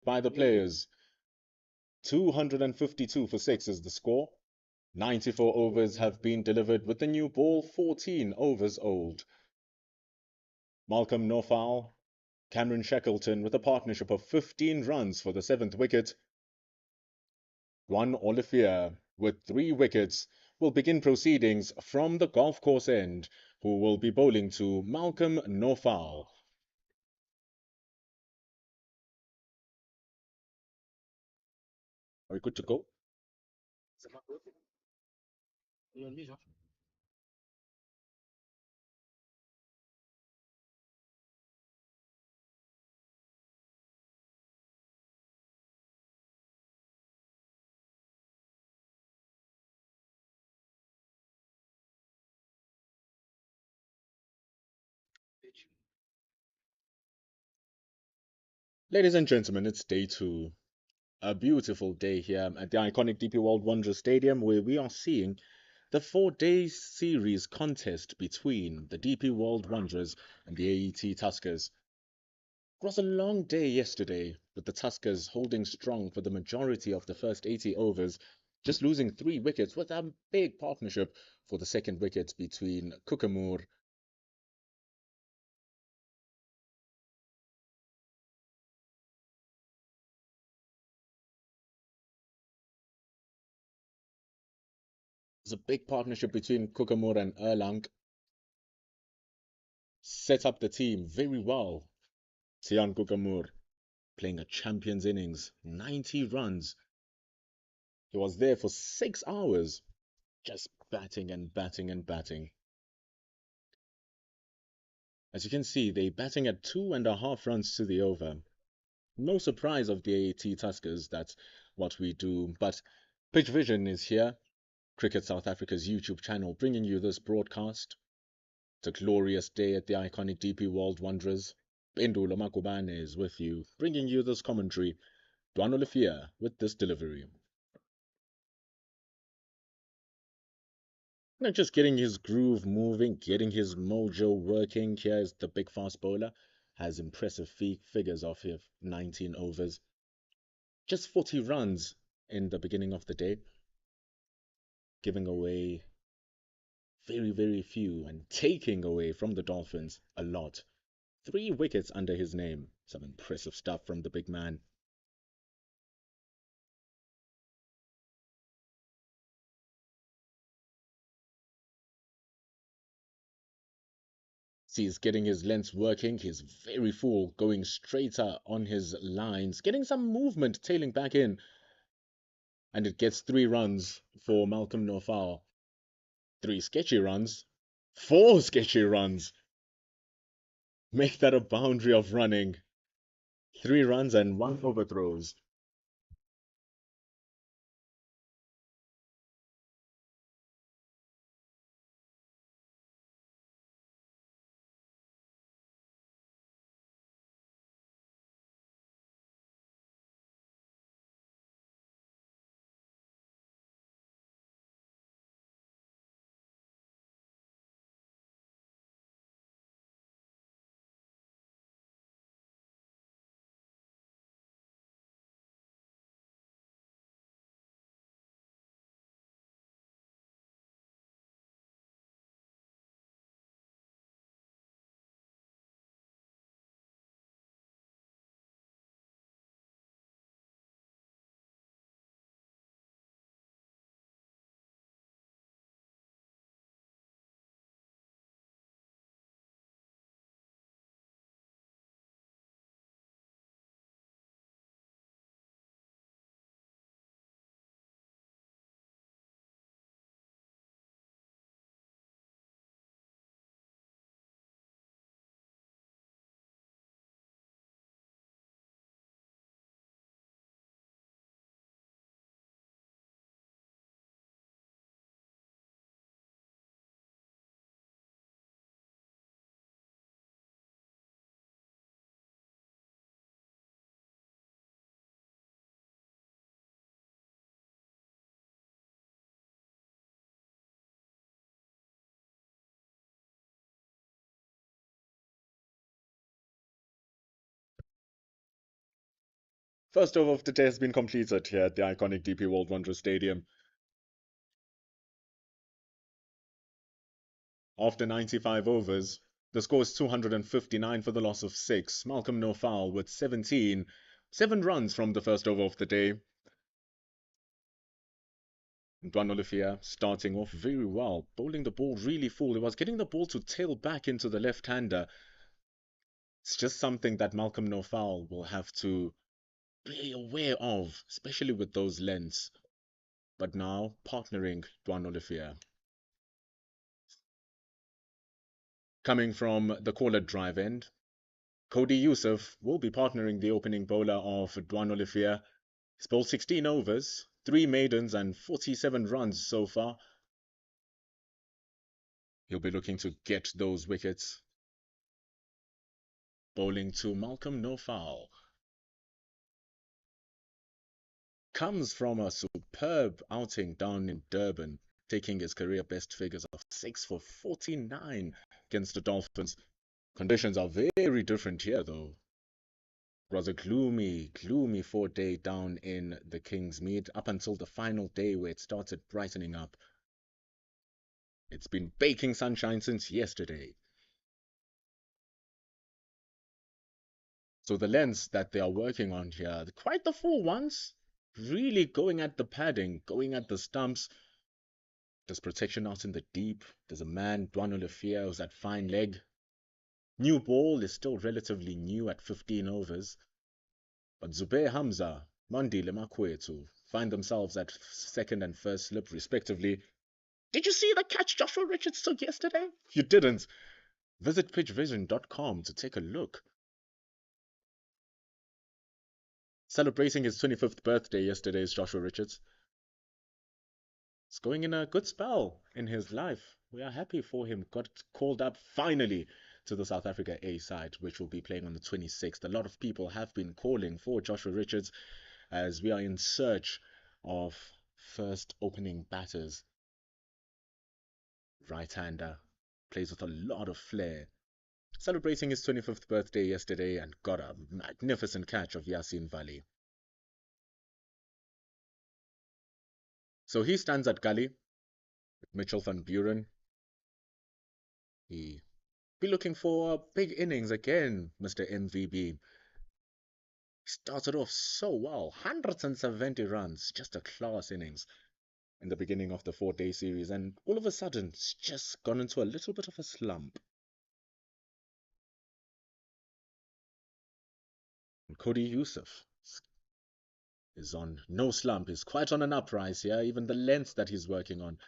by the players. 252 for 6 is the score. 94 overs have been delivered with the new ball 14 overs old. Malcolm Nofoul, Cameron Shackleton with a partnership of 15 runs for the 7th wicket. Juan Olivier with 3 wickets will begin proceedings from the golf course end, who will be bowling to Malcolm Nofoul. Are we good to go? Ladies and gentlemen, it's day 2. A beautiful day here at the iconic DP World Wanderers Stadium, where we are seeing the 4-day series contest between the DP World Wanderers and the AET Tuskers. It was a long day yesterday, with the Tuskers holding strong for the majority of the first 80 overs, just losing 3 wickets with a big partnership for the 2nd wicket between Kukamur. It's a big partnership between Kukamur and Erlang. Set up the team very well. Tian Kukamur playing a champion's innings, 90 runs. He was there for 6 hours, just batting and batting and batting. As you can see, they're batting at 2.5 runs to the over. No surprise of the AET Tuskers, that's what we do. But Pitch Vision is here, Cricket South Africa's YouTube channel, bringing you this broadcast. It's a glorious day at the iconic DP World Wanderers. Pendulo Makubane is with you, bringing you this commentary. Juan Olivier with this delivery. Just getting his groove moving, getting his mojo working. Here's the big fast bowler. Has impressive figures off here, 19 overs. Just 40 runs in the beginning of the day. Giving away very, very few and taking away from the Dolphins a lot. 3 wickets under his name. Some impressive stuff from the big man. See, he's getting his lengths working. He's very full, going straighter on his lines, getting some movement, tailing back in. And it gets 3 runs for Malcolm Nofoul. 3 sketchy runs. 4 sketchy runs. Make that a boundary of running. 3 runs and 1 overthrows. First over of the day has been completed here at the iconic DP World Wonders Stadium. After 95 overs, the score is 259 for the loss of 6. Malcolm No Foul with 17. 7 runs from the first over of the day. Dwan Olivia starting off very well, bowling the ball really full. He was getting the ball to tail back into the left-hander. It's just something that Malcolm No Foul will have to be aware of, especially with those lengths. But now partnering Dwan Olivia. Coming from the caller drive end, Cody Yusuf will be partnering the opening bowler of Dwan Olivia. He's bowled 16 overs, 3 maidens and 47 runs so far. He'll be looking to get those wickets. Bowling to Malcolm No Foul. Comes from a superb outing down in Durban, taking his career best figures of 6 for 49 against the Dolphins. Conditions are very different here though. It was a gloomy 4-day down in the Kingsmead up until the final day where it started brightening up. It's been baking sunshine since yesterday. So the lens that they are working on here, quite the full ones, really going at the padding, going at the stumps. There's protection out in the deep. There's a man, Dwan Olivia, who's at fine leg. New ball is still relatively new at 15 overs. But Zubair Hamza, Mandile Makwetu find themselves at second and first slip respectively. Did you see the catch Joshua Richards took yesterday? If you didn't, visit pitchvision.com to take a look. Celebrating his 25th birthday yesterday is Joshua Richards. He's going in a good spell in his life. We are happy for him. Got called up finally to the South Africa A side, which will be playing on the 26th. A lot of people have been calling for Joshua Richards as we are in search of first opening batters. Right-hander, plays with a lot of flair. Celebrating his 25th birthday yesterday and got a magnificent catch of Yasin Vali. So he stands at gully with Mitchell van Buren. He be looking for big innings again, Mr. MVB. Started off so well, 170 runs, just a class innings in the beginning of the 4-day series, and all of a sudden it's just gone into a little bit of a slump. And Cody Yusuf is on no slump, he's quite on an uprise here, even the length that he's working on,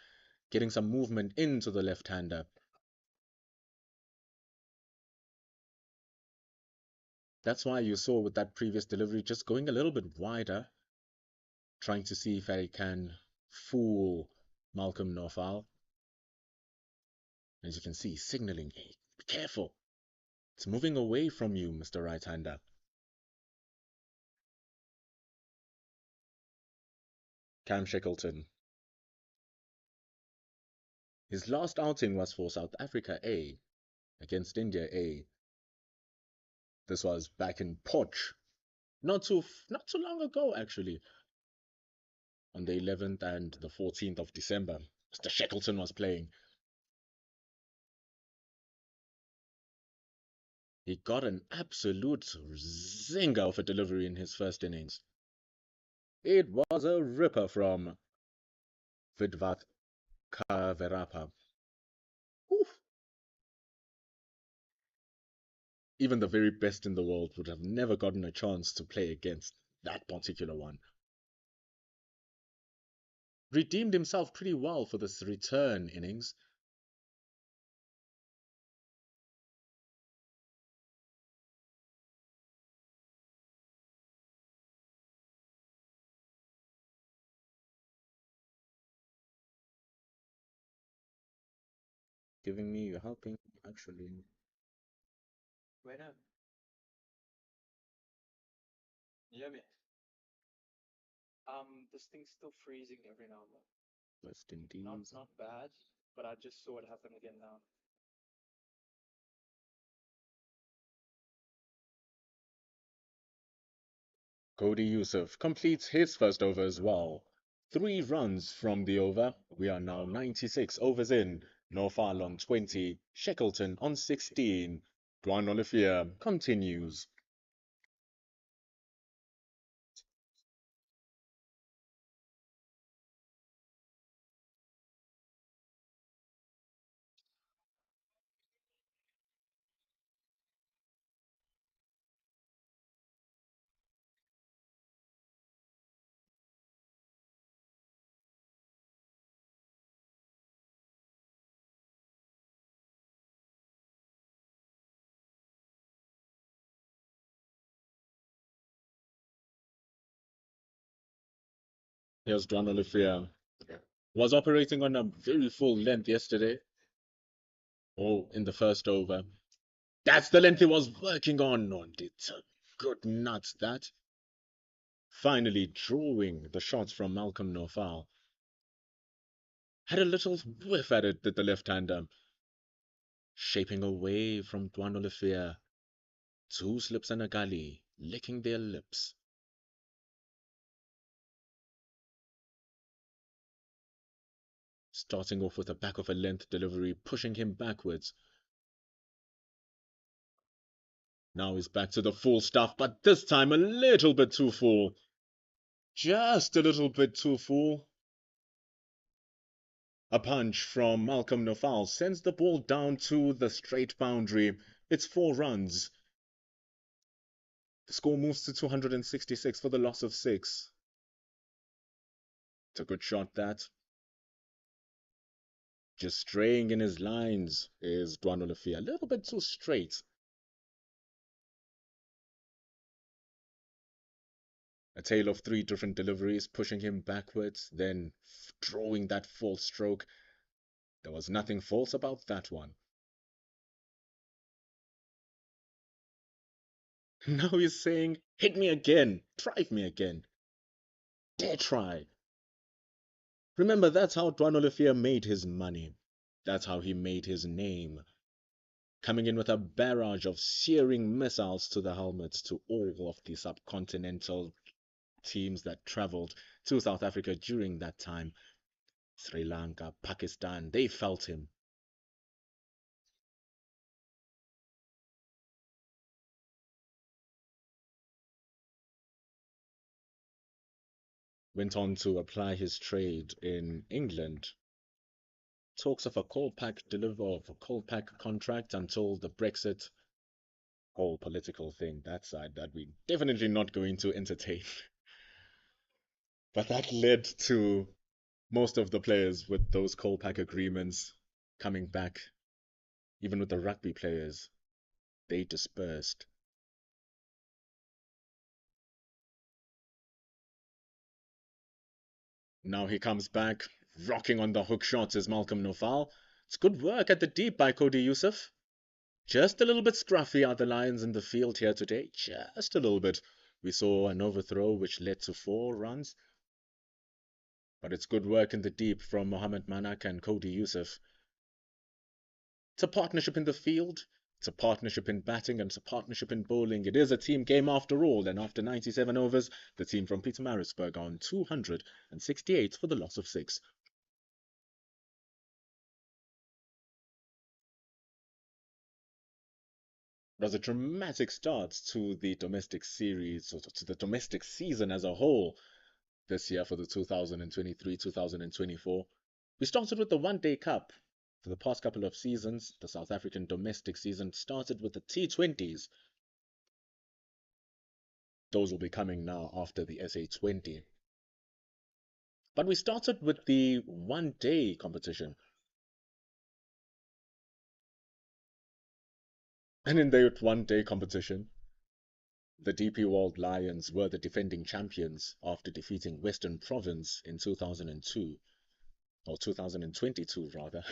getting some movement into the left-hander. That's why you saw with that previous delivery just going a little bit wider, trying to see if I can fool Malcolm No Foul. As you can see, signaling, hey, be careful. It's moving away from you, Mr. Right-hander. Cam Shackleton. His last outing was for South Africa A against India A. This was back in Poch, not too long ago actually. On the 11th and the 14th of December, Mr. Shackleton was playing. He got an absolute zinger of a delivery in his first innings. It was a ripper from Vidvat Kaverapa. Oof. Even the very best in the world would have never gotten a chance to play against that particular one. Redeemed himself pretty well for this return innings. Giving me, you're helping actually. Wait up. You hear me? This thing's still freezing every now and then. West Indies. Not bad, but I just saw it happen again now. Cody Yusuf completes his first over as well. 3 runs from the over. We are now 96 overs in. Norfal on 20, Shackleton on 16. Dwan Olivier continues. Here's Dwan Olivier. Was operating on a very full length yesterday. Oh, in the first over. That's the length he was working on. It's a good nuts, that. Finally drawing the shots from Malcolm Norfal. Had a little whiff at it, did the left-hander. Shaping away from Dwan Olivier. 2 slips and a gully, licking their lips. Starting off with a back of a length delivery, pushing him backwards. Now he's back to the full stuff, but this time a little bit too full. Just a little bit too full. A punch from Malcolm Nofal sends the ball down to the straight boundary. It's 4 runs. The score moves to 266 for the loss of 6. It's a good shot, that. Just straying in his lines is Dwan Olivier. A little bit too straight. A tale of 3 different deliveries, pushing him backwards, then drawing that false stroke. There was nothing false about that one. Now he's saying, hit me again, drive me again. Dare try. Remember, that's how Dwan Olivier made his money. That's how he made his name. Coming in with a barrage of searing missiles to the helmets to all of the subcontinental teams that traveled to South Africa during that time. Sri Lanka, Pakistan, they felt him. Went on to apply his trade in England. Talks of a coal pack contract until the Brexit whole political thing, that side that we definitely not going to entertain. But that led to most of the players with those coal pack agreements coming back. Even with the rugby players, they dispersed. Now he comes back, rocking on the hook shots as Malcolm Nofal. It's good work at the deep by Cody Yusuf. Just a little bit scruffy are the Lions in the field here today. Just a little bit. We saw an overthrow which led to 4 runs. But it's good work in the deep from Mohamed Manak and Cody Yusuf. It's a partnership in the field. It's a partnership in batting and it's a partnership in bowling. It is a team game after all. And after 97 overs, the team from Pietermaritzburg on 268 for the loss of 6. It was a dramatic start to the domestic series, or to the domestic season as a whole this year for the 2023-2024. We started with the One Day Cup. For the past couple of seasons, the South African domestic season started with the T20s. Those will be coming now after the SA20. But we started with the one-day competition. And in that one-day competition, the DP World Lions were the defending champions after defeating Western Province in 2002, or 2022 rather.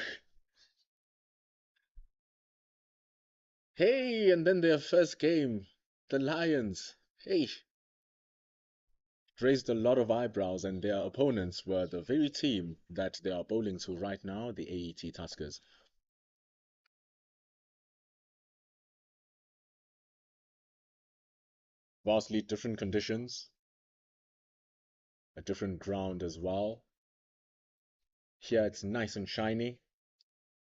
Hey, and then their first game, the Lions, hey, raised a lot of eyebrows, and their opponents were the very team that they are bowling to right now, the AET Tuskers. Vastly different conditions, A different ground as well. Here it's nice and shiny.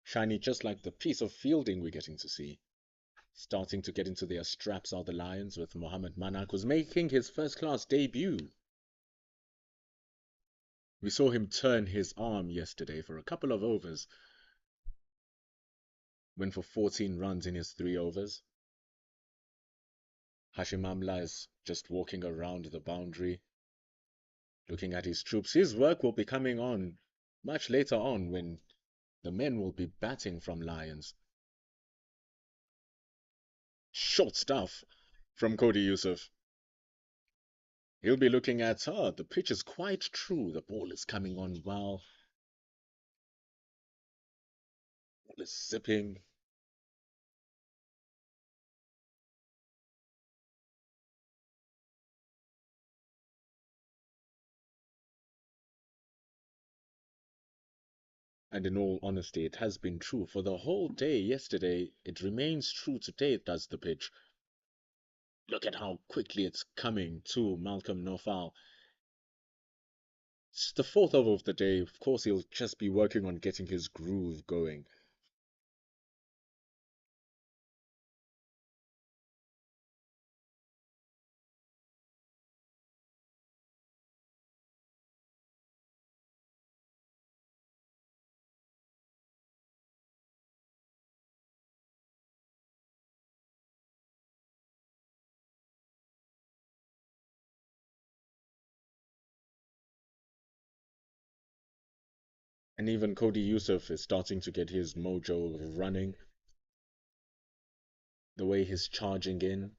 Shiny just like the piece of fielding we're getting to see. Starting to get into their straps are the Lions with Mohamed Manak, who's making his first class debut. We saw him turn his arm yesterday for a couple of overs. Went for 14 runs in his 3 overs. Hashim Amla is just walking around the boundary, looking at his troops. His work will be coming on much later on when the men will be batting from Lions. Short stuff from Cody Yusuf. He'll be looking at, the pitch is quite true. The ball is coming on well. Ball is zipping. And in all honesty, it has been true for the whole day yesterday. It remains true today, does the pitch. Look at how quickly it's coming to Malcolm Nofal. It's the fourth over of the day. Of course, he'll just be working on getting his groove going. And even Cody Yusuf is starting to get his mojo running. The way he's charging in,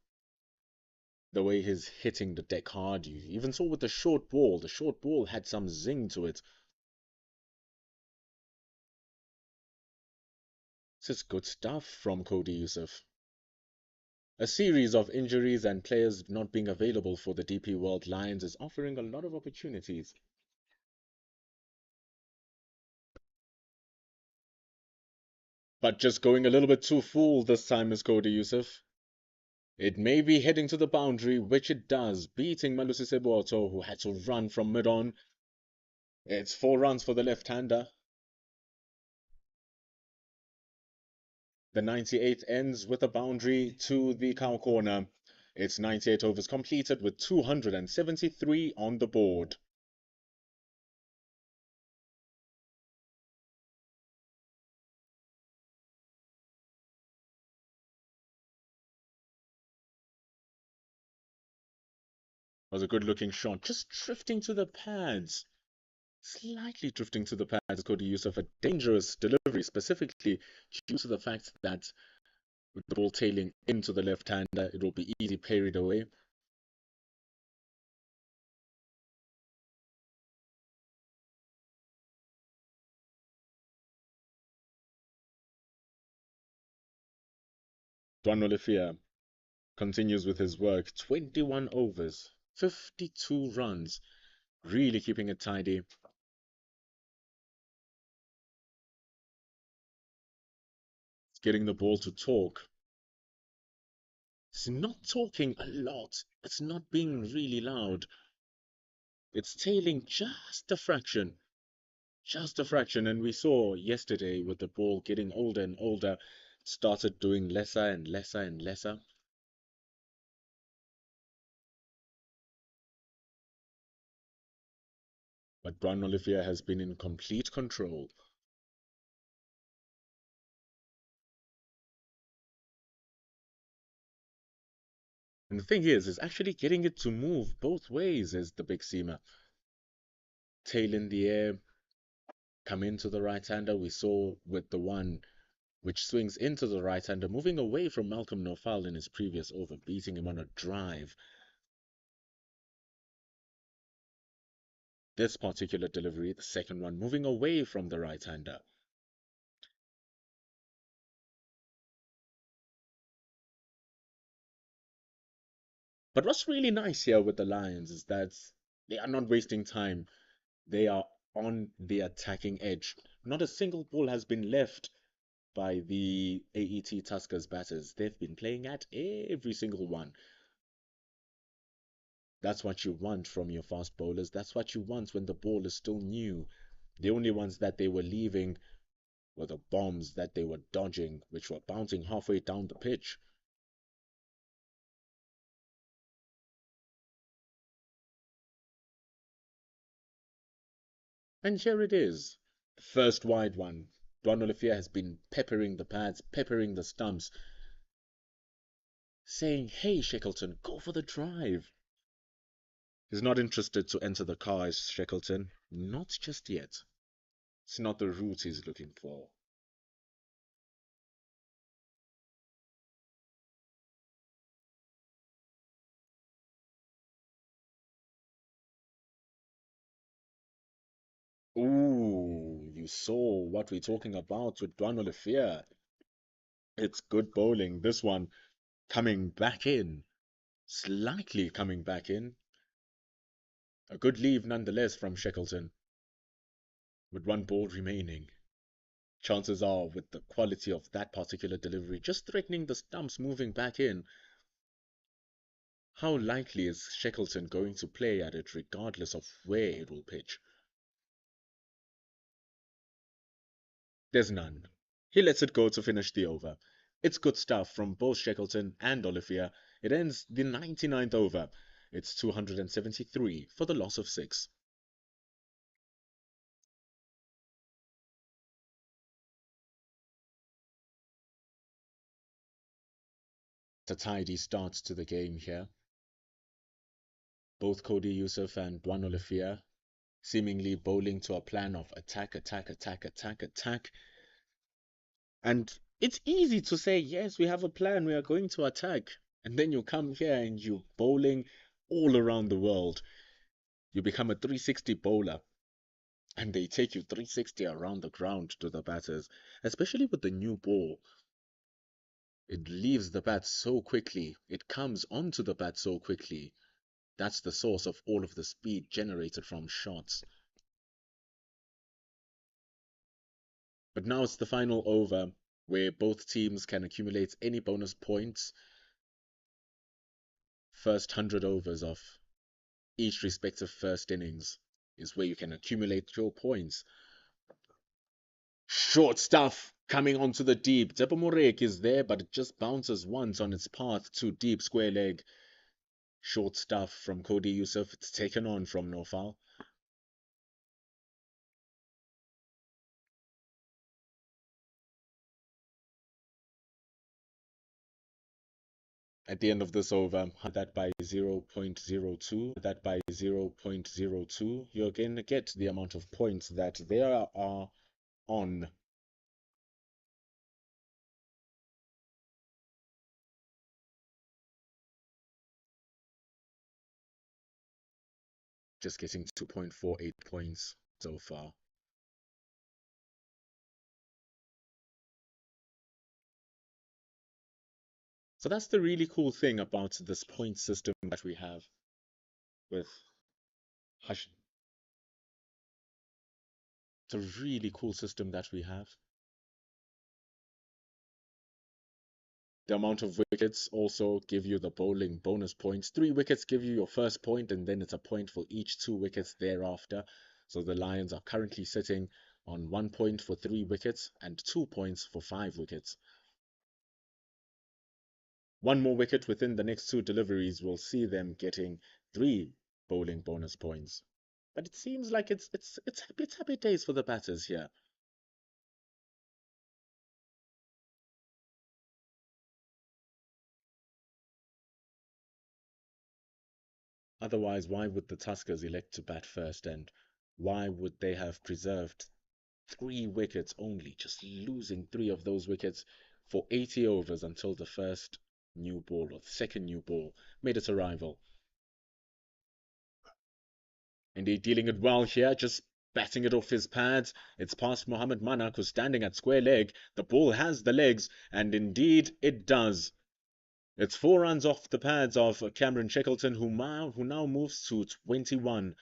the way he's hitting the deck hard. You even saw with the short ball. The short ball had some zing to it. This is good stuff from Cody Yusuf. A series of injuries and players not being available for the DP World Lions is offering a lot of opportunities. But just going a little bit too full this time is Cody Yusuf. It may be heading to the boundary, which it does, beating Malusi Seboto, who had to run from mid-on. It's 4 runs for the left-hander. The 98 ends with a boundary to the cow corner. It's 98 overs completed with 273 on the board. Was a good looking shot, just drifting to the pads. Slightly drifting to the pads, Cody Yusuf, a dangerous delivery, specifically due to the fact that with the ball tailing into the left-hander, it will be easy parried away. Duan Olifia continues with his work. 21 overs, 52 runs, really keeping it tidy. Getting the ball to talk. It's not talking a lot. It's not being really loud. It's tailing just a fraction. Just a fraction. And we saw yesterday with the ball getting older and older, it started doing lesser and lesser and lesser. But Brown Olivier has been in complete control. And the thing is actually getting it to move both ways is the big seamer. Tail in the air, come into the right-hander. We saw with the one which swings into the right-hander, moving away from Malcolm Nofal in his previous over, beating him on a drive. This particular delivery, the second one, moving away from the right-hander. But what's really nice here with the Lions is that they are not wasting time. They are on the attacking edge. Not a single ball has been left by the AET Tuskers batters. They've been playing at every single one. That's what you want from your fast bowlers. That's what you want when the ball is still new. The only ones that they were leaving were the bombs that they were dodging, which were bouncing halfway down the pitch. And here it is. The first wide one. Don Olivier has been peppering the pads, peppering the stumps, saying, "Hey, Shackleton, go for the drive." He's not interested to enter the car, is Shackleton. Not just yet. It's not the route he's looking for. Ooh, you saw what we're talking about with Don Olivier. It's good bowling. This one coming back in, slightly coming back in. A good leave nonetheless from Shackleton, with one ball remaining. Chances are, with the quality of that particular delivery, just threatening the stumps moving back in, how likely is Shackleton going to play at it regardless of where it will pitch? There's none. He lets it go to finish the over. It's good stuff from both Shackleton and Olivier. It ends the 99th over. It's 273 for the loss of 6. It's a tidy start to the game here. Both Cody Youssef and Dwan Olivier seemingly bowling to a plan of attack, attack, attack, attack, attack. And it's easy to say, yes, we have a plan, we are going to attack. And then you come here and you're bowling all around the world. You become a 360 bowler, and they take you 360 around the ground to the batters, especially with the new ball. It leaves the bat so quickly, it comes onto the bat so quickly. That's the source of all of the speed generated from shots. But now it's the final over where both teams can accumulate any bonus points. First 100 overs of each respective first innings is where you can accumulate your points. Short stuff coming onto the deep. Tepomorek is there, but it just bounces once on its path to deep square leg. Short stuff from Cody Youssef. It's taken on from Nofal. At the end of this over, that by 0.02, you're going to get the amount of points that there are on. Just getting 2.48 points so far. So that's the really cool thing about this point system that we have with Hush. It's a really cool system that we have. The amount of wickets also give you the bowling bonus points. 3 wickets give you your first point, and then it's a point for each 2 wickets thereafter. So the Lions are currently sitting on 1 point for 3 wickets and 2 points for 5 wickets. One more wicket within the next 2 deliveries will see them getting 3 bowling bonus points. But it seems like it's happy days for the batters here. Otherwise, why would the Tuskers elect to bat first, and why would they have preserved 3 wickets only, just losing 3 of those wickets for 80 overs until the first new ball or the second new ball made its arrival? Indeed, dealing it well here, just batting it off his pads. It's past Mohammed Manak, who's standing at square leg. The ball has the legs, and indeed it does. It's 4 runs off the pads of Cameron Shackleton, who now moves to 21.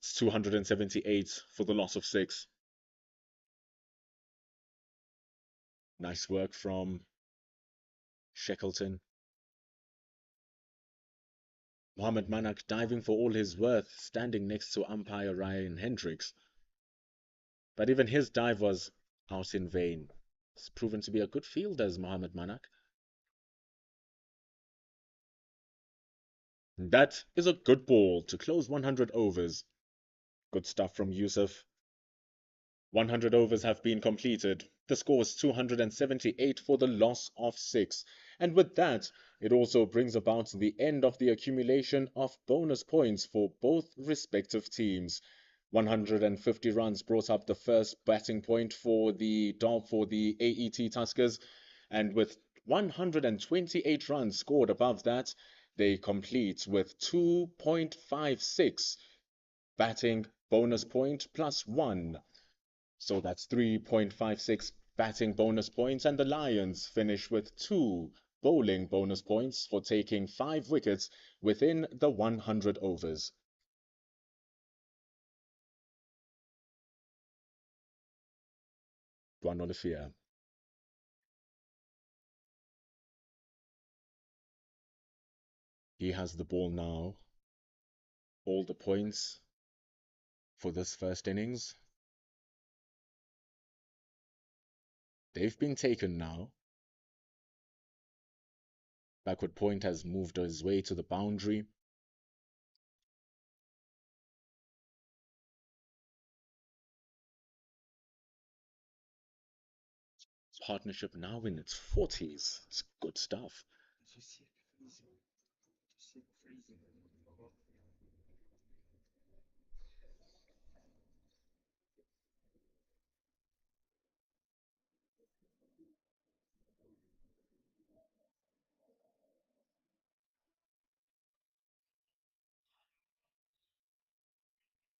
It's 278 for the loss of 6. Nice work from Shackleton. Mohamed Manak diving for all his worth, standing next to umpire Ryan Hendricks. But even his dive was out in vain. He's proven to be a good fielder as Mohamed Manak. That is a good ball to close 100 overs. Good stuff from Yusuf. 100 overs have been completed. The score is 278 for the loss of 6. And with that, it also brings about the end of the accumulation of bonus points for both respective teams. 150 runs brought up the first batting point for the AET Tuskers, and with 128 runs scored above that, they complete with 2.56 batting bonus point plus 1. So that's 3.56 batting bonus points, and the Lions finish with 2 bowling bonus points for taking 5 wickets within the 100 overs. Duan Olifia. He has the ball now. All the points for this first innings, they've been taken now. Backward point has moved his way to the boundary. Partnership now in its 40s. It's good stuff.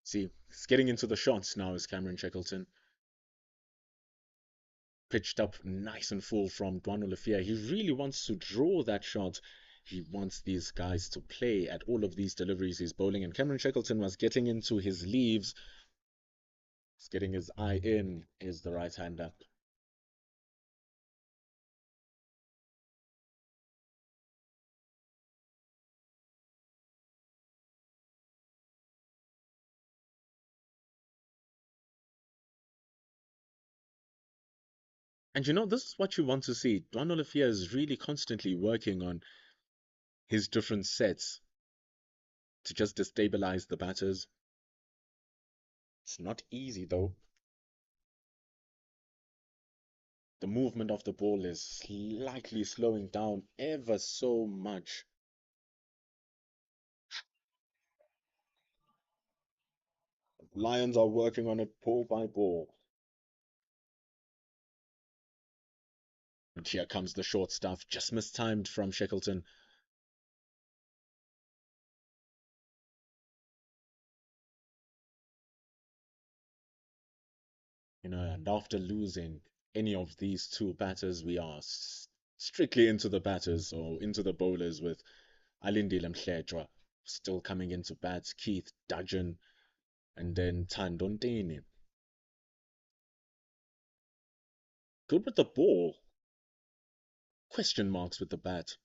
See, it's getting into the shots now is Cameron Shackleton. Pitched up nice and full from Duan Olifia. He really wants to draw that shot. He wants these guys to play at all of these deliveries he's bowling. And Cameron Shackleton was getting into his leaves. He's getting his eye in, is the right-hander. And you know, this is what you want to see. Duan Olifia is really constantly working on his different sets to just destabilize the batters. It's not easy though. The movement of the ball is slightly slowing down ever so much. Lions are working on it ball by ball. And here comes the short stuff, just mistimed from Shackleton. You know, and after losing any of these two batters, we are strictly into the batters or into the bowlers with Alindile Mhletshwa still coming into bats, Keith Dudgeon, and then Thando Ntini. Good with the ball. Question marks with the bat.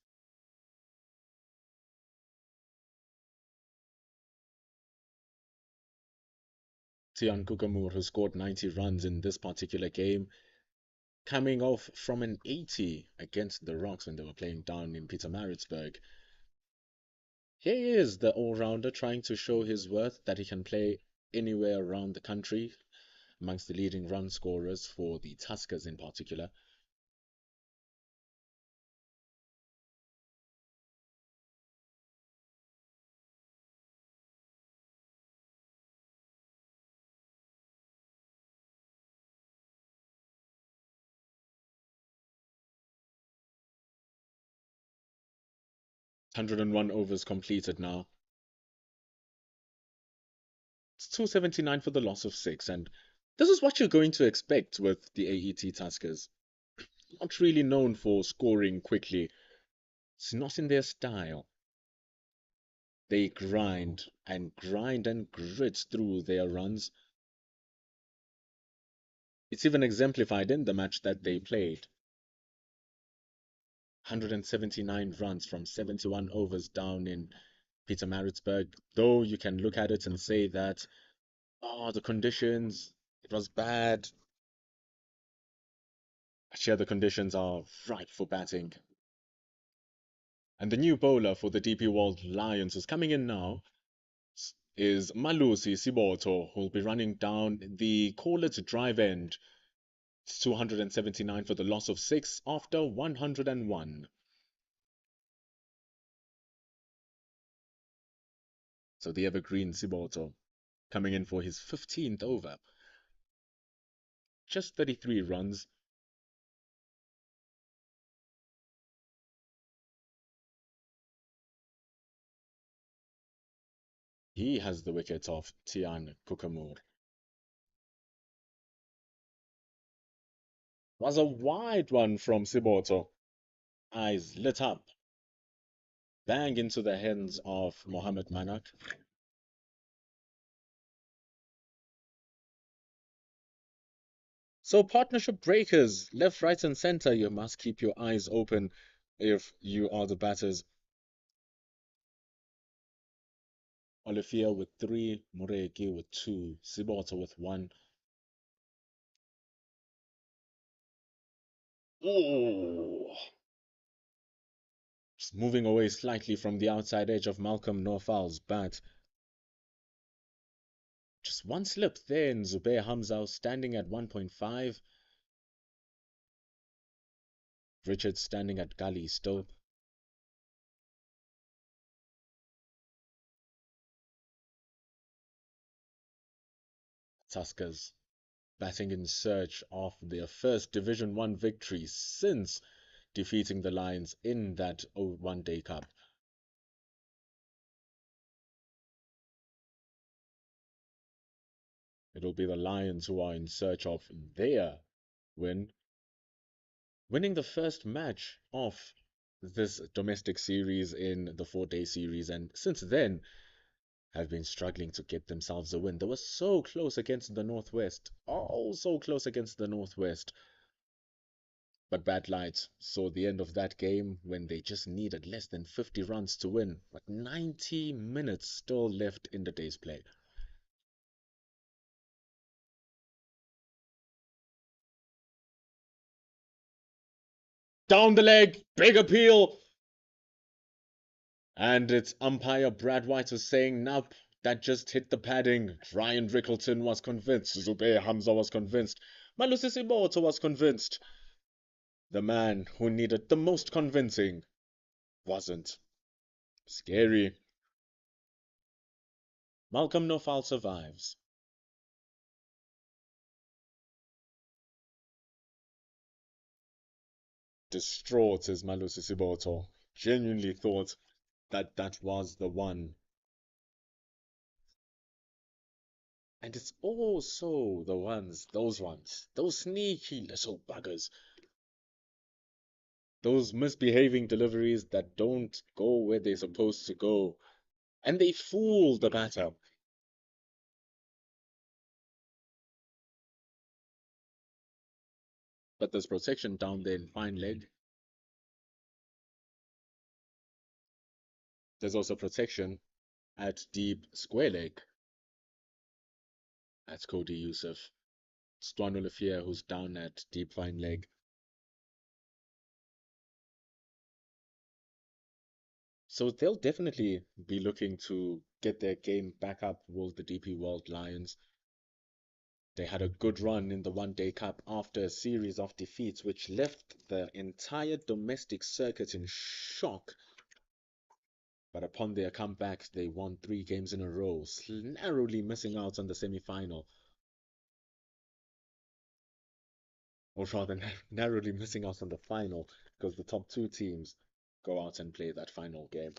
Tian Kukamur, who scored 90 runs in this particular game, coming off from an 80 against the Rocks when they were playing down in Pietermaritzburg. Here he is, the all-rounder, trying to show his worth that he can play anywhere around the country, amongst the leading run scorers for the Tuskers in particular. Hundred and one overs completed now. It's 279 for the loss of 6, and this is what you're going to expect with the AET Tuskers. Not really known for scoring quickly. It's not in their style. They grind and grind and grit through their runs. It's even exemplified in the match that they played. 179 runs from 71 overs down in Pietermaritzburg, though you can look at it and say that, oh, the conditions, it was bad. Actually, the conditions are ripe for batting. And the new bowler for the DP World Lions is coming in now is Malusi Siboto, who'll be running down the call it drive end. It's 279 for the loss of 6 after 101. So the evergreen Siboto coming in for his 15th over. Just 33 runs. He has the wicket of Tian Kukamur. Was a wide one from Siboto. Eyes lit up. Bang into the hands of Mohammed Manak. So partnership breakers, left, right, and center. You must keep your eyes open if you are the batters. Olifia with 3, Mureki with 2, Siboto with 1. Oh! Just moving away slightly from the outside edge of Malcolm Norfal's bat. Just one slip there in Zubair Hamza standing at 1.5. Richard standing at gully still. Tuskers batting in search of their first Division 1 victory since defeating the Lions in that One Day Cup. It'll be the Lions who are in search of their win, winning the first match of this domestic series in the 4-day series, and since then have been struggling to get themselves a win. They were so close against the Northwest, oh, so close against the Northwest. But bad light saw the end of that game when they just needed less than 50 runs to win, but 90 minutes still left in the day's play. Down the leg, big appeal. And it's umpire Brad White was saying, nope, that just hit the padding. Ryan Rickleton was convinced. Zubair Hamza was convinced. Malusi Siboto was convinced. The man who needed the most convincing wasn't. Scary. Malcolm Nofal survives. Distraught is Malusi Siboto. Genuinely thought that that was the one. And it's also those sneaky little buggers, those misbehaving deliveries that don't go where they're supposed to go. And they fool the batter. But there's protection down there in fine leg. There's also protection at deep square leg. That's Cody Youssef. Stwan Olivier, who's down at deep fine leg. So they'll definitely be looking to get their game back up with the DP World Lions. They had a good run in the One Day Cup after a series of defeats, which left the entire domestic circuit in shock. But upon their comeback, they won 3 games in a row, narrowly missing out on the semi-final. Or rather, narrowly missing out on the final, because the top 2 teams go out and play that final game.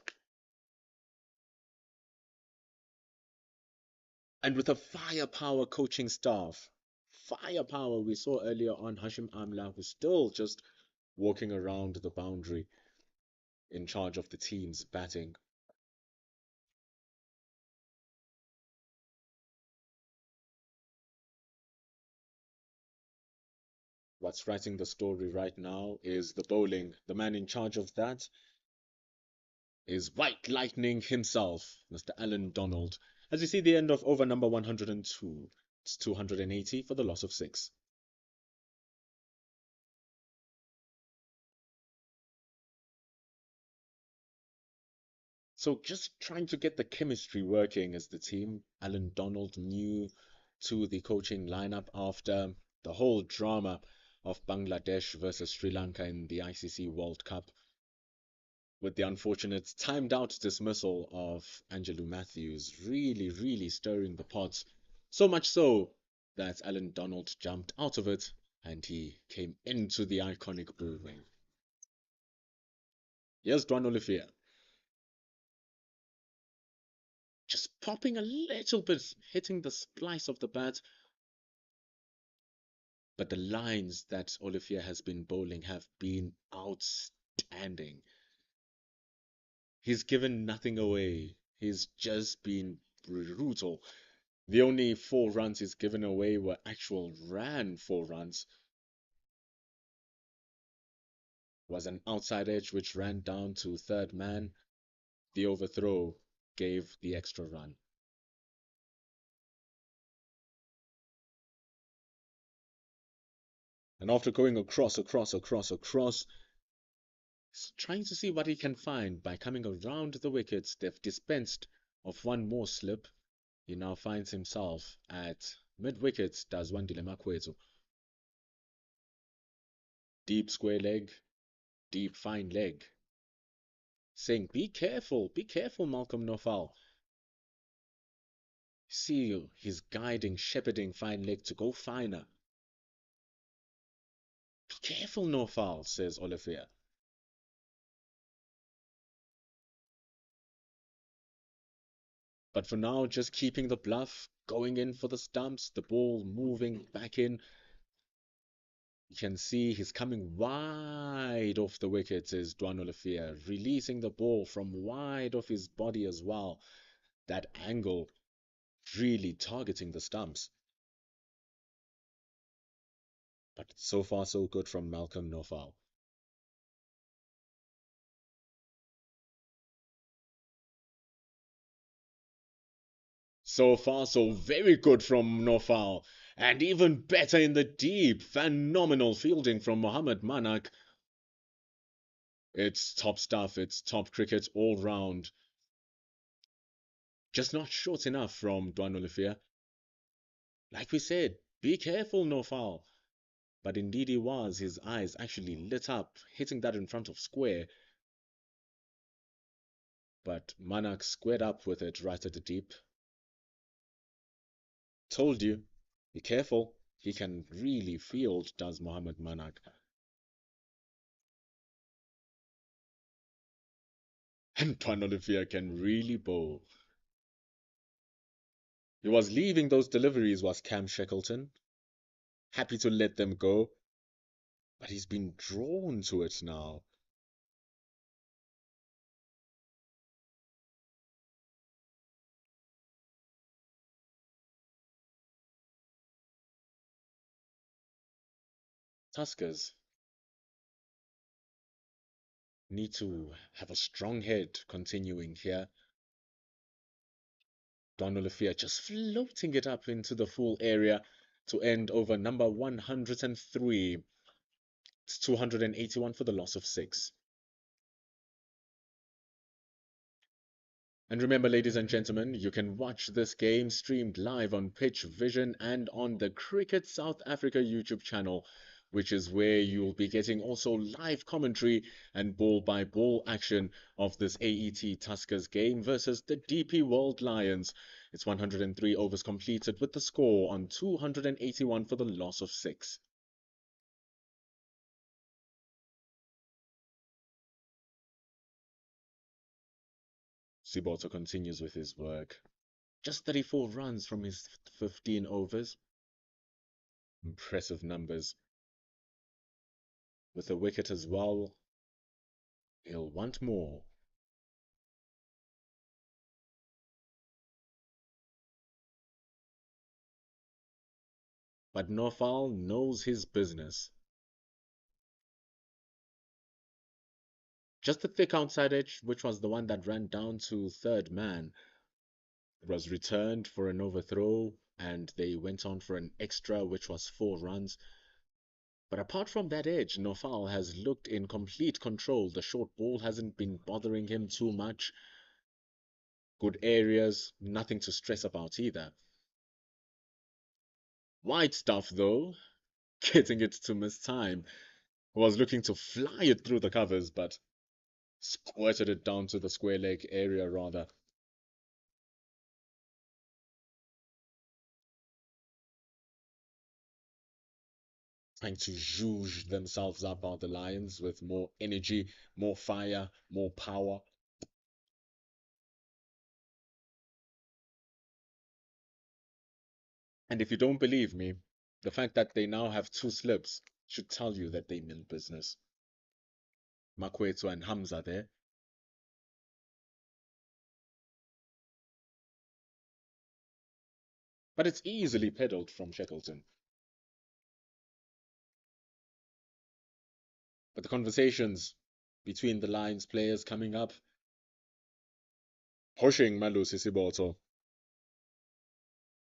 And with a firepower coaching staff, firepower we saw earlier on, Hashim Amla was still just walking around the boundary in charge of the team's batting. What's writing the story right now is the bowling. The man in charge of that is White Lightning himself, Mr. Alan Donald. As you see the end of over number 102, it's 280 for the loss of 6. So just trying to get the chemistry working as the team. Alan Donald new to the coaching lineup after the whole drama of Bangladesh versus Sri Lanka in the ICC World Cup, with the unfortunate timed out dismissal of Angelou Matthews really stirring the pots. So much so that Alan Donald jumped out of it and he came into the iconic bullring. Here's Dwan Olivier, just popping a little bit, hitting the splice of the bat, but the lines that Olivier has been bowling have been outstanding. He's given nothing away. He's just been brutal. The only 4 runs he's given away were actual ran 4 runs. Was an outside edge which ran down to third man. The overthrow gave the extra run. And after going across, he's trying to see what he can find by coming around the wickets. They've dispensed of one more slip. He now finds himself at mid-wicket, Dazwandile Makwetu. Deep square leg, deep fine leg. Saying, be careful, Malcolm Nofal. See, he's guiding, shepherding fine leg to go finer. Be careful, Nofal, says Olivier. But for now, just keeping the bluff, going in for the stumps, the ball moving back in. You can see he's coming wide off the wicket, is Dwan Olivier, releasing the ball from wide off his body as well. That angle really targeting the stumps. But so far so good from Malcolm Nofal. So far so very good from Nofal. And even better in the deep. Phenomenal fielding from Mohammad Manak. It's top stuff. It's top cricket all round. Just not short enough from Dwan Olivier. Like we said, be careful, Nofal. But indeed he was. His eyes actually lit up, hitting that in front of square. But Manak squared up with it right at the deep. Told you, be careful. He can really field, does Mohammad Manak. And Dwan Olivier can really bowl. He was leaving those deliveries, was Cam Shackleton. Happy to let them go. But he's been drawn to it now. Tuskers need to have a strong head continuing here. Dwan Olivier just floating it up into the full area to end over number 103. It's 281 for the loss of 6. And remember, ladies and gentlemen, you can watch this game streamed live on Pitch Vision and on the Cricket South Africa YouTube channel, which is where you'll be getting also live commentary and ball-by-ball action of this AET Tuskers game versus the DP World Lions. It's 103 overs completed with the score on 281 for the loss of 6. Siboto continues with his work. Just 34 runs from his 15 overs. Impressive numbers. With a wicket as well, he'll want more. But Nofal knows his business. Just the thick outside edge, which was the one that ran down to third man, was returned for an overthrow, and they went on for an extra, which was 4 runs. But apart from that edge, Nofal has looked in complete control. The short ball hasn't been bothering him too much. Good areas, nothing to stress about either. White stuff, though, getting it to miss time. Was looking to fly it through the covers, but squirted it down to the square leg area rather. Trying to zhuzh themselves up are the Lions with more energy, more fire, more power. And if you don't believe me, the fact that they now have 2 slips should tell you that they mean business. Makwetu and Hamza there. But it's easily peddled from Shackleton. But the conversations between the Lions players coming up, pushing Malu Sisiboto.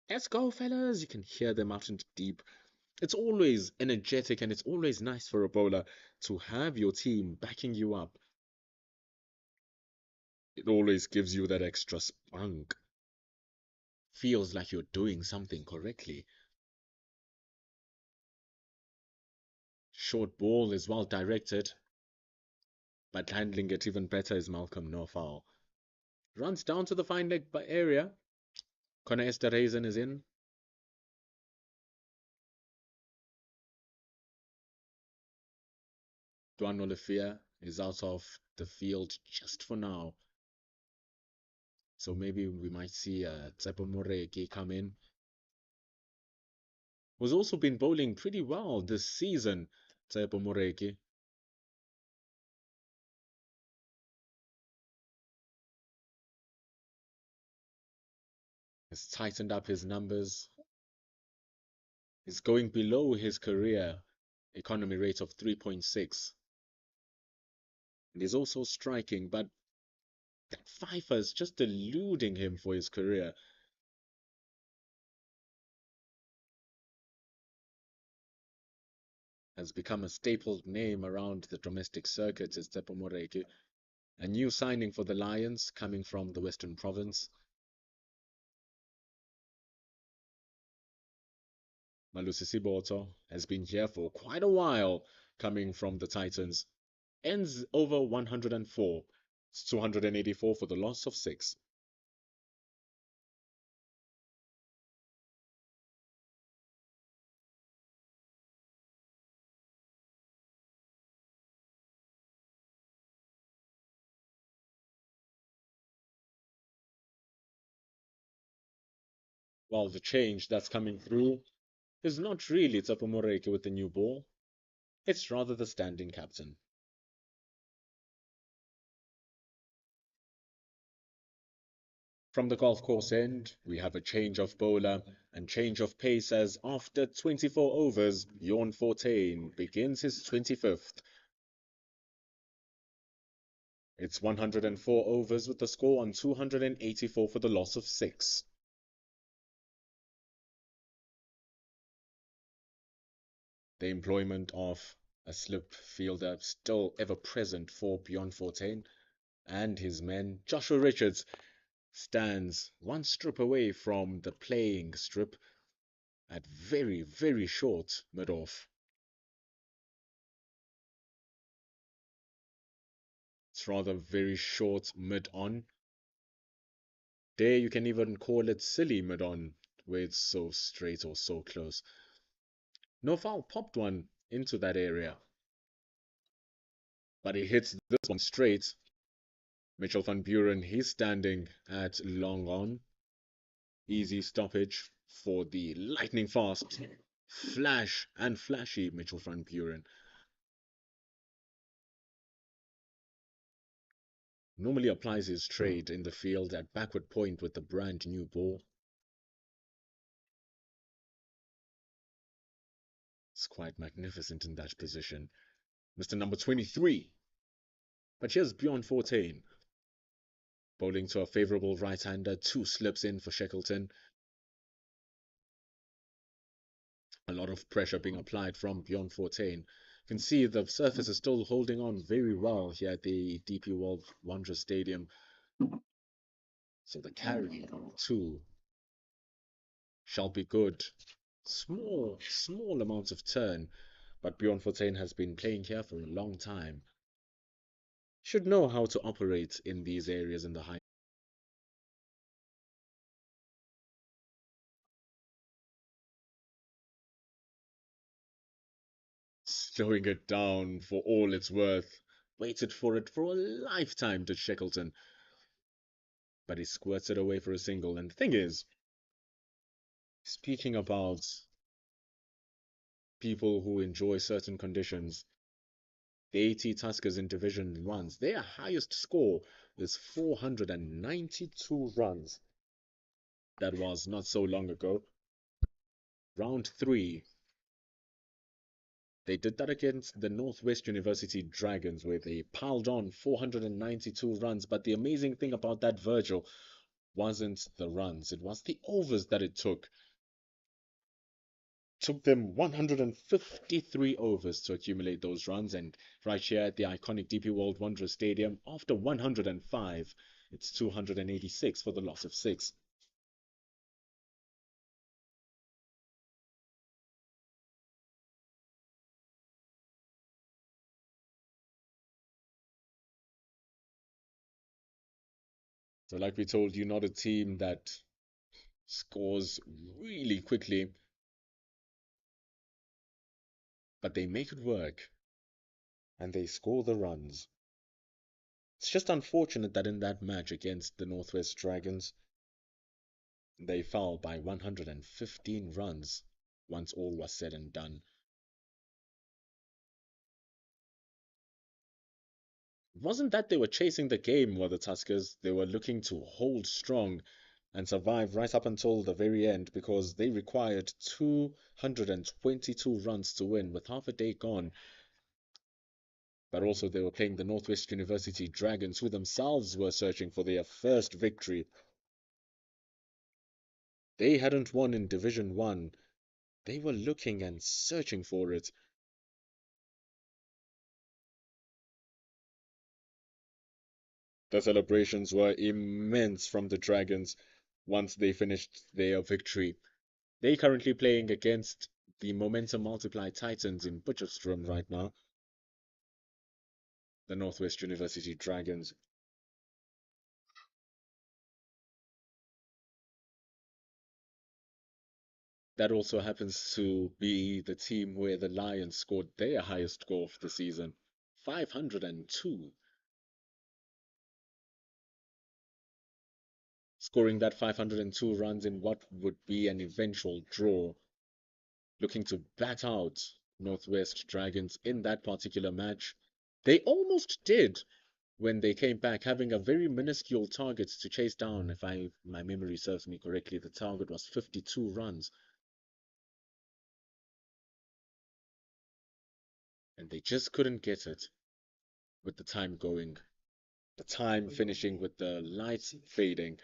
Let's go, fellas. You can hear them out into deep. It's always energetic and it's always nice for a bowler to have your team backing you up. It always gives you that extra spunk. Feels like you're doing something correctly. Short ball is well directed, but handling it even better is Malcolm No foul. Runs down to the fine leg area. Connor Esterhazen is in. Duan Olifia is out of the field just for now. So maybe we might see Tsepo Moreki come in. Who's also been bowling pretty well this season, Tsepo Moreki. Has tightened up his numbers. He's going below his career economy rate of 3.6. And he's also striking, but that fifer is just eluding him for his career. Has become a staple name around the domestic circuit is Tsepo Moreki. A new signing for the Lions coming from the Western Province. Malusi Siboto has been here for quite a while, coming from the Titans. Ends over 104. It's 284 for the loss of 6. While the change that's coming through is not really Tsepo Moreki with the new ball. It's rather the standing captain. From the golf course end, we have a change of bowler and change of pace as after 24 overs, Bjorn Fortain begins his 25th. It's 104 overs with the score on 284 for the loss of 6. The employment of a slip fielder still ever present for Bjorn Fortain and his men. Joshua Richards stands 1 strip away from the playing strip at very, very short mid-off. It's rather very short mid-on. There you can even call it silly mid-on, where it's so straight or so close. No foul popped one into that area, but he hits this one straight. Mitchell van Buren, he's standing at long on. Easy stoppage for the lightning fast, flash and flashy Mitchell van Buren. Normally applies his trade in the field at backward point with the brand new ball. It's quite magnificent in that position. Mr. Number 23, But here's Bjorn 14, bowling to a favourable right-hander, two slips in for Shackleton. A lot of pressure being applied from Bjorn 14. You can see the surface is still holding on very well here at the DP World Wanderers Stadium. So the carry two shall be good. Small amounts of turn, but Bjorn 14 has been playing here for a long time. Should know how to operate in these areas in the high. Slowing it down for all it's worth. Waited for it for a lifetime to Shackleton. But he squirts it away for a single. And the thing is, speaking about people who enjoy certain conditions, the AET Tuskers in Division 1's, their highest score is 492 runs. That was not so long ago. Round 3, they did that against the Northwest University Dragons, where they piled on 492 runs. But the amazing thing about that, Virgil, wasn't the runs, it was the overs that it took. Took them 153 overs to accumulate those runs, and right here at the iconic DP World Wanderers Stadium, after 105, it's 286 for the loss of 6. So like we told you, not a team that scores really quickly, but they make it work and they score the runs. It's just unfortunate that in that match against the Northwest Dragons, they fell by 115 runs once all was said and done. It wasn't that they were chasing the game, were the Tuskers. They were looking to hold strong and survive right up until the very end, because they required 222 runs to win with half a day gone. But also they were playing the Northwest University Dragons, who themselves were searching for their first victory. They hadn't won in Division 1. They were looking and searching for it. The celebrations were immense from the Dragons once they finished their victory. They currently playing against the Momentum Multiply Titans in Butcherstrom right now. The Northwest University Dragons. That also happens to be the team where the Lions scored their highest score of the season, 502. Scoring that 502 runs in what would be an eventual draw, looking to bat out Northwest Dragons in that particular match. They almost did when they came back, having a very minuscule target to chase down. If my memory serves me correctly, the target was 52 runs, and they just couldn't get it with the time going. The time finishing with the lights fading.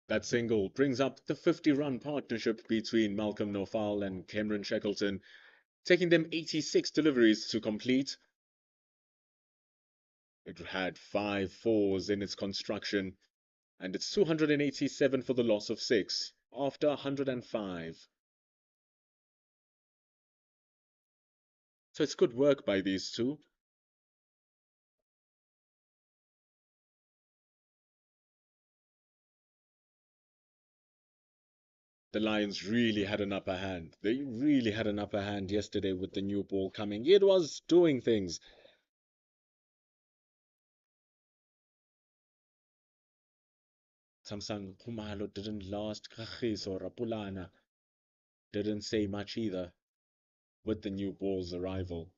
That single brings up the 50-run partnership between Malcolm Nofal and Cameron Shackleton, taking them 86 deliveries to complete. It had 5 fours in its construction, and it's 287 for the loss of 6 after 105. So it's good work by these two. The Lions really had an upper hand. They really had an upper hand yesterday with the new ball coming. It was doing things. Samsung Khumalo didn't last. Kagiso Rapulana didn't say much either. with the new ball's arrival.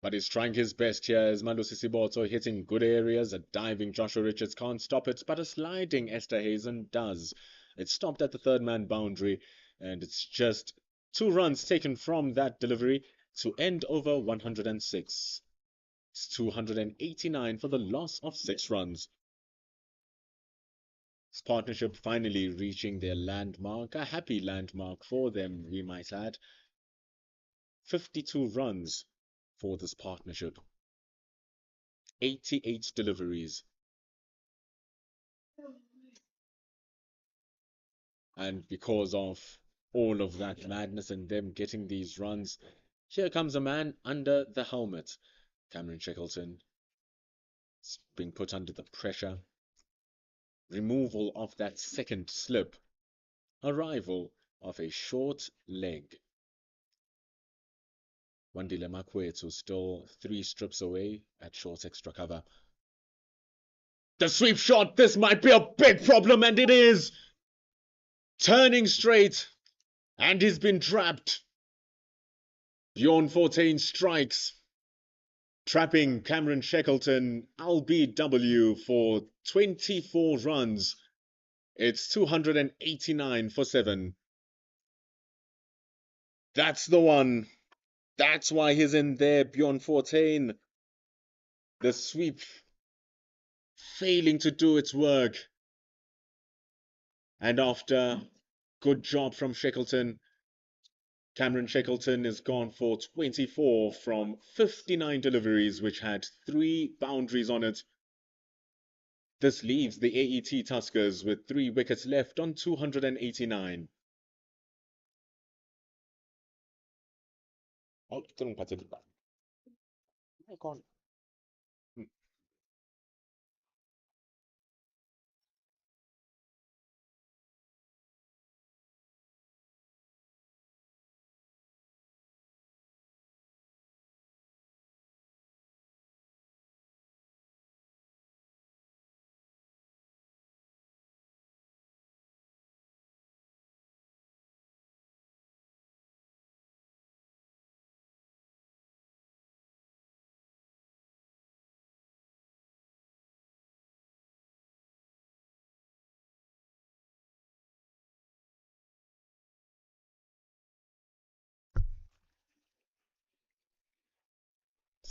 But he's trying his best here as Malusi Siboto hitting good areas. A diving Joshua Richards can't stop it, but a sliding Esther Hazen does. It stopped at the third man boundary, and it's just 2 runs taken from that delivery to end over 106. It's 289 for the loss of 6 runs. This partnership finally reaching their landmark, a happy landmark for them, we might add. 52 runs for this partnership. 88 deliveries. And because of all of that madness and them getting these runs, here comes a man under the helmet. Cameron Shackleton is being put under the pressure. Removal of that second slip. Arrival of a short leg. Wandile Makwetu still 3 strips away at short extra cover. The sweep shot, this might be a big problem, and it is! Turning straight, and he's been trapped. Bjorn Fortain strikes, trapping Cameron Shackleton LBW for 24 runs. It's 289 for 7. That's the one. That's why he's in there, Bjorn Fortain. The sweep failing to do its work. And after good job from Shackleton, Cameron Shackleton is gone for 24 from 59 deliveries, which had 3 boundaries on it. This leaves the AET Tuskers with 3 wickets left on 289. Oh,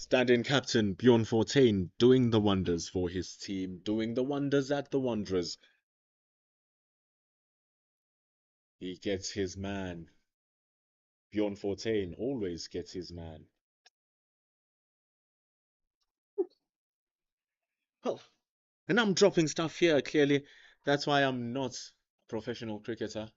stand-in captain Bjorn Fortain doing the wonders for his team, doing the wonders at the Wanderers. He gets his man. Bjorn Fortain always gets his man. Oh, and I'm dropping stuff here, clearly. That's why I'm not a professional cricketer.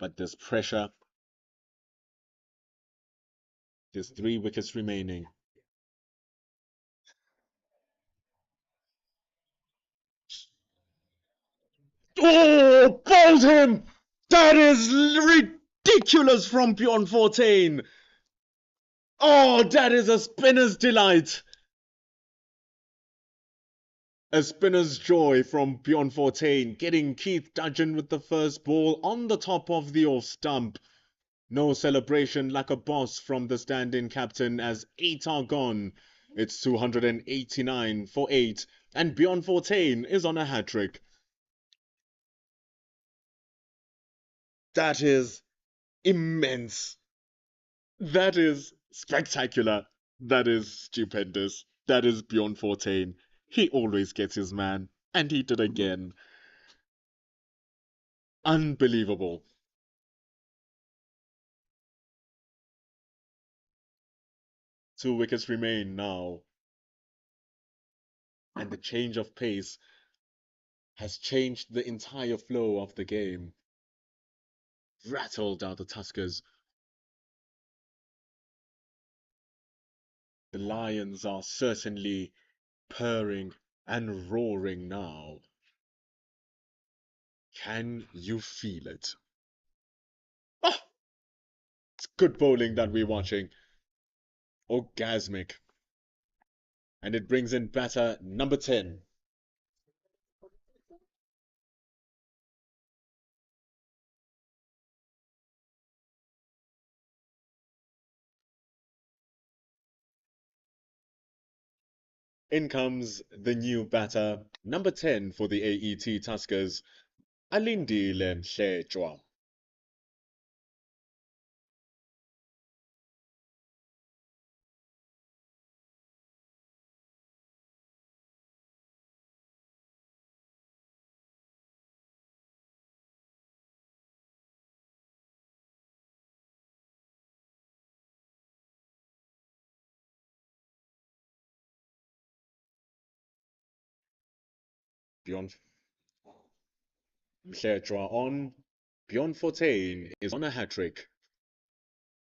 But there's pressure. There's 3 wickets remaining. Oh, bowled him! That is ridiculous from Bjorn Fortain. Oh, that is a spinner's delight. A spinner's joy from Bjorn Fortain, getting Keith Dudgeon with the first ball on the top of the off stump. No celebration like a boss from the stand-in captain as 8 are gone. It's 289 for 8, and Bjorn Fortain is on a hat-trick. That is immense. That is spectacular. That is stupendous. That is Bjorn Fortain. He always gets his man, and he did again. Unbelievable. 2 wickets remain now, and the change of pace has changed the entire flow of the game. Rattled out the Tuskers. The Lions are certainly purring and roaring now. Can you feel it? Ah, it's good bowling that we're watching. Orgasmic. And it brings in batter number 10. In comes the new batter, number 10 for the AET Tuskers, Alindile Mhletshwa. Beyond Mhletshwa on. Beyond 14 is on a hat trick.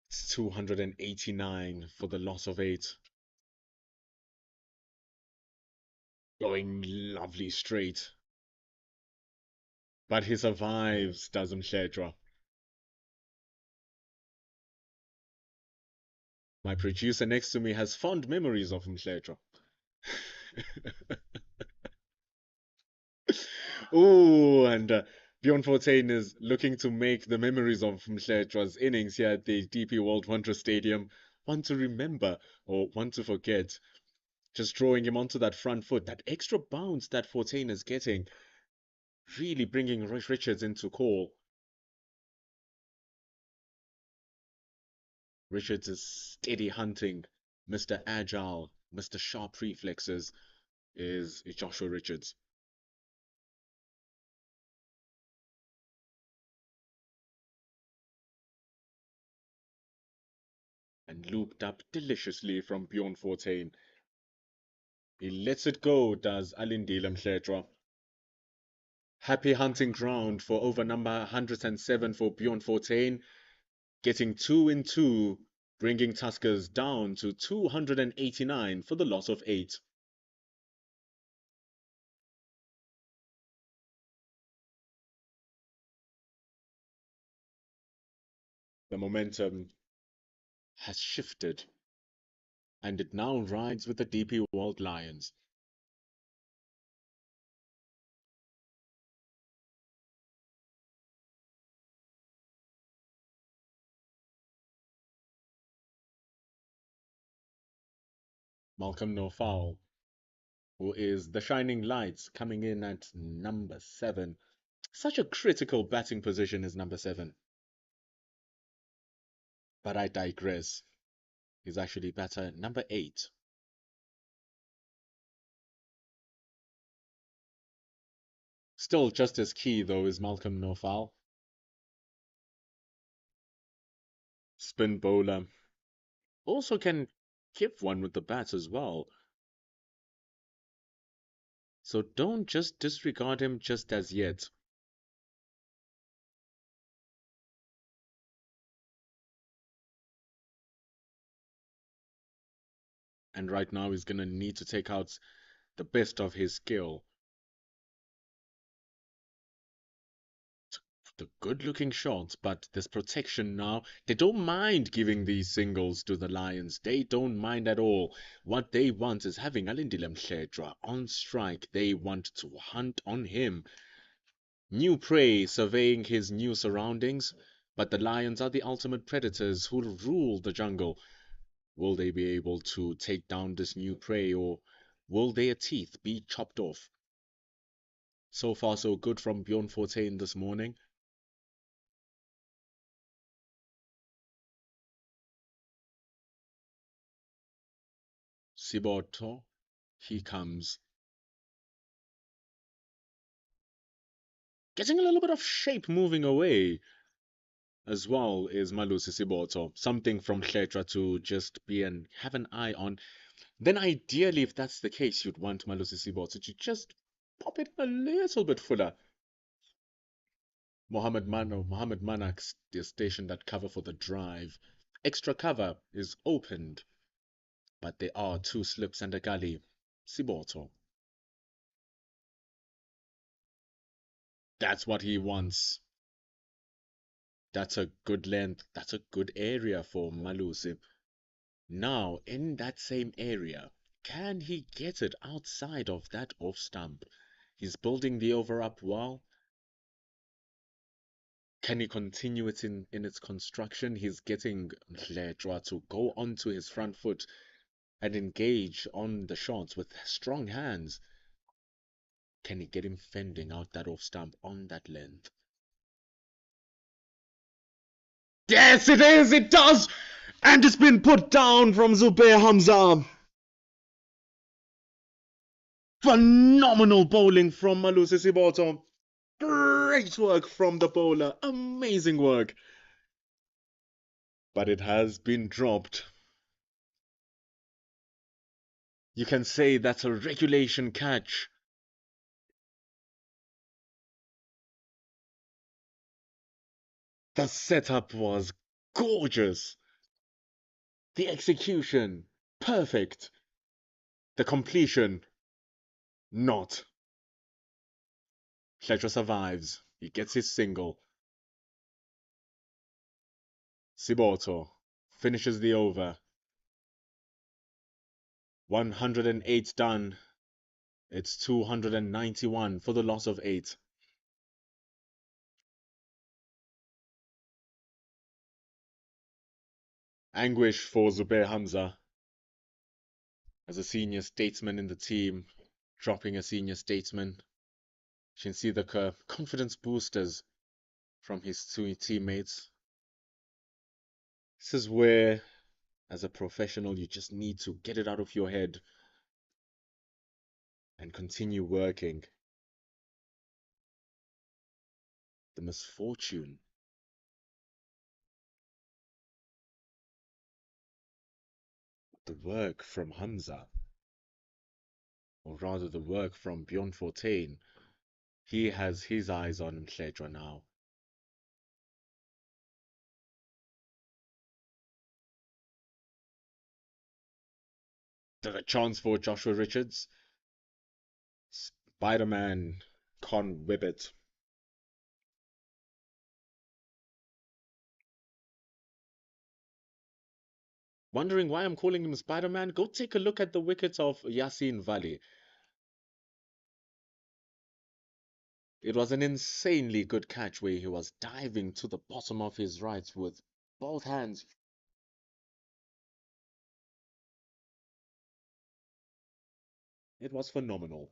It's 289 for the loss of 8. Going lovely straight. But he survives, does Mhletshwa. My producer next to me has fond memories of Mhletshwa. Oh, and Bjorn Fortuin is looking to make the memories of Mhletshwa's innings here at the DP World Wonder Stadium one to remember or one to forget. Just drawing him onto that front foot, that extra bounce that Fortuin is getting, really bringing Richards into call. Richards is steady hunting. Mr. Agile, Mr. Sharp Reflexes is Joshua Richards. And looped up deliciously from Bjorn Fortuin. He lets it go, does Alindile Mhletshwa. Happy hunting ground for over number 107 for Bjorn Fortuin, getting 2 in 2, bringing Tuskers down to 289 for the loss of 8. The momentum has shifted, and it now rides with the DP World Lions. Malcolm Nofal, who is the shining lights, coming in at number 7. Such a critical batting position is number 7. But I digress. He's actually batter number 8. Still just as key, though, is Malcolm Nofal. Spin bowler. Also can give one with the bat as well. So don't just disregard him just as yet. And right now he's going to need to take out the best of his skill. The good looking shot, but there's protection now. They don't mind giving these singles to the Lions. They don't mind at all. What they want is having Alindile Mhletshwa on strike. They want to hunt on him. New prey surveying his new surroundings. But the Lions are the ultimate predators who rule the jungle. Will they be able to take down this new prey, or will their teeth be chopped off? So far, so good from Bjorn Fortuin this morning. Siboto, he comes. Getting a little bit of shape moving away as well is Malusi Siboto. Something from Mhletshwa to just be and have an eye on. Then ideally, if that's the case, you'd want Malusi Siboto to just pop it a little bit fuller. Mohammed Manak's stationed that cover for the drive. Extra cover is opened, but there are 2 slips and a gully. Siboto. That's what he wants. That's a good length. That's a good area for Malusi. Now, in that same area, can he get it outside of that off stump? He's building the over up wall. Can he continue it in its construction? He's getting Mhletwa to go onto his front foot and engage on the shots with strong hands. Can he get him fending out that off stump on that length? Yes, it is! It does! And it's been put down from Zubair Hamza. Phenomenal bowling from Malusi Siboto. Great work from the bowler. Amazing work. But it has been dropped. You can say that's a regulation catch. The setup was gorgeous. The execution, perfect. The completion, not. Fletcher survives. He gets his single. Siboto finishes the over. 108 done. It's 291 for the loss of 8. Anguish for Zubair Hamza as a senior statesman in the team, dropping a senior statesman. You can see the confidence boosters from his two teammates. This is where, as a professional, you just need to get it out of your head and continue working. The misfortune, the work from Hamza, or rather the work from Bjorn Fortuin, he has his eyes on Mhletwa now. There's a chance for Joshua Richards. Spider-Man can't whip it. Wondering why I'm calling him Spider-Man? Go take a look at the wickets of Yasin Vali. It was an insanely good catch where he was diving to the bottom of his right with both hands. It was phenomenal.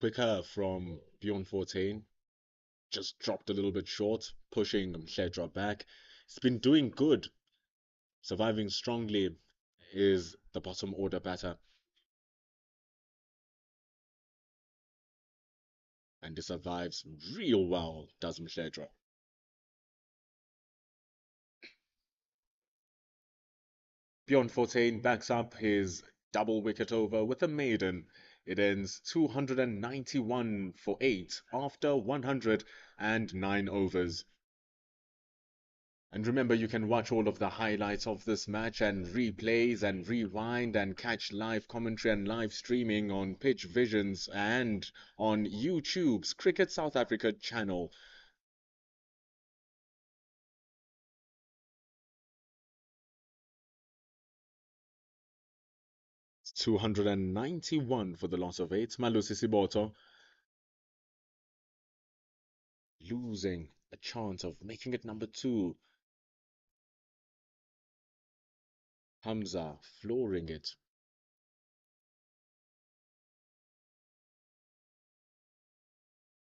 Quicker from Bjorn Fortuin. Just dropped a little bit short, pushing Mhletwa back. He's been doing good. Surviving strongly is the bottom order batter. And he survives real well, does Mhletwa. Bjorn Fortuin backs up his double wicket over with a maiden. It ends 291 for 8 after 109 overs. And remember, you can watch all of the highlights of this match and replays and rewind and catch live commentary and live streaming on Pitch Visions and on YouTube's Cricket South Africa channel. It's 291 for the loss of 8. Malusi Siboto losing a chance of making it number 2. Hamza flooring it.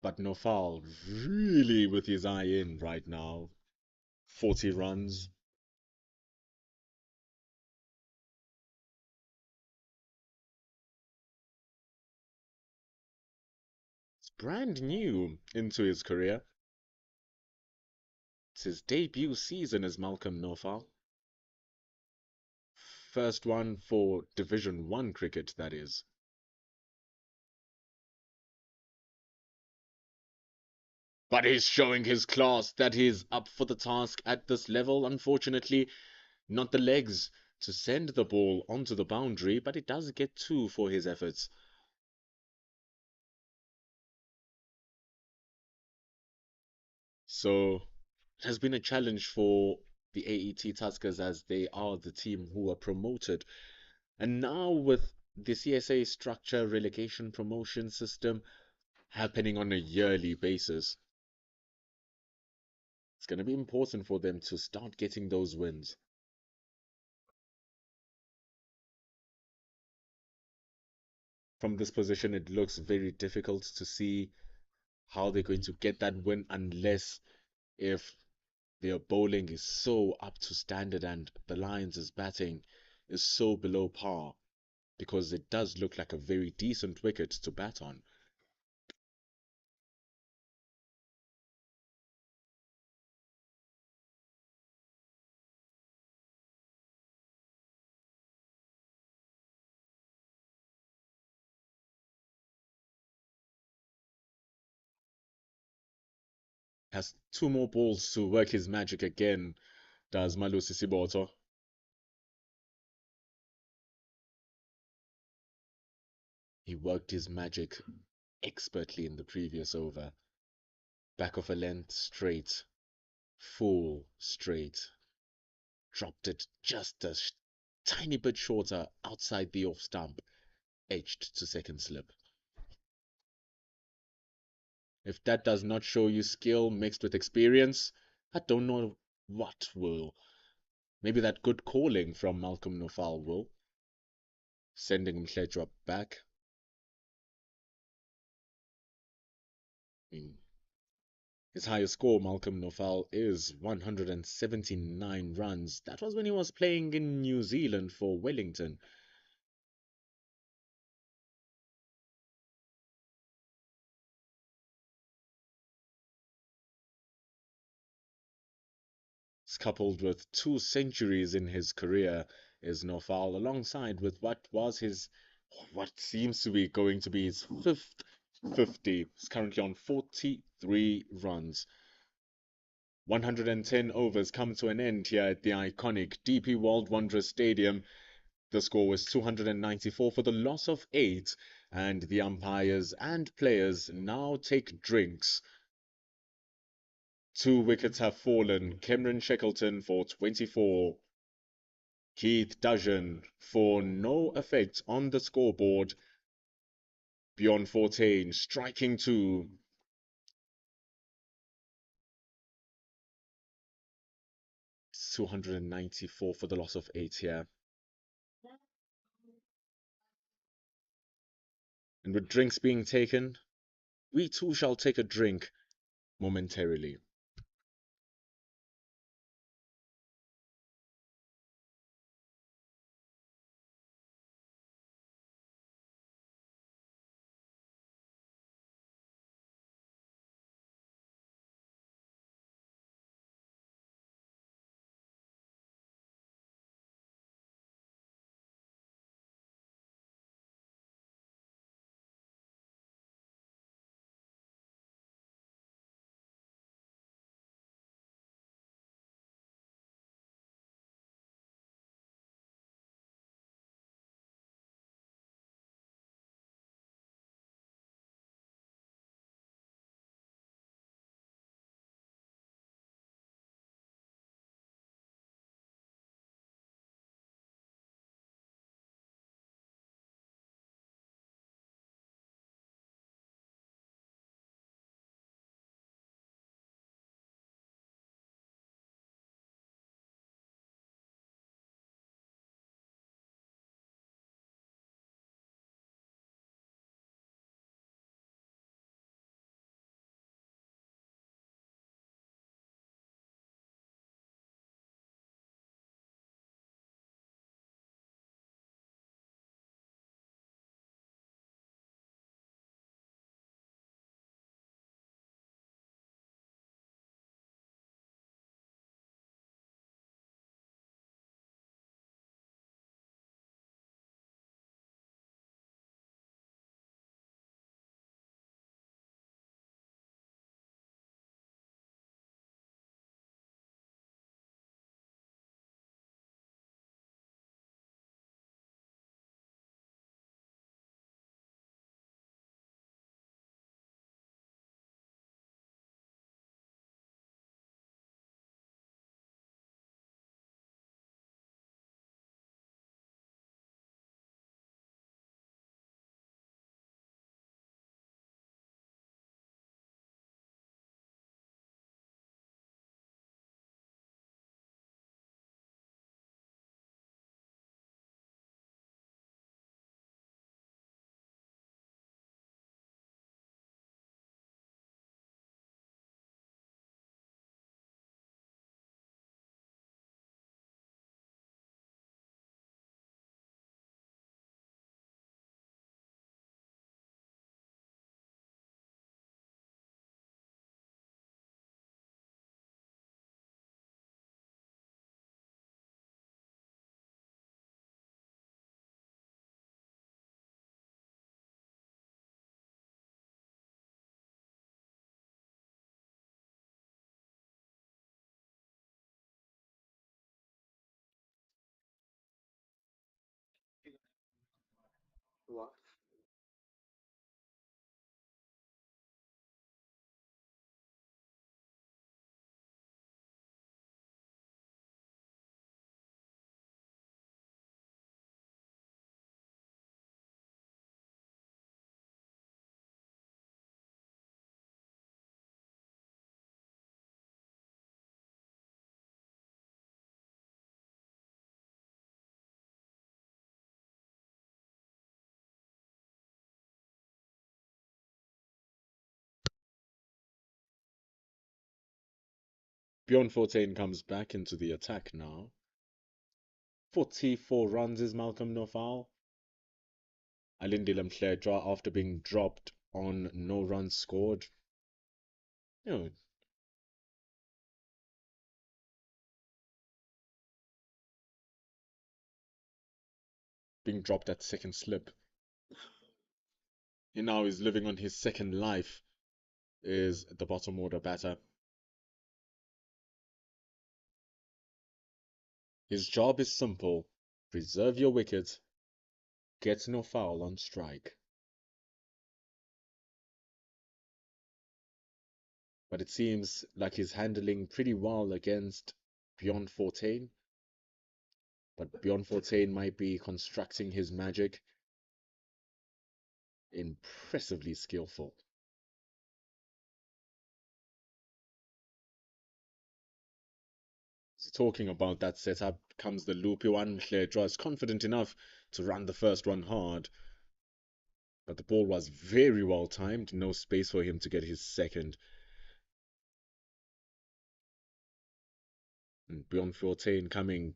But Nofal really with his eye in right now. 40 runs. It's brand new into his career. It's his debut season as Malcolm Nofal. first one for Division 1 cricket, that is. But he's showing his class that he's up for the task at this level. Unfortunately, not the legs to send the ball onto the boundary, but it does get two for his efforts. So it has been a challenge for the AET Tuskers as they are the team who are promoted. And now with the CSA structure relegation promotion system happening on a yearly basis, it's going to be important for them to start getting those wins. From this position, it looks very difficult to see how they're going to get that win unless if their bowling is so up to standard and the Lions' batting is so below par, because it does look like a very decent wicket to bat on. Has two more balls to work his magic again, does Malusi Siboto. He worked his magic expertly in the previous over. Back of a length straight, full straight. Dropped it just a tiny bit shorter outside the off stump, edged to second slip. If that does not show you skill mixed with experience, I don't know what will. Maybe that good calling from Malcolm Nofal will. Sending Mhledra back. I mean, his highest score, Malcolm Nofal, is 179 runs. That was when he was playing in New Zealand for Wellington. Coupled with 2 centuries in his career is Nofal, alongside with what seems to be going to be his fifth 50. He's currently on 43 runs. 110 overs come to an end here at the iconic DP World Wanderers Stadium. The score was 294 for the loss of 8, and the umpires and players now take drinks. 2 wickets have fallen. Cameron Shackleton for 24. Keith Dudgeon for no effect on the scoreboard. Bjorn Fortain striking 2. It's 294 for the loss of 8 here. And with drinks being taken, we too shall take a drink momentarily. What? Bjorn 14 comes back into the attack now. 44 runs is Malcolm no foul. Alindile Mhledwa, after being dropped on no runs scored, you know, being dropped at second slip. He now is living on his second life, is the bottom order batter. His job is simple: preserve your wicket, get no foul on strike. But it seems like he's handling pretty well against Beyond 14. But Beyond 14 might be constructing his magic. Impressively skillful. So talking about that setup comes the loopy one. Mhledwa is confident enough to run the first one hard. But the ball was very well timed, no space for him to get his second. And Beyond 14 coming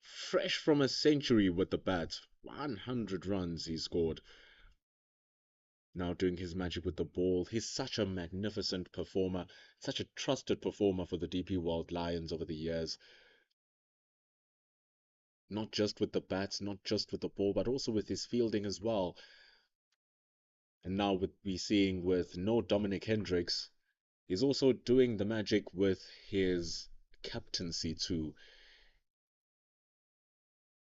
fresh from a century with the bat. 100 runs he scored. Now doing his magic with the ball. He's such a magnificent performer, such a trusted performer for the DP World Lions over the years. Not just with the bats, not just with the ball, but also with his fielding as well. And now we're seeing with no Dominic Hendricks, he's also doing the magic with his captaincy too.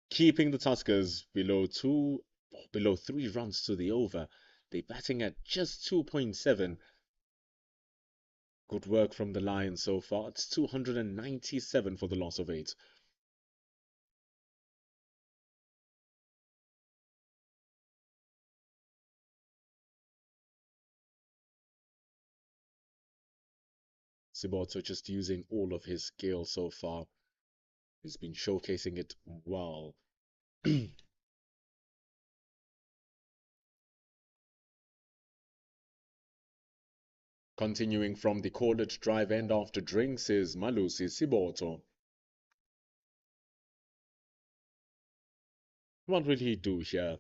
Keeping the Tuskers below 3 runs to the over. They're batting at just 2.7. Good work from the Lions so far. It's 297 for the loss of 8. Siboto just using all of his skill so far. He's been showcasing it well. Continuing from the college drive end after drinks is Malusi Siboto. What will he do here?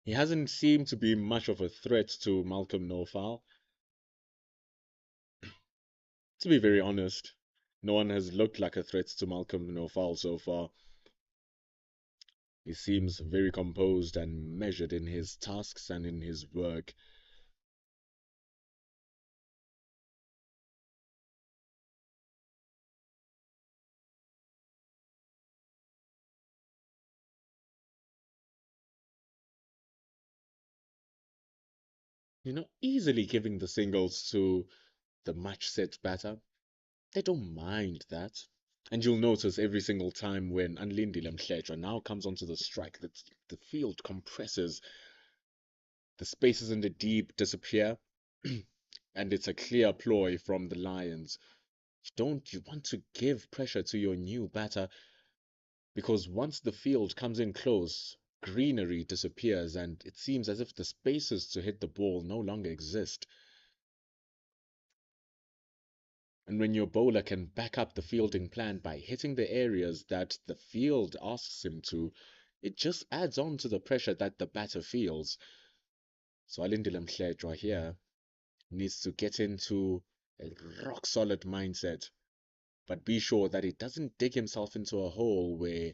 He hasn't seemed to be much of a threat to Malcolm Nofal. To be very honest, no one has looked like a threat to Malcolm Nofal so far. He seems very composed and measured in his tasks and in his work. Easily giving the singles to the match set batter. They don't mind that. And you'll notice every single time when Anlindile Mhledwa now comes onto the strike that the field compresses, the spaces in the deep disappear, and it's a clear ploy from the Lions. You want to give pressure to your new batter because once the field comes in close, greenery disappears and it seems as if the spaces to hit the ball no longer exist. And when your bowler can back up the fielding plan by hitting the areas that the field asks him to, it just adds on to the pressure that the batter feels. So Alindile Mhledwa here needs to get into a rock solid mindset, but be sure that he doesn't dig himself into a hole where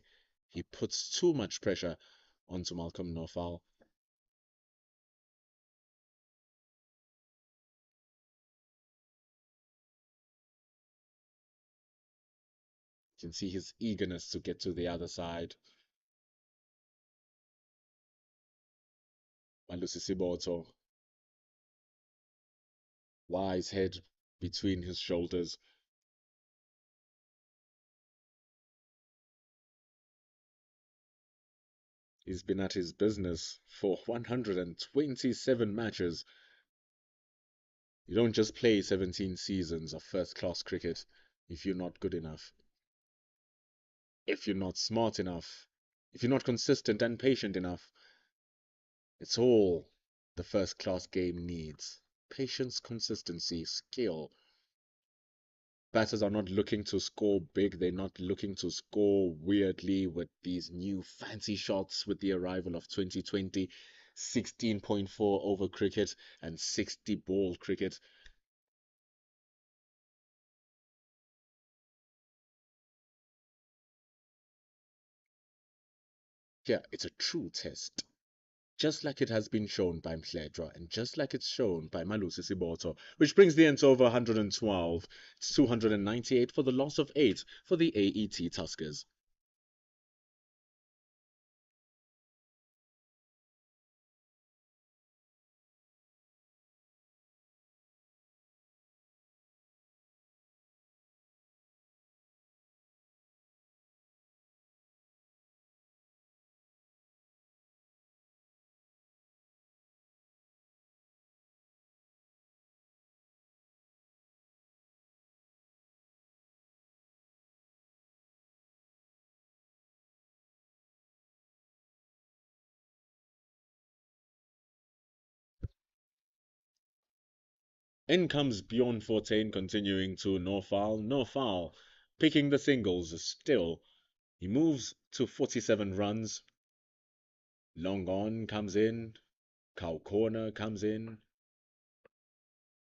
he puts too much pressure onto Malcolm Nofal. You can see his eagerness to get to the other side. Malusi Siboto, wise head between his shoulders. He's been at his business for 127 matches. You don't just play 17 seasons of first class cricket if you're not good enough, if you're not smart enough, if you're not consistent and patient enough. It's all the first class game needs: patience, consistency, skill. Batters are not looking to score big, they're not looking to score weirdly with these new fancy shots with the arrival of 2020, 16.4 over cricket and 60 ball cricket. Here, it's a true test. Just like it has been shown by Mhledra and just like it's shown by Malusi Siboto, which brings the end to over 112. It's 298 for the loss of 8 for the AET Tuskers. In comes Bjorn Fortain, continuing to no foul, no foul, picking the singles still. He moves to 47 runs. Long on comes in. Cow corner comes in.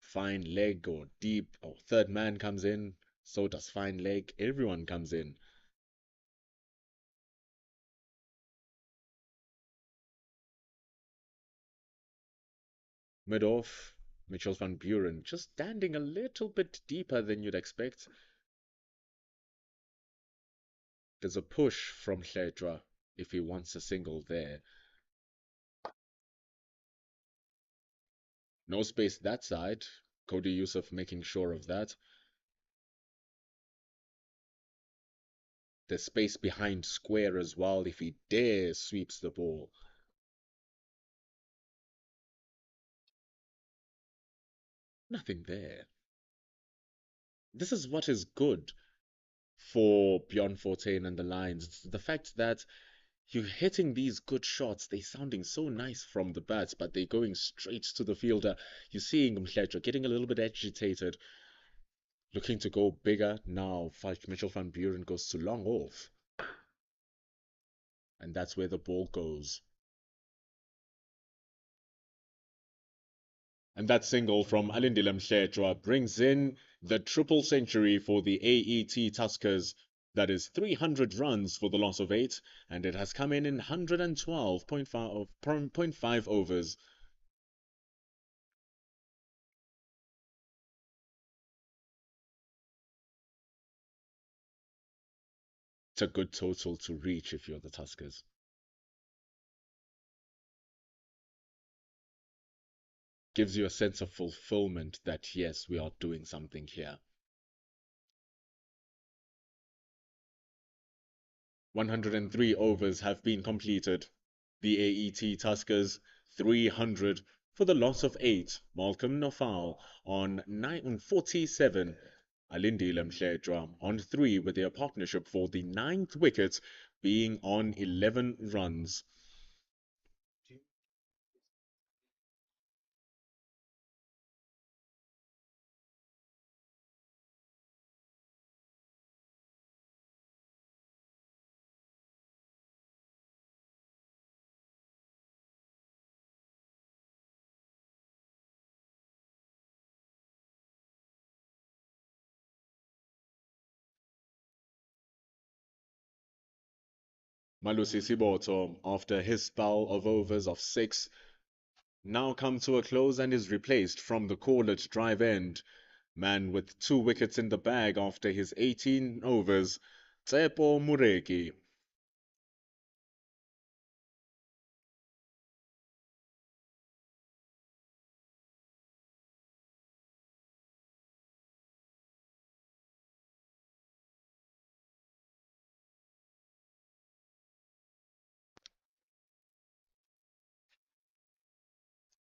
Fine leg or deep or third man comes in. So does fine leg. Everyone comes in. Mid off, Mitchell van Buren just standing a little bit deeper than you'd expect. There's a push from Hledra if he wants a single there. No space that side. Cody Yusuf making sure of that. There's space behind square as well if he dares sweeps the ball. Nothing there. This is what is good for Bjorn Fortain and the Lions. It's the fact that you're hitting these good shots. They're sounding so nice from the bats, but they're going straight to the fielder. You're seeing Mhledra getting a little bit agitated, looking to go bigger. Now, Mitchell van Buren goes too long off, and that's where the ball goes. And that single from Alindile Mhledra brings in the triple century for the AET Tuskers. That is 300 runs for the loss of 8, and it has come in 112.5 overs. It's a good total to reach if you're the Tuskers. Gives you a sense of fulfillment that yes, we are doing something here. 103 overs have been completed. The AET Tuskers 300 for the loss of 8. Malcolm Nofal on 947. Alindile Mhledra on 3 with their partnership for the 9th wicket being on 11 runs. Malusi Siboto, after his spell of overs of 6, now come to a close and is replaced from the call-it drive end. Man with 2 wickets in the bag after his 18 overs. Tsepo Mureki.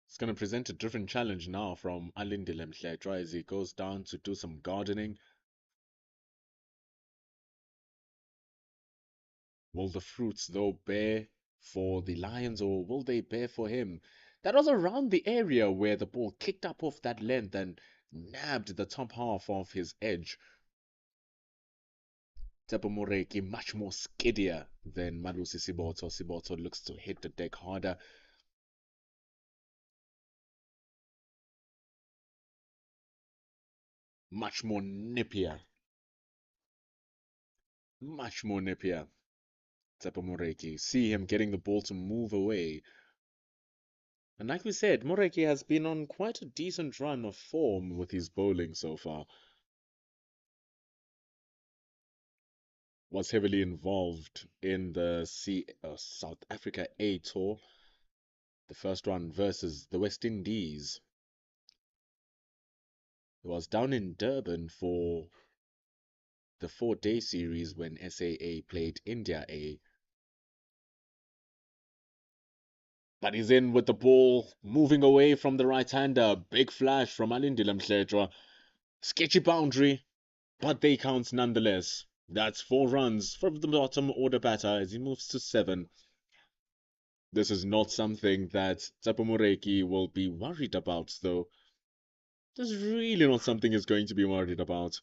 It's going to present a different challenge now from Alindile Mhletwa as he goes down to do some gardening. Will the fruits, though, bear for the Lions or will they bear for him? That was around the area where the ball kicked up off that length and nabbed the top half of his edge. Tsepo Moreki much more skiddier than Malusi Siboto. Siboto looks to hit the deck harder. Much more nippier. Much more nippier. Tsepo Moreki. See him getting the ball to move away. And like we said, Moreki has been on quite a decent run of form with his bowling so far. Was heavily involved in the South Africa A tour, the first one versus the West Indies. It was down in Durban for the 4-day series when SAA played India A. But he's in with the ball, moving away from the right-hander. Big flash from Alindile Mhletwa. Sketchy boundary, but they count nonetheless. That's 4 runs from the bottom order batter as he moves to 7. This is not something that Tsepo Moreki will be worried about, though. This is really not something he's going to be worried about.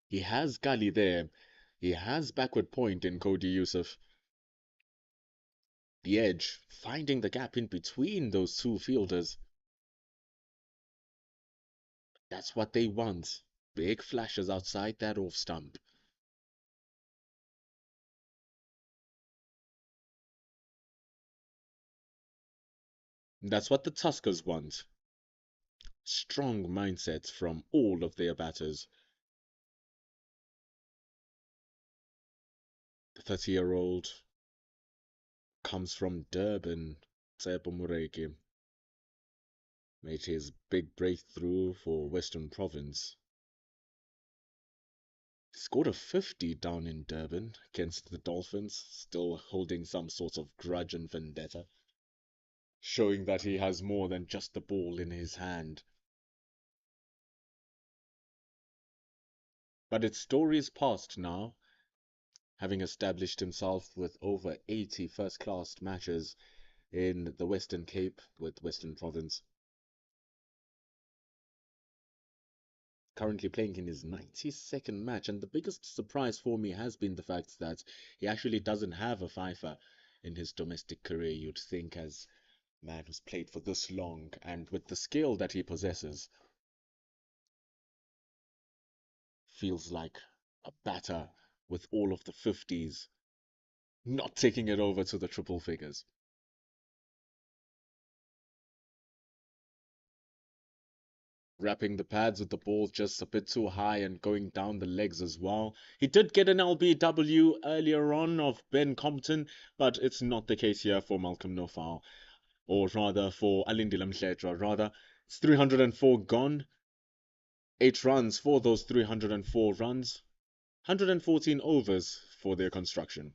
He has Gully there. He has backward point in Cody Yusuf. The edge, finding the gap in between those two fielders. That's what they want. Big flashes outside that off stump. That's what the Tuskers want. Strong mindsets from all of their batters. The 30-year-old comes from Durban, Tsepo Moreki. Made his big breakthrough for Western Province. Scored a 50 down in Durban against the Dolphins, still holding some sort of grudge and vendetta, showing that he has more than just the ball in his hand. But its story is past now, having established himself with over 80 first-class matches in the Western Cape with Western Province. Currently playing in his 92nd match, and the biggest surprise for me has been the fact that he actually doesn't have a fifer in his domestic career. You'd think, as a man who's played for this long and with the skill that he possesses, feels like a batter with all of the 50s, not taking it over to the triple figures. Wrapping the pads with the ball just a bit too high and going down the legs as well. He did get an LBW earlier on of Ben Compton, but it's not the case here for Malcolm Nofal, or rather for Alindile Mhletwa. Rather, it's 304 gone, 8 runs for those 304 runs, 114 overs for their construction.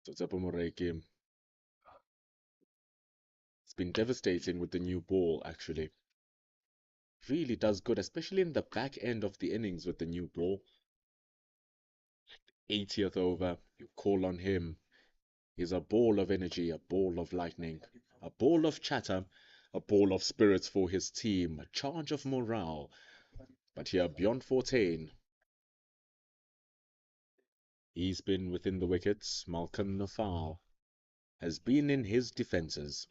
So Tsepo Moreki, it's been devastating with the new ball, actually. Really does good, especially in the back end of the innings with the new ball. 80th over, you call on him. He's a ball of energy, a ball of lightning, a ball of chatter, a ball of spirits for his team, a charge of morale. But here, beyond 14, he's been within the wickets. Malcolm Nafal has been in his defences.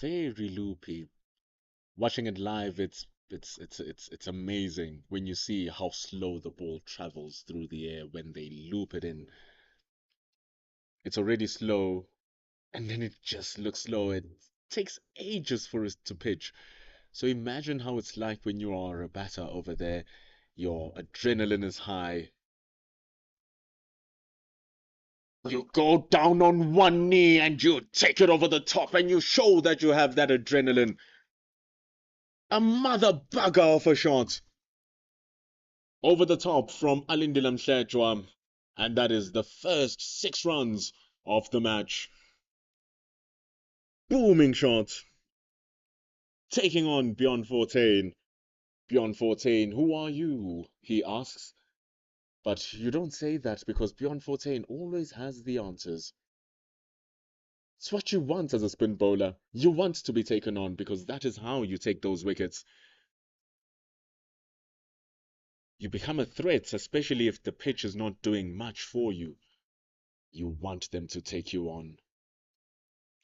very loopy. Watching it live, it's amazing when you see how slow the ball travels through the air when they loop it in. It's already slow, and then it just looks slow. It takes ages for it to pitch. So imagine how it's like when you are a batter over there. Your adrenaline is high. You go down on one knee and you take it over the top and you show that you have that adrenaline. A mother bugger of a shot over the top from Alindile Mhletshwa. And that is the first 6 runs of the match. Booming shot. Taking on Beyond 14. Beyond 14, who are you? He asks. But you don't say that because Beyond 14 always has the answers. It's what you want as a spin bowler. You want to be taken on because that is how you take those wickets. You become a threat, especially if the pitch is not doing much for you. You want them to take you on.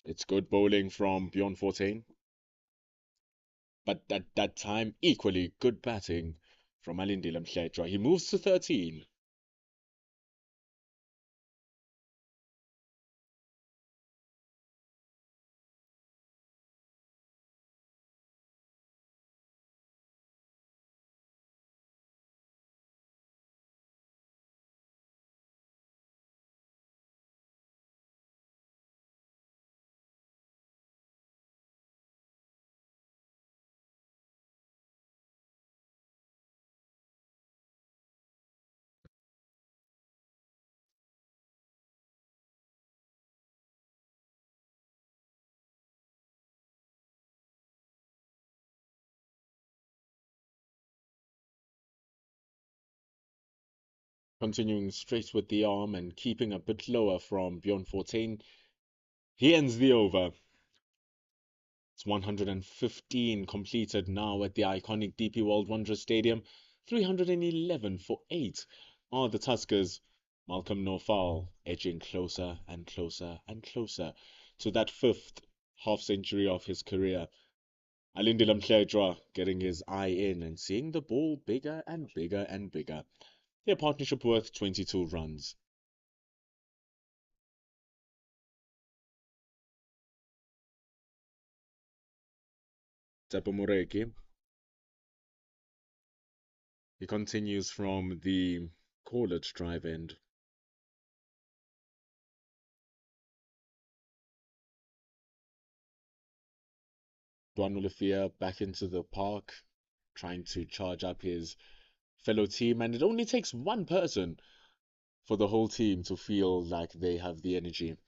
It's good bowling from Beyond 14, but at that time, equally good batting from Alindile Mhletshwa. He moves to 13. Continuing straight with the arm and keeping a bit lower from Beyond 14, he ends the over. It's 115 completed now at the iconic DP World Wanderers Stadium. 311 for 8 are the Tuskers. Malcolm Nofal edging closer and closer and closer to that fifth half century of his career. Alindile Mhletshwa getting his eye in and seeing the ball bigger and bigger and bigger. Their partnership worth 22 runs. Tsepo Moreki, he continues from the call it drive end. Duan Olivia back into the park, trying to charge up his fellow team, and it only takes one person for the whole team to feel like they have the energy.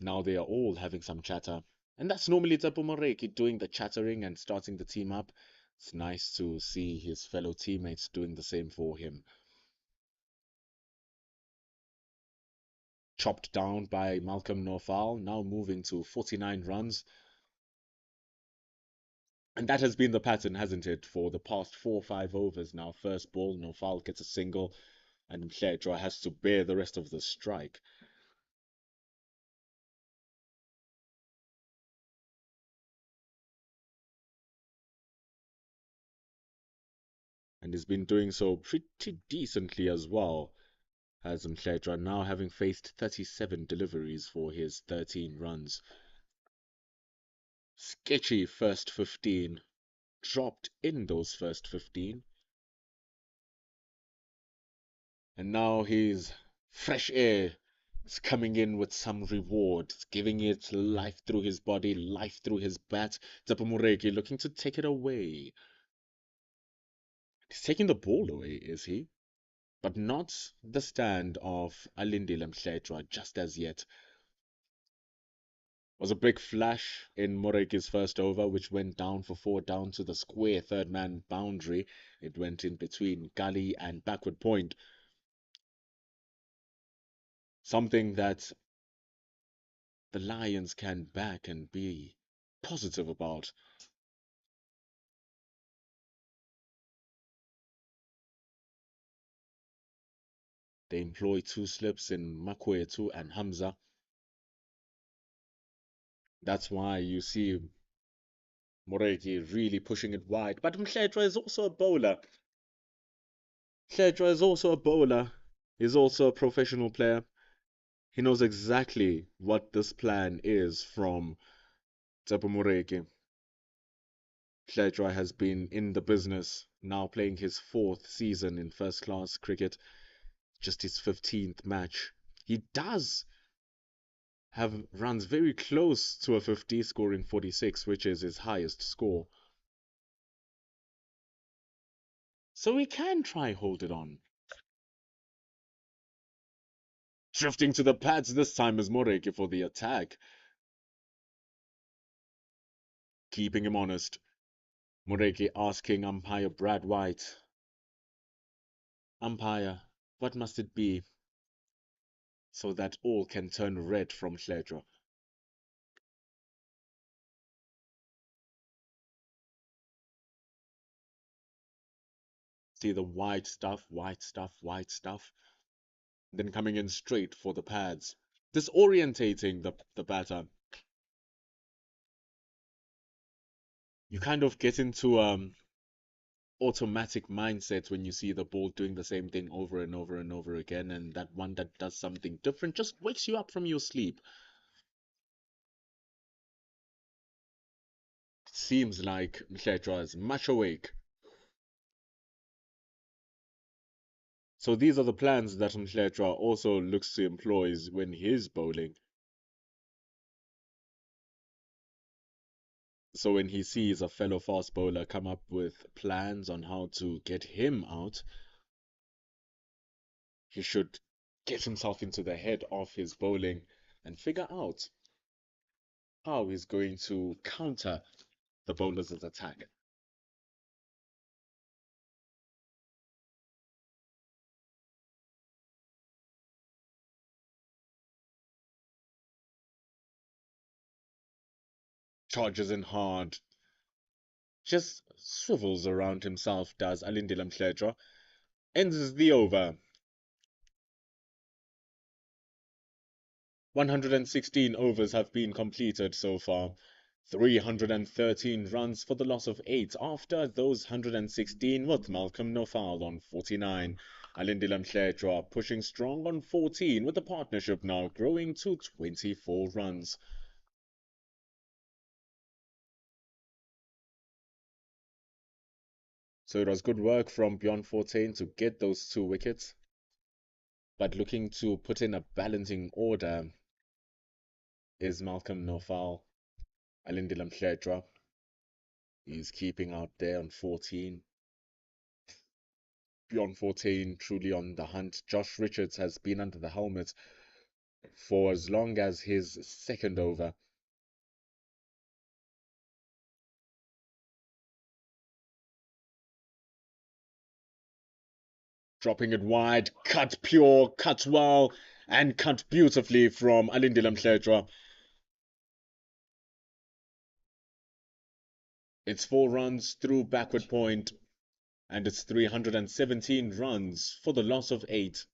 Now they are all having some chatter, and that's normally Tsepo Moreki doing the chattering and starting the team up. It's nice to see his fellow teammates doing the same for him. Chopped down by Malcolm Nofal, now moving to 49 runs. And that has been the pattern, hasn't it, for the past 4 or 5 overs now. First ball, Nofal gets a single, and Mhletshwa has to bear the rest of the strike. And he's been doing so pretty decently as well, as Mhletshwa now having faced 37 deliveries for his 13 runs. Sketchy first 15, dropped in those first 15. And now he's fresh air. It's coming in with some reward. It's giving it life through his body, life through his bat. Tsepo Moreki looking to take it away. He's taking the ball away, is he? But not the stand of Alindile Mhletshwa just as yet. Was a big flash in Moreki's first over, which went down for 4 down to the square third man boundary. It went in between gully and backward point. Something that the Lions can back and be positive about. They employ 2 slips in Makwetu and Hamza. That's why you see Moreki really pushing it wide. But Mhledra is also a bowler. Mhledra is also a bowler. He's also a professional player. He knows exactly what this plan is from Tsepo Moreki. Mhledra has been in the business, now playing his fourth season in first class cricket, just his 15th match. He does have runs very close to a 50, scoring 46, which is his highest score. So we can try hold it on. Drifting to the pads this time is Moreki for the attack, keeping him honest. Moreki asking umpire Brad White, umpire, what must it be so that all can turn red from Hledra? See the white stuff, white stuff, white stuff, then coming in straight for the pads, disorientating the batter. You kind of get into automatic mindset when you see the ball doing the same thing over and over and over again, and that one that does something different just wakes you up from your sleep. Seems like Mhledra is much awake. So these are the plans that Mhledra also looks to employ when he's bowling. So when he sees a fellow fast bowler come up with plans on how to get him out, he should get himself into the head of his bowling and figure out how he's going to counter the bowler's attack. Charges in hard, just swivels around himself, does Alindile Mhledra. Ends the over. 116 overs have been completed so far. 313 runs for the loss of 8 after those 116 with Malcolm Nofal on 49. Alindile Mhledra pushing strong on 14 with the partnership now growing to 24 runs. So it was good work from Bjorn Fortain to get those 2 wickets, but looking to put in a balancing order is Malcolm Nofal. Alindile Mhledra, he's keeping out there on 14. Bjorn 14 truly on the hunt. Josh Richards has been under the helmet for as long as his second over. Dropping it wide, cut pure, cut well, and cut beautifully from Alindile Mhledra. It's 4 runs through backward point, and it's 317 runs for the loss of 8.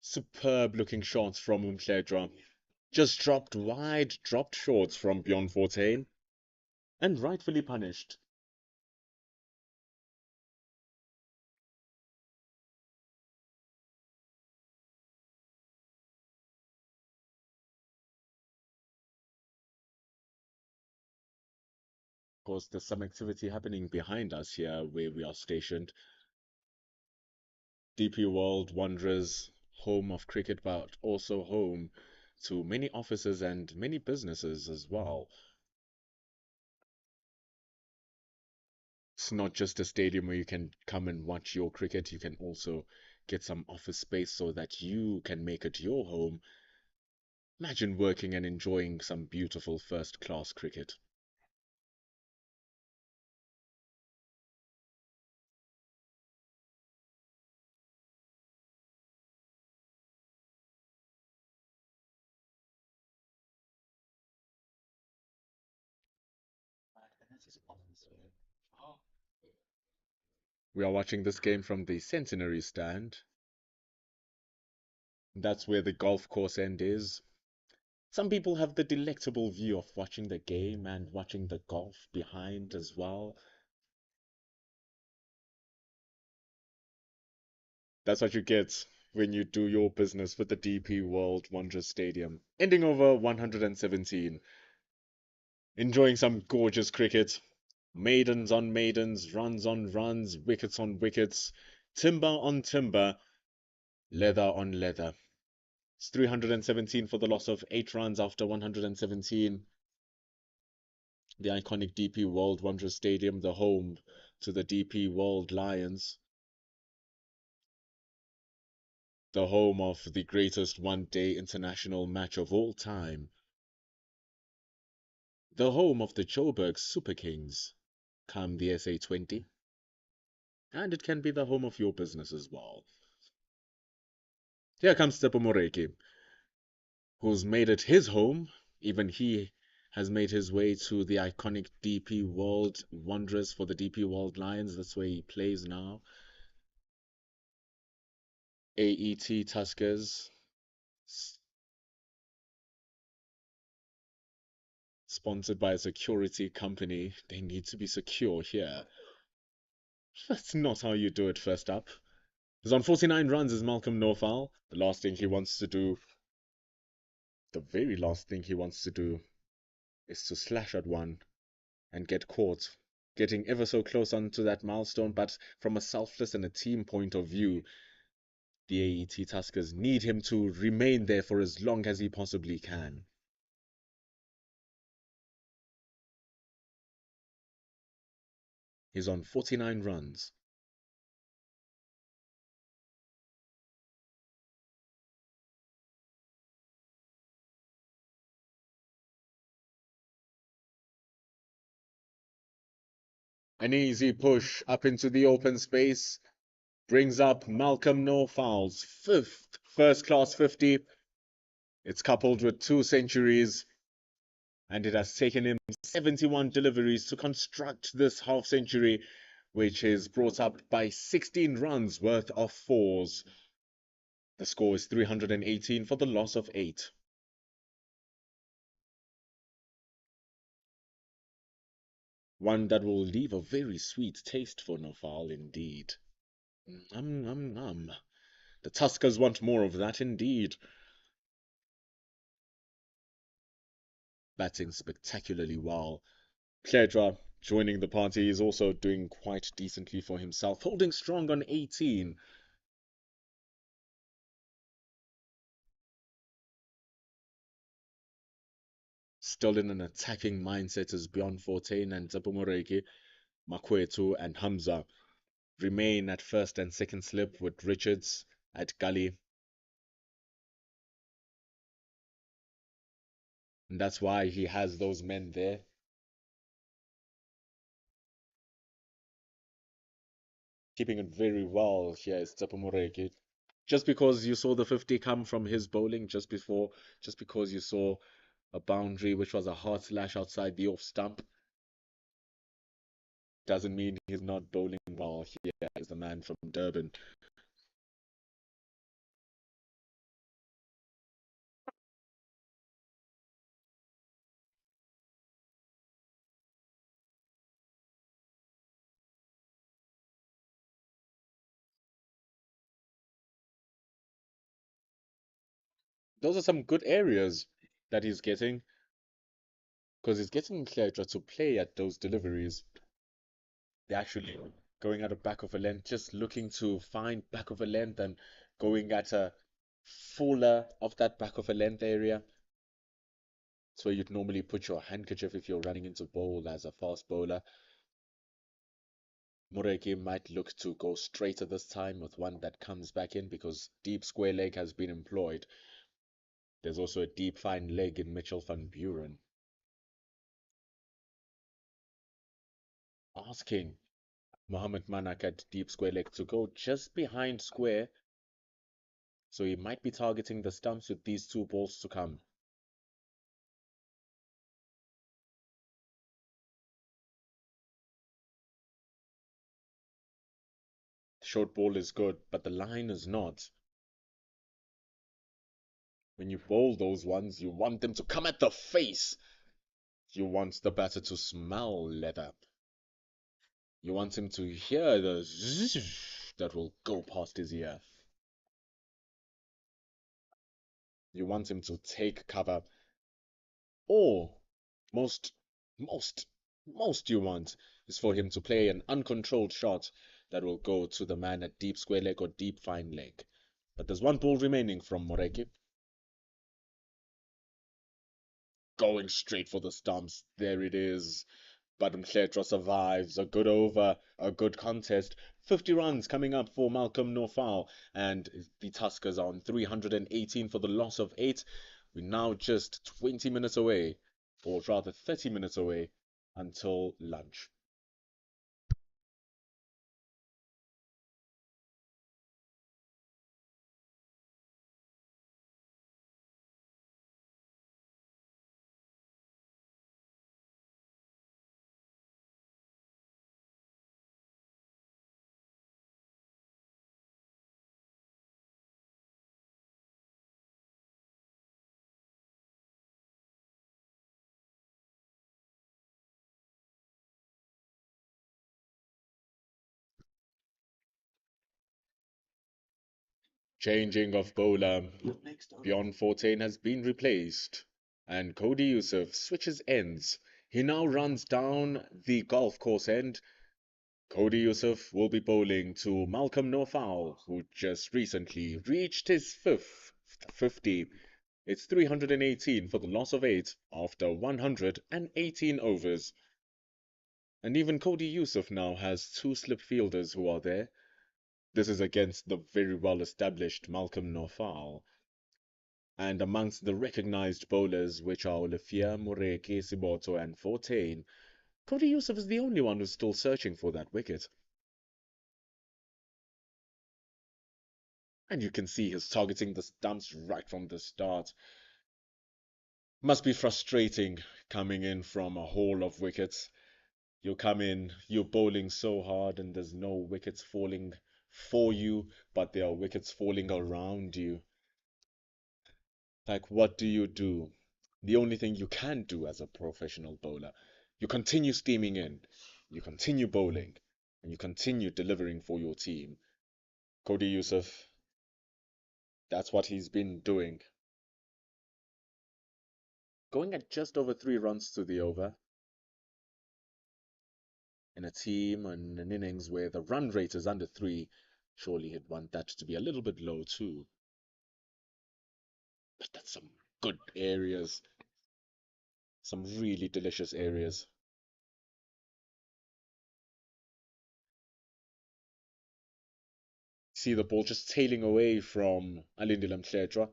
Superb looking shots from Mhledra. Just dropped wide, dropped short from Bjorn Fortain, and rightfully punished. Of course, there's some activity happening behind us here where we are stationed. DP World Wanderers, home of cricket, but also home to many offices and many businesses as well. It's not just a stadium where you can come and watch your cricket, you can also get some office space so that you can make it your home. Imagine working and enjoying some beautiful first class cricket. We are watching this game from the Centenary stand. That's where the golf course end is. Some people have the delectable view of watching the game and watching the golf behind as well. That's what you get when you do your business with the DP World Wanderers Stadium. Ending over 117. Enjoying some gorgeous cricket. Maidens on maidens, runs on runs, wickets on wickets, timber on timber, leather on leather. It's 317 for the loss of 8 runs after 117. The iconic DP World Wanderers Stadium, the home to the DP World Lions, the home of the greatest one-day international match of all time, the home of the Joburg Super Kings, come the SA20, and it can be the home of your business as well. Here comes Tsepo Moreki, who's made it his home. Even he has made his way to the iconic DP World Wanderers for the DP World Lions. That's where he plays now. AET Tuskers, sponsored by a security company. They need to be secure here. That's not how you do it first up. He's on 49 runs as Malcolm Norfal. The last thing he wants to do, the very last thing he wants to do, is to slash at one and get caught, getting ever so close onto that milestone. But from a selfless and a team point of view, the AET Tuskers need him to remain there for as long as he possibly can. He's on 49 runs. An easy push up into the open space brings up Malcolm Norfal's fifth first-class 50. It's coupled with 2 centuries, and it has taken him 71 deliveries to construct this half-century, which is brought up by 16 runs worth of fours. The score is 318 for the loss of 8. One that will leave a very sweet taste for Norfal indeed. The Tuskers want more of that indeed. Batting spectacularly well. Pledra joining the party is also doing quite decently for himself, holding strong on 18. Still in an attacking mindset as Bjorn Fortain and Tsepo Makwetu and Hamza remain at first and second slip with Richards at gully. And that's why he has those men there. Keeping it very well here is Tsepo. Just because you saw the 50 come from his bowling just because you saw a boundary which was a hard slash outside the off stump, doesn't mean he's not bowling well. Here is the man from Durban. Those are some good areas that he's getting, because he's getting Cleodra to play at those deliveries. They're actually going at a back of a length, just looking to find back of a length and going at a fuller of that back of a length area. It's where you'd normally put your handkerchief if you're running into bowl as a fast bowler. Moreki might look to go straighter this time with one that comes back in because deep square leg has been employed. There's also a deep fine leg in Mitchell van Buren. Asking Mohammed Manak at deep square leg to go just behind square, so he might be targeting the stumps with these 2 balls to come. The short ball is good, but the line is not. When you bowl those ones, you want them to come at the face. You want the batter to smell leather. You want him to hear the zzz that will go past his ear. You want him to take cover, or most, most, most you want is for him to play an uncontrolled shot that will go to the man at deep square leg or deep fine leg. But there's one ball remaining from Moreki. Going straight for the stumps. There it is. But Mhletra survives. A good over, a good contest. 50 runs coming up for Malcolm Norfal, and the Tuskers are on 318 for the loss of 8. We're now just 20 minutes away, or rather 30 minutes away, until lunch. Changing of bowler. Beyond 14 has been replaced, and Cody Yusuf switches ends. He now runs down the golf course end. Cody Yusuf will be bowling to Malcolm Norfal, who just recently reached his fifth 50. It's 318 for the loss of 8 after 118 overs. And even Cody Yusuf now has two slip fielders who are there. This is against the very well established Malcolm Norfal. And amongst the recognized bowlers, which are Olafia, Moreki, Siboto, and Fortain, Cody Yusuf is the only one who's still searching for that wicket. And you can see he's targeting the stumps right from the start. Must be frustrating coming in from a haul of wickets. You come in, you're bowling so hard, and there's no wickets falling for you, but there are wickets falling around you. Like, what do you do? The only thing you can do as a professional bowler, you continue steaming in, you continue bowling, and you continue delivering for your team. Cody Yusuf, that's what he's been doing. Going at just over 3 runs to the over in a team and an innings where the run rate is under 3, surely he'd want that to be a little bit low too. But that's some good areas, some really delicious areas. See the ball just tailing away from Alindile Mhletra.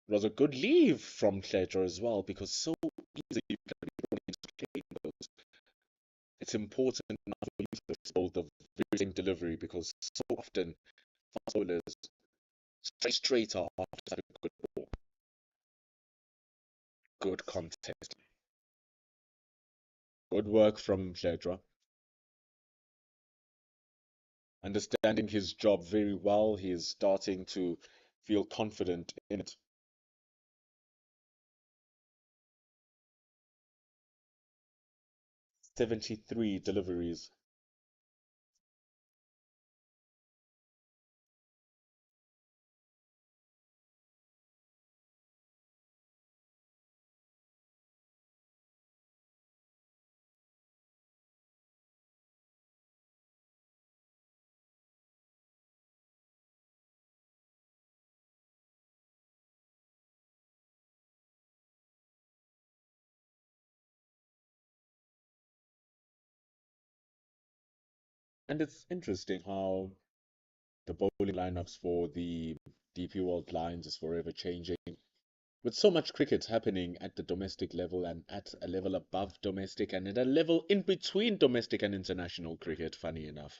It was a good leave from Mhletra as well because so easy you can be thrown into playing those. It's important not to use the very same delivery because so often fast bowlers straight after a good ball, good contest. Good work from Mhletra. Understanding his job very well, he is starting to feel confident in it. 73 deliveries. And it's interesting how the bowling lineups for the DP World lines is forever changing. With so much cricket happening at the domestic level and at a level above domestic and at a level in between domestic and international cricket, funny enough.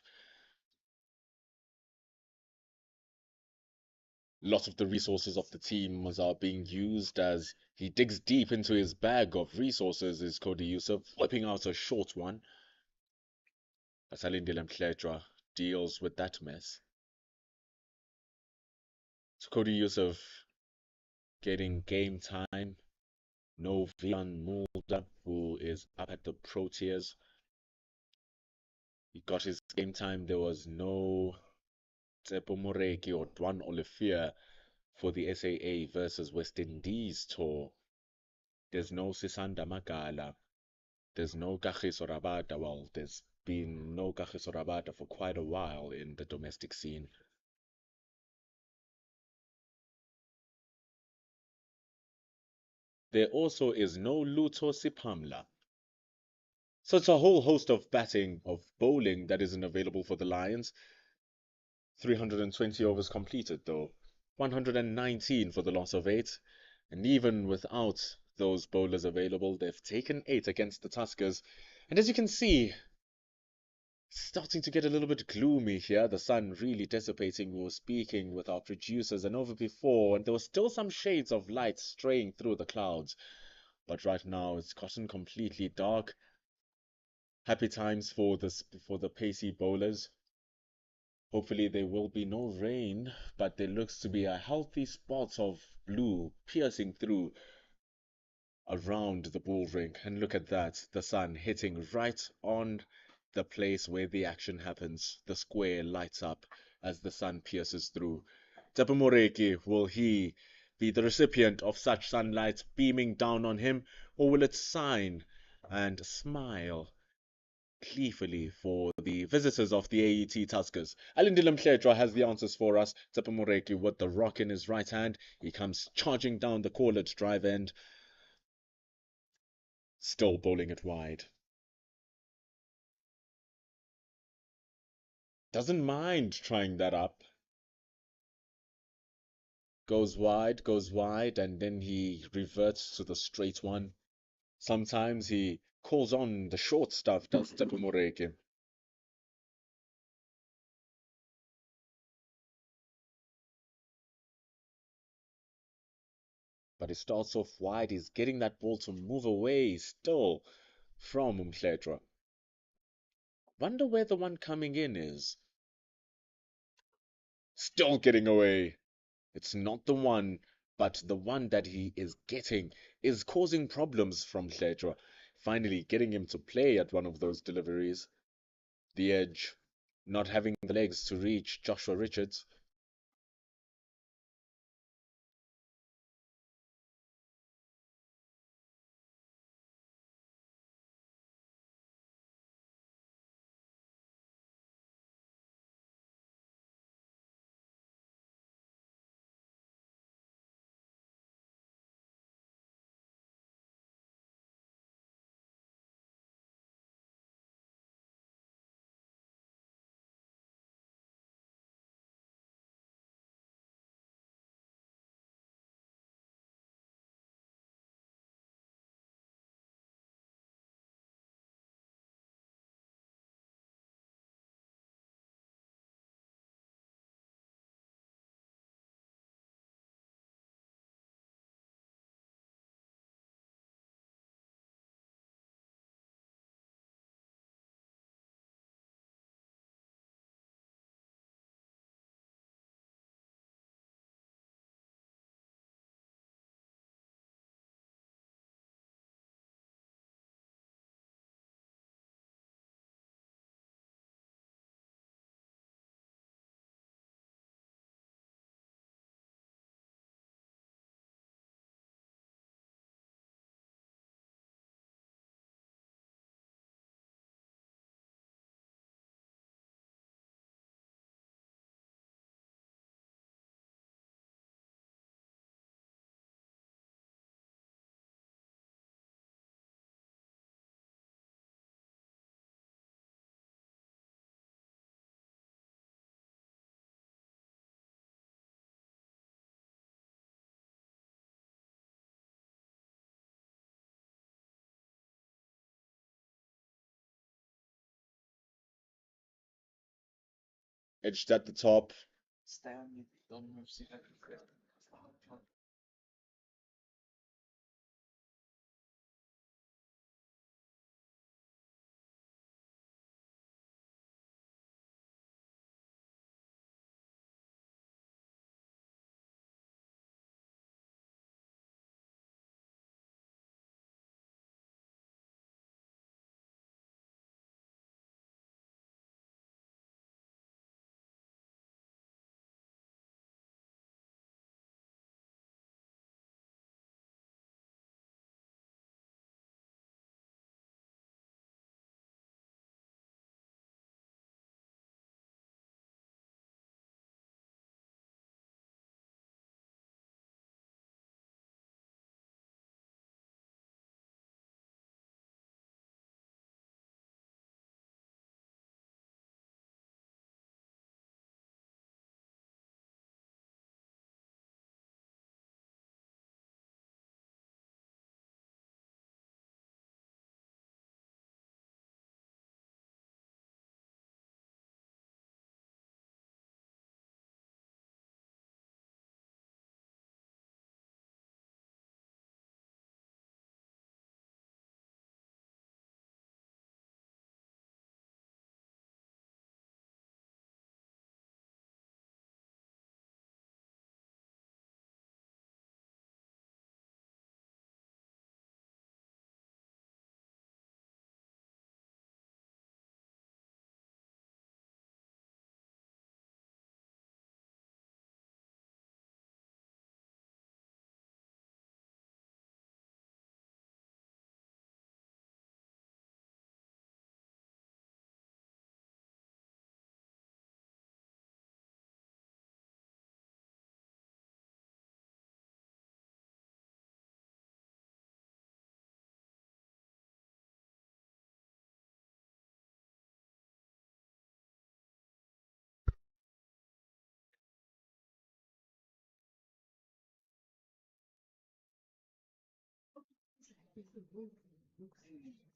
Lots of the resources of the teams are being used as he digs deep into his bag of resources, is Cody Yusuf, whipping out a short one. As Alindile Mhletra deals with that mess. So Cody Yusuf getting game time. No Vian Mulder, who is up at the Proteas. He got his game time. There was no Tsepo Moreki or Dwan Olivier for the SAA versus West Indies tour. There's no Sisanda Magala. There's no Kagiso Rabada. Well, there's been no Kagiso Rabada for quite a while in the domestic scene. There also is no Luto Sipamla. Such a whole host of batting, of bowling that isn't available for the Lions. 320 overs completed, though. 119 for the loss of 8. And even without those bowlers available, they've taken 8 against the Tuskers. And as you can see, starting to get a little bit gloomy here. The sun really dissipating. We were speaking with our producers and over before, and there was still some shades of light straying through the clouds. But right now, it's gotten completely dark. Happy times for the pacey bowlers. Hopefully there will be no rain, but there looks to be a healthy spot of blue piercing through around the bull ring. And look at that, the sun hitting right on the place where the action happens. The square lights up as the sun pierces through. Tepemoreki, will he be the recipient of such sunlight beaming down on him, or will it sign and smile gleefully for the visitors of the AET Tuskers? Alindile Mhledra has the answers for us. Tepemoreki with the rock in his right hand. He comes charging down the cornered drive end, still bowling it wide. Doesn't mind trying that up. Goes wide, and then he reverts to the straight one. Sometimes he calls on the short stuff, does Tepemoreki. But he starts off wide. He's getting that ball to move away still from Mhledra. Wonder where the one coming in is. Still getting away. It's not the one, but the one that he is getting is causing problems from Mhledra. Finally getting him to play at one of those deliveries. The edge, not having the legs to reach Joshua Richards. Edged at the top.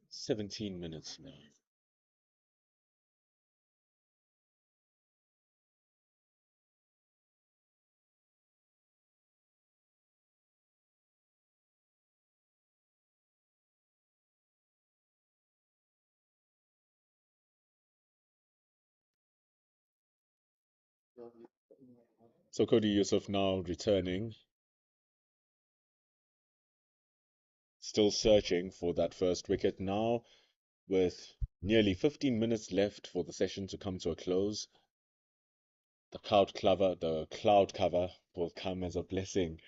17 minutes now. So Cody Yusuf now returning, still searching for that first wicket now, with nearly 15 minutes left for the session to come to a close. The cloud cover will come as a blessing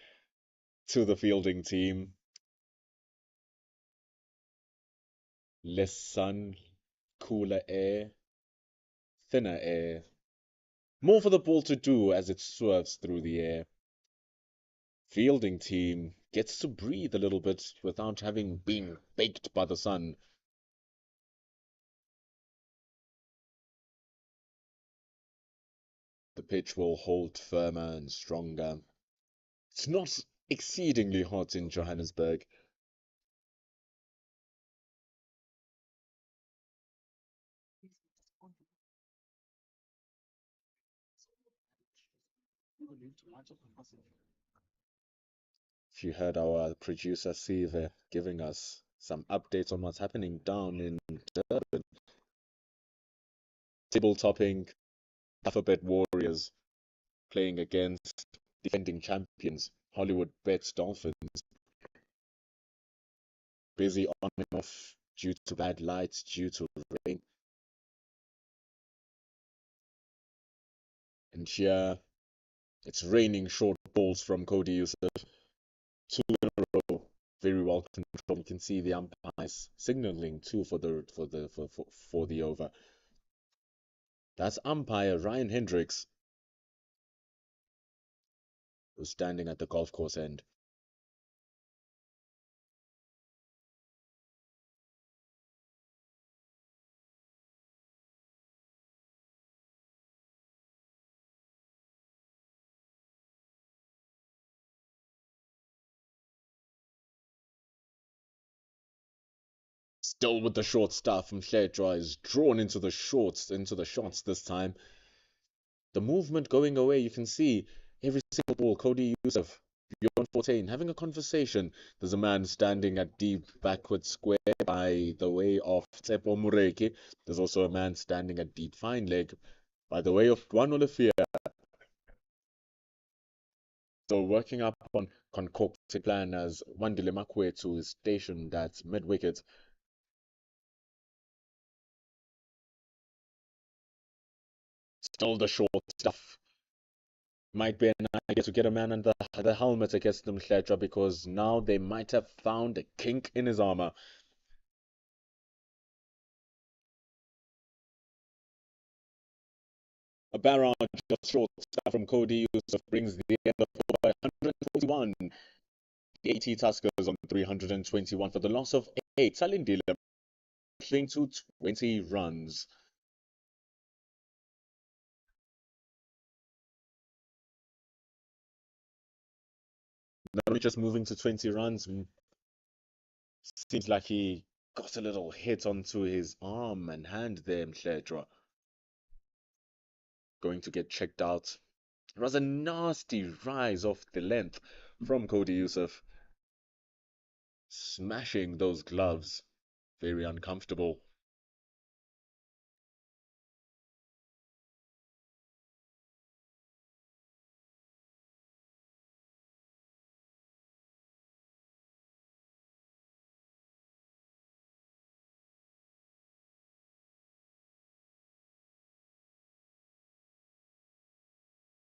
to the fielding team. Less sun, cooler air, thinner air. More for the ball to do as it swerves through the air. Fielding team gets to breathe a little bit without having been baked by the sun. The pitch will hold firmer and stronger. It's not exceedingly hot in Johannesburg. If you heard our producer Sive giving us some updates on what's happening down in Durban, table topping alphabet warriors playing against defending champions Hollywood Bets Dolphins, busy on and off due to bad lights, due to rain. And here it's raining short balls from Cody Yusuf. Two in a row, very well controlled. You can see the umpires signaling two for the over. That's umpire Ryan Hendricks, who's standing at the golf course end. Still with the short stuff, Mhledra is drawn into the shots this time. The movement going away, you can see every single ball. Cody Yusuf, Bjorn 14, having a conversation. There's a man standing at deep backward square by the way of Tsepo Mureki. There's also a man standing at deep fine leg by the way of Dwan Olafia. So working up on concocted plan as Wandile Makwetu is stationed at mid wicket. Still the short stuff. Might be an idea to get a man under the helmet against them, Mhledra, because now they might have found a kink in his armor. A barrage of short stuff from Cody Yusuf brings the end of 141. The AET Tuskers on 321 for the loss of 8. Salindile cling to 20 runs. Not only just moving to 20 runs, seems like he got a little hit onto his arm and hand there, Mhledra. Going to get checked out. It was a nasty rise off the length from Cody Yusuf. Smashing those gloves. Very uncomfortable.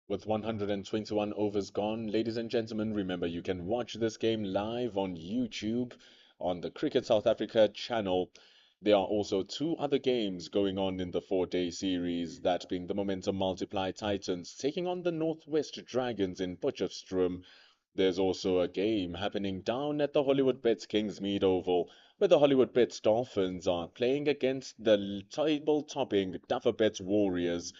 With 121 overs gone, ladies and gentlemen, remember you can watch this game live on YouTube on the Cricket South Africa channel. There are also two other games going on in the 4-day series, that being the Momentum Multiply Titans taking on the Northwest Dragons in Potchefstroom. There's also a game happening down at the Hollywood Bets Kingsmead Oval, where the Hollywood Bets Dolphins are playing against the table-topping Duffer Bets Warriors.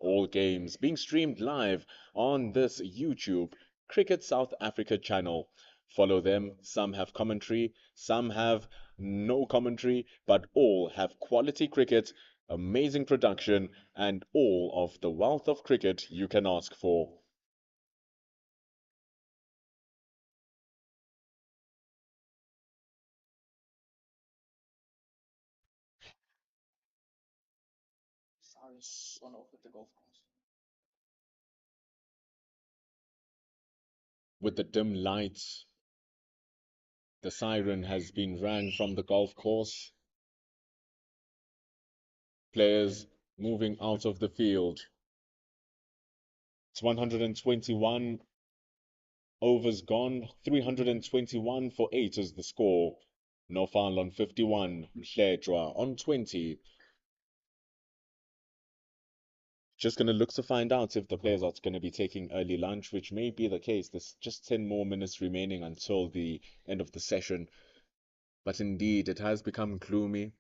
All games being streamed live on this YouTube Cricket South Africa channel. Follow them. Some have commentary, some have no commentary, but all have quality cricket, amazing production, and all of the wealth of cricket you can ask for. Sirens gone off at the golf course. With the dim lights, the siren has been rang from the golf course. Players moving out of the field. It's 121 overs gone. 321 for 8 is the score. Nofal on 51. Mhledra on 20. Just going to look to find out if the players are going to be taking early lunch, which may be the case. There's just 10 more minutes remaining until the end of the session. But indeed, it has become gloomy.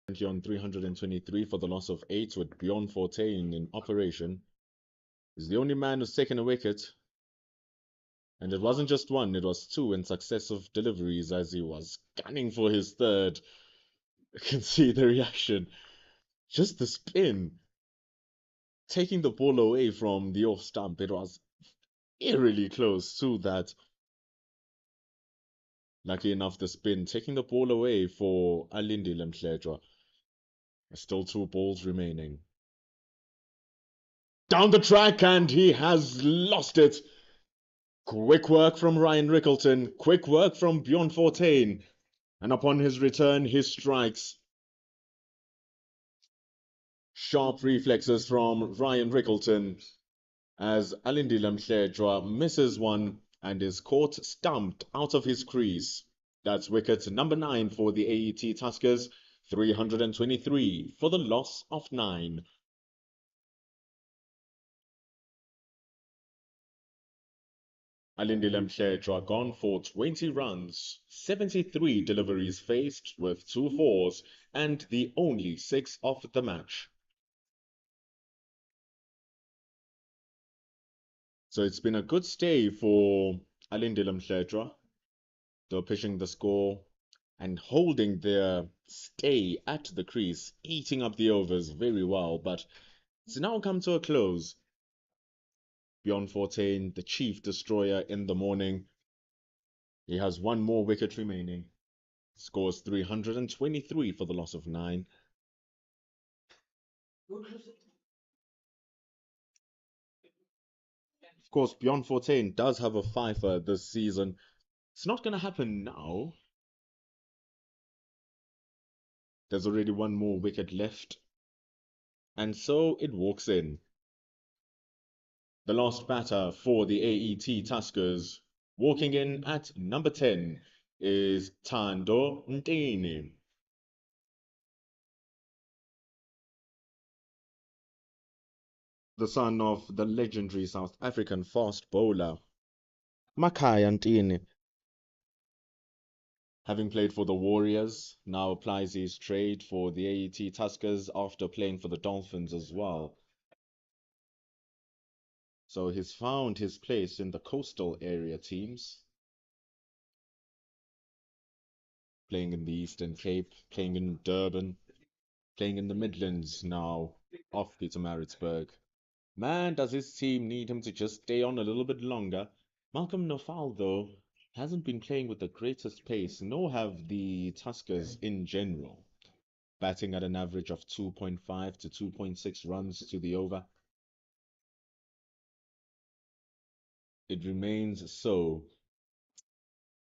On 323 for the loss of 8 with Bjorn Fortain in operation. He's the only man who's taken a wicket. And it wasn't just one, it was two in successive deliveries as he was gunning for his third. You can see the reaction. Just the spin. Taking the ball away from the off stump. It was eerily close to that. Lucky enough, the spin. Taking the ball away for Alindile Mhledwa. Still 2 balls remaining. Down the track, and he has lost it. Quick work from Ryan Rickleton. Quick work from Bjorn Fortain. And upon his return, he strikes. Sharp reflexes from Ryan Rickleton as Alindile Mhledwa misses one and is caught stumped out of his crease. That's wicket number 9 for the AET Tuskers, 323 for the loss of 9. Alindile Mhledwa gone for 20 runs, 73 deliveries faced with 2 fours and the only 6 of the match. So it's been a good stay for Alindile Mhledwa. They're pitching the score and holding their stay at the crease, eating up the overs very well, but it's now come to a close. Bjorn Fortain, the chief destroyer in the morning. He has 1 more wicket remaining. Scores 323 for the loss of 9. Of course, Bjorn Fortain does have a fifer this season. It's not going to happen now. There's already 1 more wicket left. And so it walks in. The last batter for the AET Tuskers, walking in at number 10, is Thando Ntini. The son of the legendary South African fast bowler Makhaya Ntini. Having played for the Warriors, now applies his trade for the AET Tuskers after playing for the Dolphins as well. So he's found his place in the coastal area teams, playing in the Eastern Cape, playing in Durban, playing in the Midlands now, off Pietermaritzburg. Man, does his team need him to just stay on a little bit longer. Malcolm Nofal, though, hasn't been playing with the greatest pace, nor have the Tuskers in general, batting at an average of 2.5 to 2.6 runs to the over. It remains so.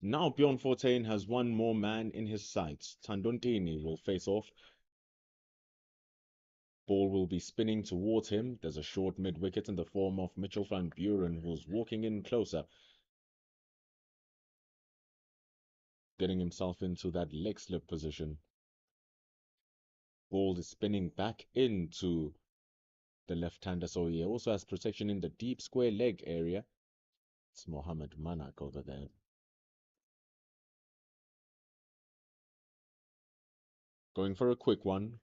Now Bjorn Fortain has 1 more man in his sights. Thando Ntini will face off. Ball will be spinning towards him. There's a short mid-wicket in the form of Mitchell van Buren, who's walking in closer, getting himself into that leg slip position. Ball is spinning back into the left-hander, so he also has protection in the deep square leg area. It's Mohammed Manak over there. Going for a quick one,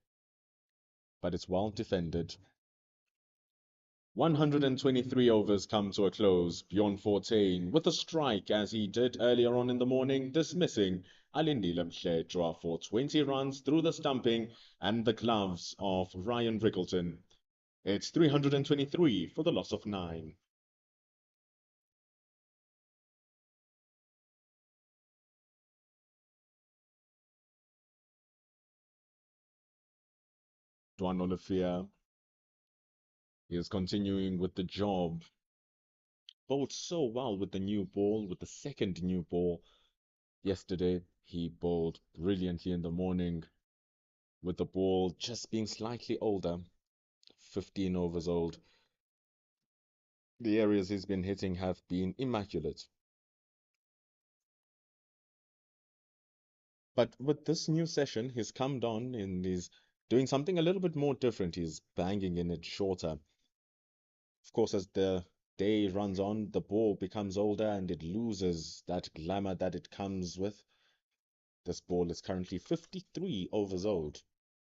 but it's well defended. 123 overs come to a close. Bjorn Fortain with a strike as he did earlier on in the morning, dismissing Alindile Mhledwa for 20 runs through the stumping and the gloves of Ryan Rickleton. It's 323 for the loss of 9. Dwan Olafia is continuing with the job. Bowled so well with the new ball, with the second new ball. Yesterday, he bowled brilliantly in the morning with the ball just being slightly older, 15 overs old. The areas he's been hitting have been immaculate. But with this new session, he's come down and he's doing something a little bit more different. He's banging in it shorter. Of course, as the day runs on, the ball becomes older and it loses that glamour that it comes with. This ball is currently 53 overs old.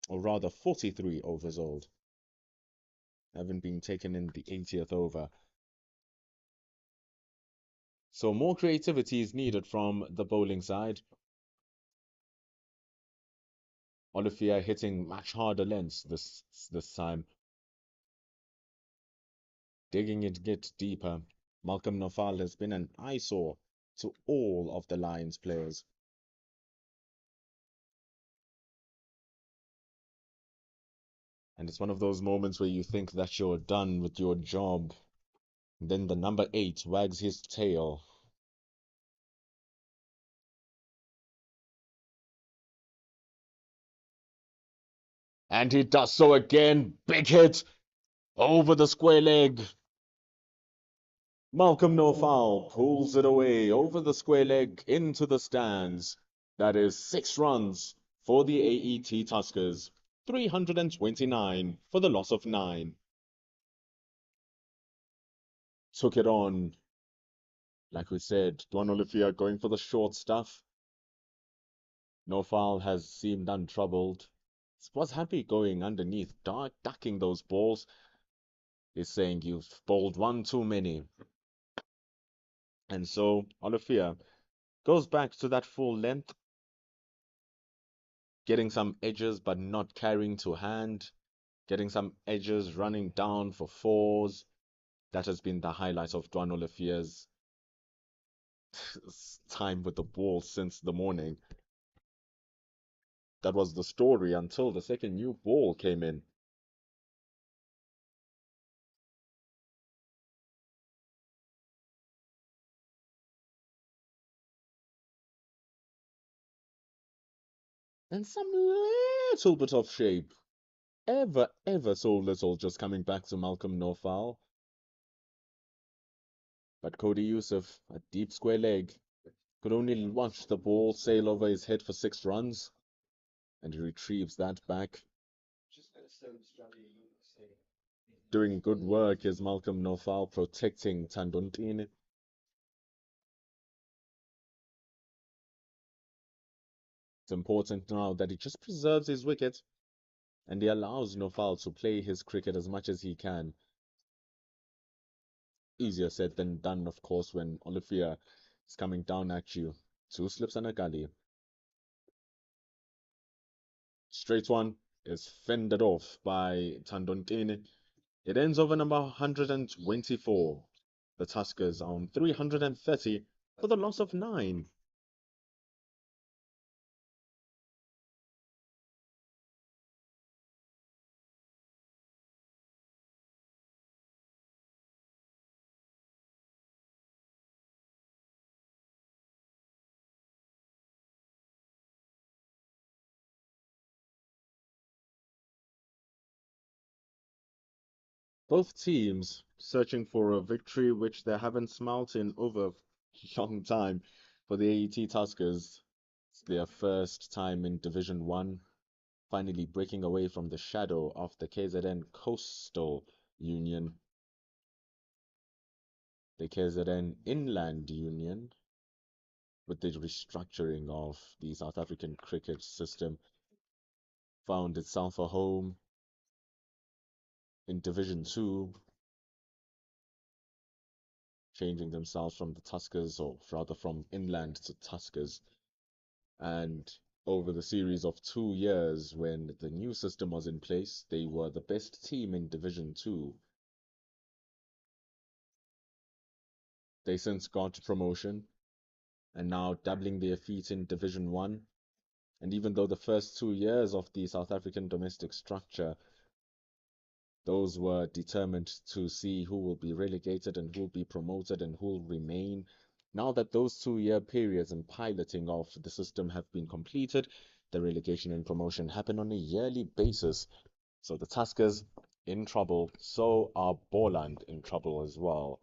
or rather 43 overs old, having been taken in the 80th over. So more creativity is needed from the bowling side. Olivier hitting much harder lengths this time, digging it deeper. Malcolm Nofal has been an eyesore to all of the Lions players. And it's one of those moments where you think that you're done with your job. And then the number 8 wags his tail. And he does so again. Big hit over the square leg. Malcolm No Foul pulls it away over the square leg into the stands. That is 6 runs for the AET Tuskers, 329 for the loss of 9. Took it on, like we said, Duan Olivia going for the short stuff. No Foul has seemed untroubled. Was happy going underneath, ducking those balls. He's saying you've bowled one too many. And so Olivia goes back to that full length, getting some edges but not carrying to hand, getting some edges running down for fours. That has been the highlight of Duan Olivia's time with the ball since the morning. That was the story until the second new ball came in. And some little bit of shape. Ever so little just coming back to Malcolm No Foul. But Cody Youssef, a deep square leg, could only watch the ball sail over his head for 6 runs, and he retrieves that back. Doing good work is Malcolm No Foul protecting Tandontine. It's important now that he just preserves his wicket and he allows No Foul to play his cricket as much as he can. Easier said than done, of course, when Olivia is coming down at you. 2 slips and a gully. Straight one is fended off by Tandontine. It ends over number 124. The Tuskers are on 330 for the loss of 9. Both teams searching for a victory which they haven't smelt in over a long time. For the AET Tuskers, it's their first time in Division 1, finally breaking away from the shadow of the KZN Coastal Union, the KZN Inland Union, with the restructuring of the South African cricket system, found itself a home in Division 2, changing themselves from the Tuskers, or rather from Inland to Tuskers. And over the series of 2 years, when the new system was in place, they were the best team in Division 2. They since got promotion and now dabbling their feet in Division 1. And even though the first 2 years of the South African domestic structure, those were determined to see who will be relegated and who will be promoted and who will remain. Now that those 2 year periods and piloting of the system have been completed, the relegation and promotion happen on a yearly basis. So the Tuskers in trouble, so are Borland in trouble as well.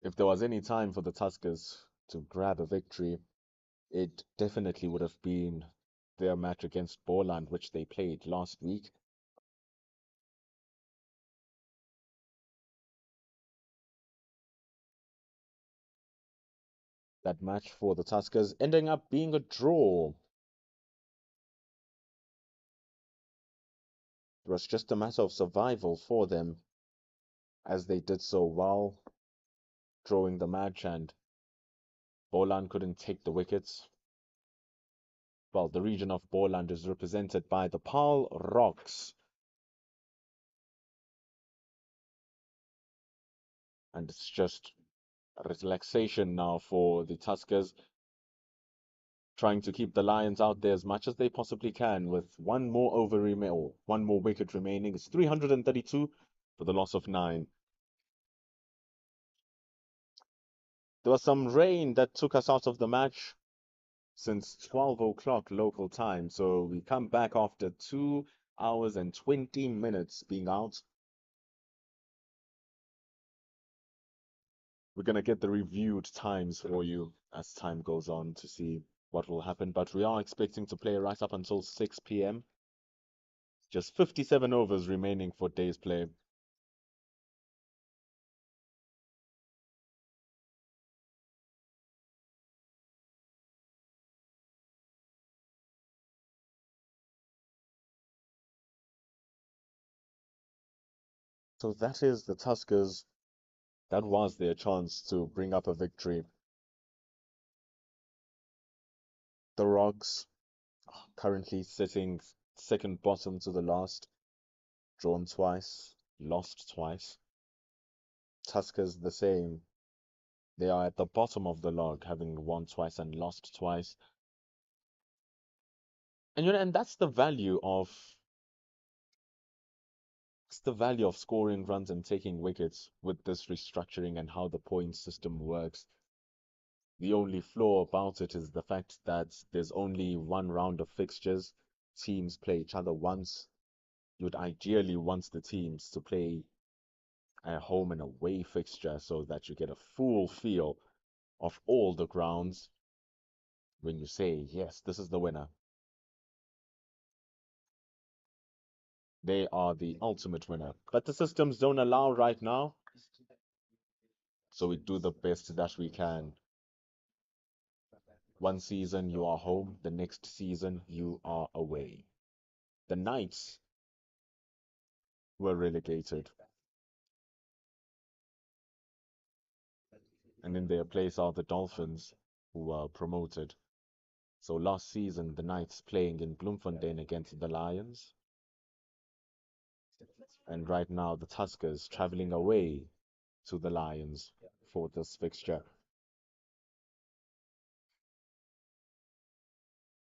If there was any time for the Tuskers to grab a victory, it definitely would have been their match against Borland, which they played last week. That match for the Tuskers ending up being a draw. It was just a matter of survival for them as they did so while drawing the match, and Boland couldn't take the wickets. Well, the region of Boland is represented by the Paarl Rocks, and it's just a relaxation now for the Tuskers, trying to keep the Lions out there as much as they possibly can with one more or one more wicket remaining. It's 332 for the loss of 9. There was some rain that took us out of the match since 12 o'clock local time, so we come back after 2 hours and 20 minutes being out. We're going to get the reviewed times for you as time goes on to see what will happen, but we are expecting to play right up until 6 p.m. Just 57 overs remaining for day's play. So that is the Tuskers. That was their chance to bring up a victory. The Rogs currently sitting second bottom to the last, drawn twice, lost twice. Tuskers the same. They are at the bottom of the log, having won twice and lost twice. And and that's the value of scoring runs and taking wickets with this restructuring and how the point system works. The only flaw about it is the fact that there's only one round of fixtures. Teams play each other once. You'd ideally want the teams to play a home and away fixture so that you get a full feel of all the grounds when you say, yes, this is the winner. They are the ultimate winner. But the systems don't allow right now, so we do the best that we can. One season you are home, the next season you are away. The Knights were relegated, and in their place are the Dolphins, who were promoted. So last season, the Knights playing in Bloemfontein against the Lions, and right now the Tuskers traveling away to the Lions for this fixture.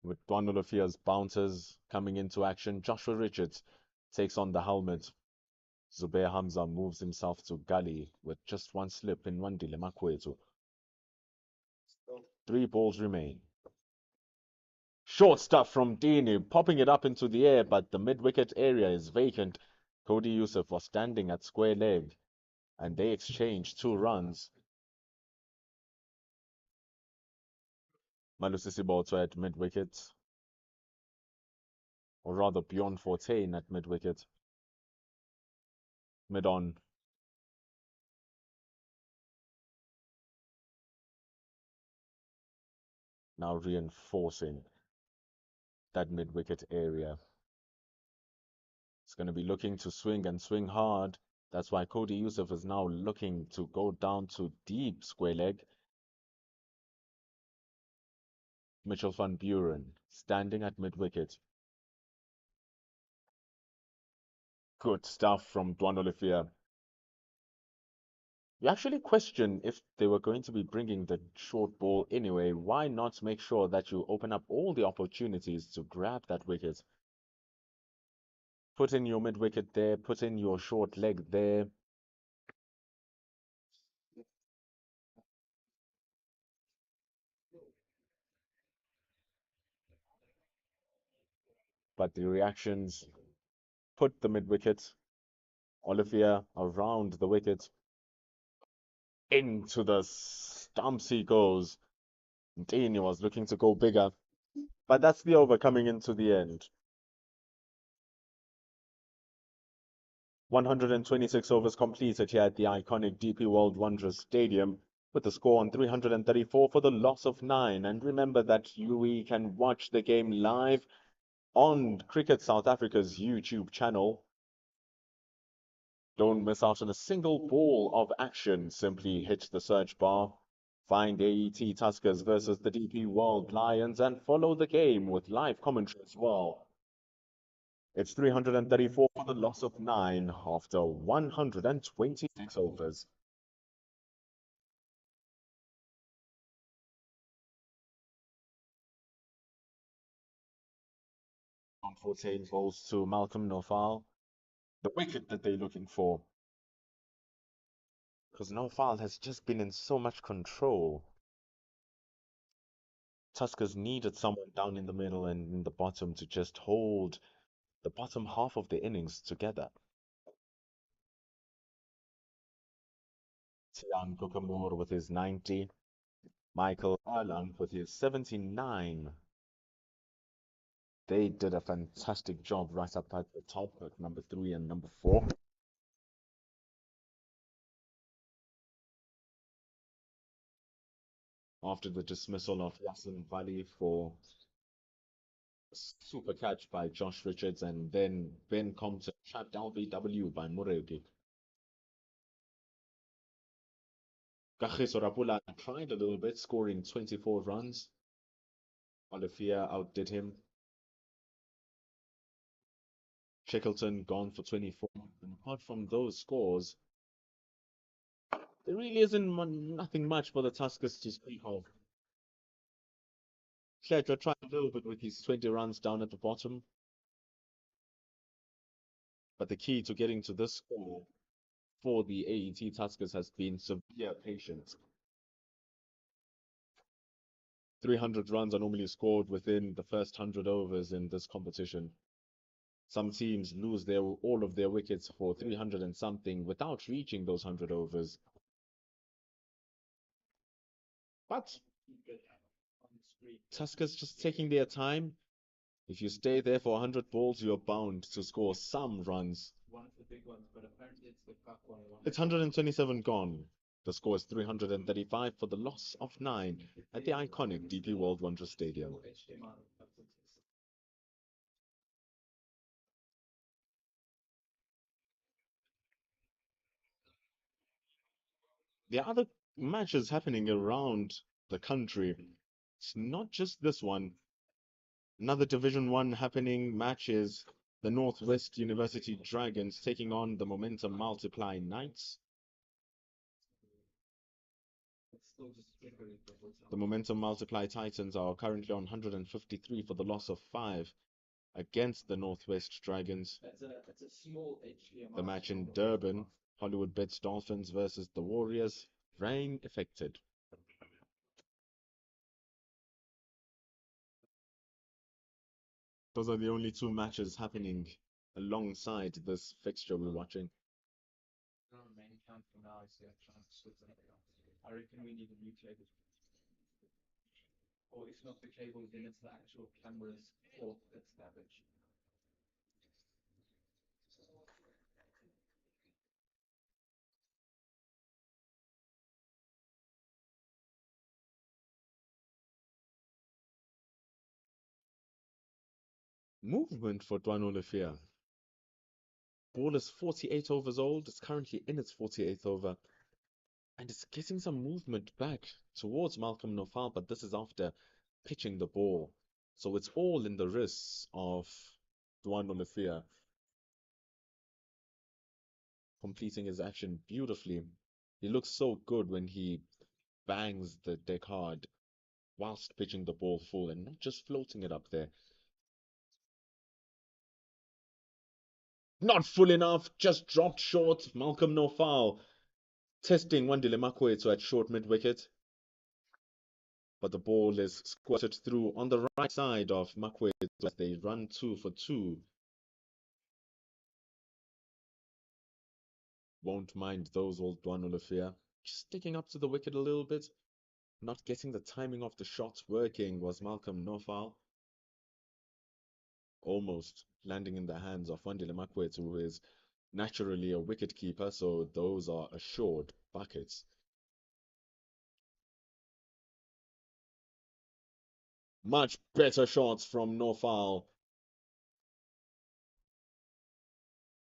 With Dwanolofia's bouncers coming into action, Joshua Richards takes on the helmet. Zubair Hamza moves himself to gully with just one slip in Wandile Makwetu. 3 balls remain. Short stuff from Dini, popping it up into the air, but the mid-wicket area is vacant. Cody Yusuf was standing at square leg, and they exchanged 2 runs. Malusi Siboto at mid-wicket, or rather Bjorn Fortuin at mid-wicket. Mid-on. Now reinforcing that mid-wicket area. It's going to be looking to swing and swing hard. That's why Cody Yusuf is now looking to go down to deep square leg. Mitchell van Buren standing at mid-wicket. Good stuff from Dwanolifia. You actually question if they were going to be bringing the short ball anyway. Why not make sure that you open up all the opportunities to grab that wicket? Put in your mid-wicket there, put in your short leg there. But the reactions put the mid-wicket. Olivia around the wicket. Into the stumps he goes. Dini was looking to go bigger. But that's the over coming into the end. 126 overs completed here at the iconic DP World Wanderers Stadium, with the score on 334 for the loss of 9. And remember that we can watch the game live on Cricket South Africa's YouTube channel. Don't miss out on a single ball of action. Simply hit the search bar, find AET Tuskers versus the DP World Lions, and follow the game with live commentary as well. It's 334 for the loss of 9 after 126 overs. On 14 balls to Malcolm Nofal. The wicket that they're looking for. Because Nofal has just been in so much control. Tuskers needed someone down in the middle and in the bottom to just hold the bottom half of the innings together. Tian Kokamur with his 90, Michael Erlang with his 79. They did a fantastic job right up at the top at number 3 and number 4. After the dismissal of Yasin Vali for a super catch by Josh Richards and then Ben Compton trapped LBW by Muregi. Kagiso Rapula tried a little bit, scoring 24 runs. Olivia outdid him. Shackleton gone for 24. And apart from those scores, there really isn't nothing much for the Tuskers to speak of. Fletcher tried a little bit with his 20 runs down at the bottom, but the key to getting to this score for the AET Tuskers has been severe patience. 300 runs are normally scored within the first 100 overs in this competition. Some teams lose all of their wickets for 300 and something without reaching those 100 overs. But Tuskers just taking their time. If you stay there for 100 balls, you're bound to score some runs. It's 127 gone. The score is 335 for the loss of 9 at the iconic DP World Wonders Stadium. There are other matches happening around the country. It's not just this one. Another Division 1 happening match is the Northwest University Dragons taking on the Momentum Multiply Knights. The Momentum Multiply Titans are currently on 153 for the loss of 5 against the Northwest Dragons. The match in Durban, Hollywood Bets Dolphins versus the Warriors, rain affected. Those are the only two matches happening alongside this fixture we're watching. Movement for Dwan Olifia. Ball is 48 overs old. It's currently in its 48th over. And it's getting some movement back towards Malcolm Nofal, but this is after pitching the ball. So it's all in the wrists of Dwan Olifia, completing his action beautifully. He looks so good when he bangs the deck hard whilst pitching the ball full and not just floating it up there. Not full enough, just dropped short. Malcolm Nofal testing Wandile Makwetu at short mid wicket. But the ball is squirted through on the right side of Makwetu as they run 2 for 2. Won't mind those old Dwan Olifia. Just sticking up to the wicket a little bit. Not getting the timing of the shots working was Malcolm Nofal. Almost landing in the hands of Wandile Makwetu, who is naturally a wicket keeper, so those are assured buckets. Much better shots from Nofal.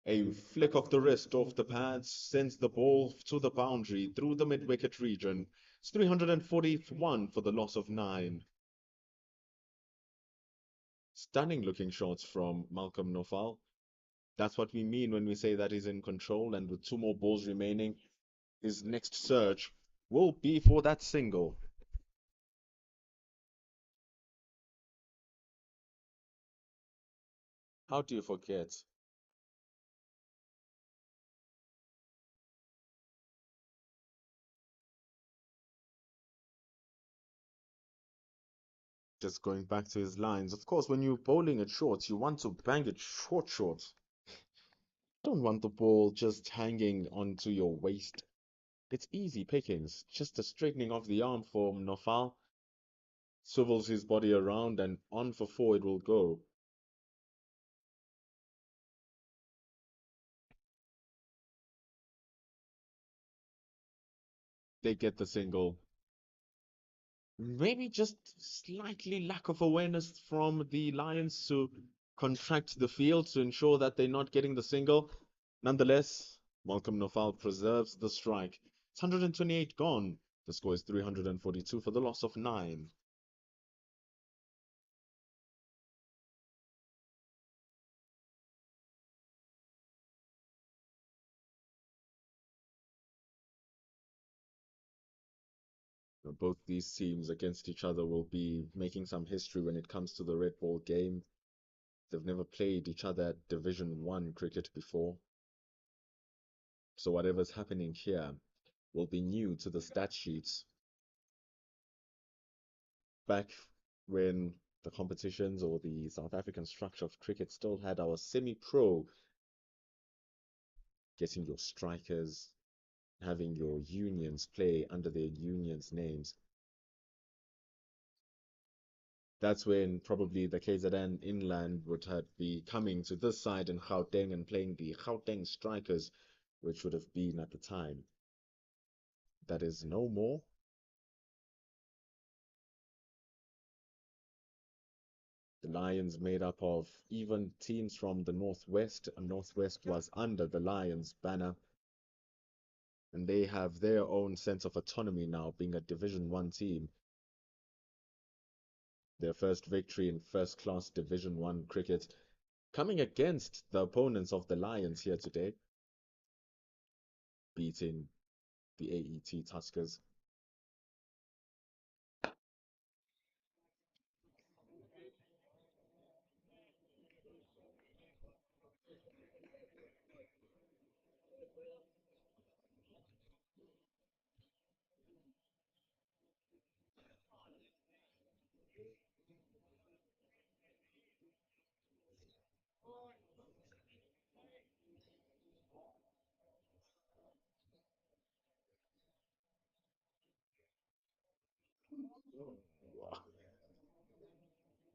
A flick of the wrist off the pads sends the ball to the boundary through the mid-wicket region. It's 341 for the loss of 9. Stunning looking shots from Malcolm Nofal. That's what we mean when we say that he's in control, and with 2 more balls remaining, his next surge will be for that single. How do you forget? Just going back to his lines. Of course, when you're bowling it short, you want to bang it short, short. Don't want the ball just hanging onto your waist. It's easy pickings. Just a straightening of the arm for Nofal. Swivels his body around and on for 4 it will go. They get the single. Maybe just slightly lack of awareness from the Lions to contract the field to ensure that they're not getting the single. Nonetheless, Malcolm Nofal preserves the strike. It's 128 gone. The score is 342 for the loss of 9. Both these teams against each other will be making some history when it comes to the red ball game. They've never played each other at Division 1 cricket before. So whatever's happening here will be new to the stat sheets. Back when the competitions or the South African structure of cricket still had our semi-pro, getting your strikers, having your unions play under their unions' names. That's when probably the KZN inland would have be coming to this side in Gauteng and playing the Gauteng strikers, which would have been at the time. That is no more. The Lions made up of even teams from the Northwest, and Northwest was under the Lions banner, and they have their own sense of autonomy now, being a Division 1 team. Their first victory in first-class Division 1 cricket, coming against the opponents of the Lions here today, beating the AET Tuskers.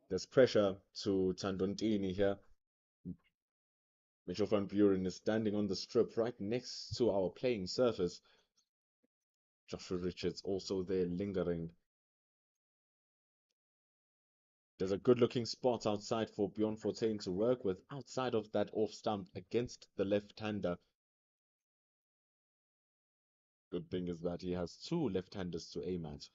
There's pressure to Tandontini here. Mitchell van Buren is standing on the strip right next to our playing surface. Joshua Richards also there lingering. There's a good looking spot outside for Bjorn Fortuin to work with outside of that off stump against the left-hander. Good thing is that he has 2 left-handers to aim at.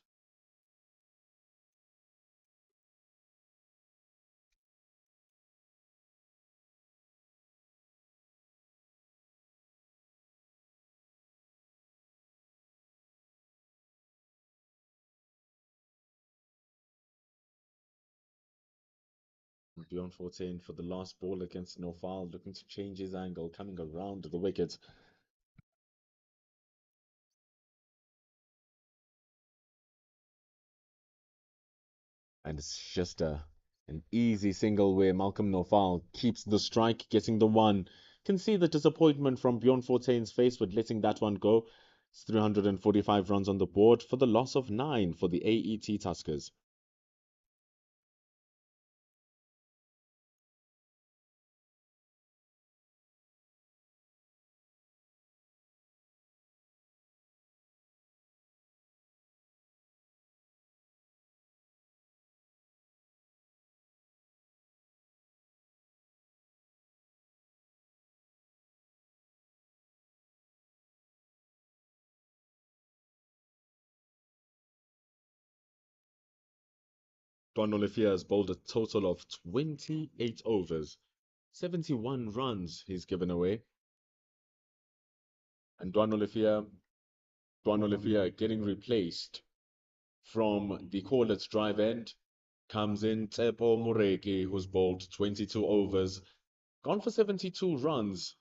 Bjorn Fortuin for the last ball against Nofal, looking to change his angle, coming around the wicket. And it's just an easy single where Malcolm Nofal keeps the strike, getting the one. Can see the disappointment from Bjorn Fortuin's face with letting that one go. It's 345 runs on the board for the loss of 9 for the AET Tuskers. Don Olivier has bowled a total of 28 overs. 71 runs he's given away. And Duan Olivier getting replaced from the Corlett drive end. Comes in Tsepo Moreki, who's bowled 22 overs, gone for 72 runs,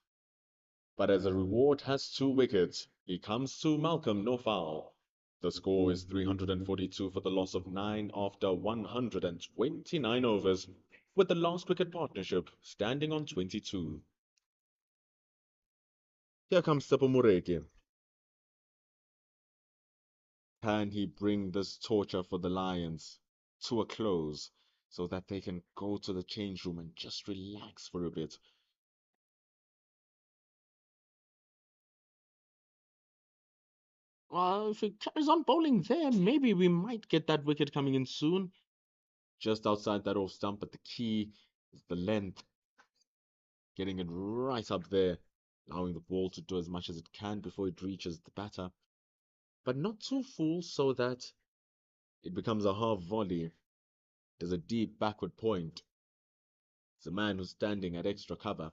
but as a reward has 2 wickets. He comes to Malcolm no foul. The score is 342 for the loss of 9 after 129 overs, with the last wicket partnership standing on 22. Here comes Tsepo Moreki. Can he bring this torture for the Lions to a close so that they can go to the change room and just relax for a bit? Well, if he carries on bowling there, maybe we might get that wicket coming in soon. Just outside that off stump, but the key is the length, getting it right up there, allowing the ball to do as much as it can before it reaches the batter, but not too full so that it becomes a half volley. There's a deep backward point. It's a man who's standing at extra cover.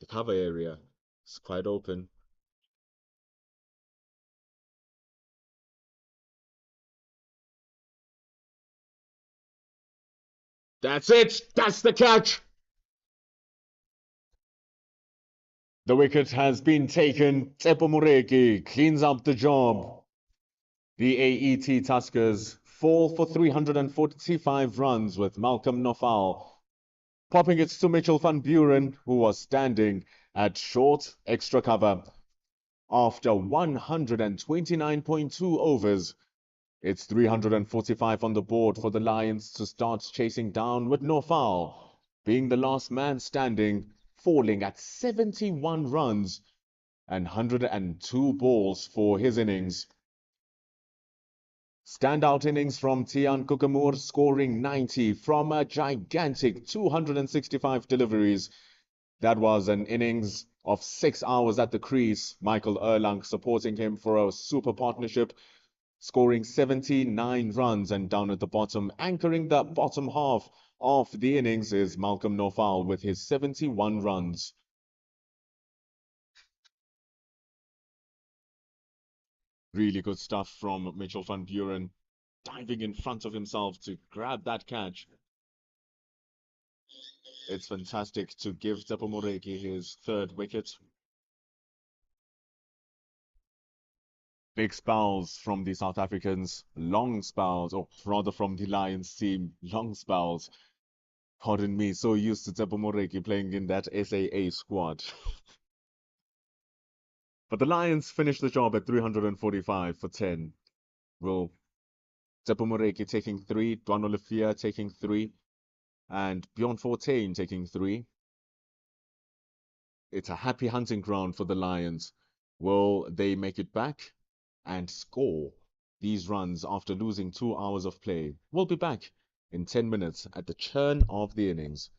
The cover area is quite open. That's it! That's the catch! The wicket has been taken. Tsepo Moreki cleans up the job. The AET Tuskers fall for 345 runs with Malcolm Nofal, popping it to Mitchell van Buren, who was standing at short extra cover. After 129.2 overs, it's 345 on the board for the Lions to start chasing down, with Nofal being the last man standing, falling at 71 runs and 102 balls for his innings. Standout innings from Tian Kukamur, scoring 90 from a gigantic 265 deliveries. That was an innings of 6 hours at the crease. Michael Erlang supporting him for a super partnership, scoring 79 runs, and down at the bottom, anchoring the bottom half of the innings, is Malcolm Nofal with his 71 runs. Really good stuff from Mitchell van Buren, diving in front of himself to grab that catch. It's fantastic to give Tsepo Moreki his 3rd wicket. Big spells from the South Africans, long spells, or rather from the Lions team, long spells. Pardon me, so used to Tsepo Moreki playing in that SAA squad. But the Lions finished the job at 345 for 10. Will Tsepo Moreki taking 3, Duan Olivier taking 3, and Bjorn Fortuin taking 3. It's a happy hunting ground for the Lions. Will they make it back and score these runs after losing 2 hours of play? We'll be back in 10 minutes at the churn of the innings.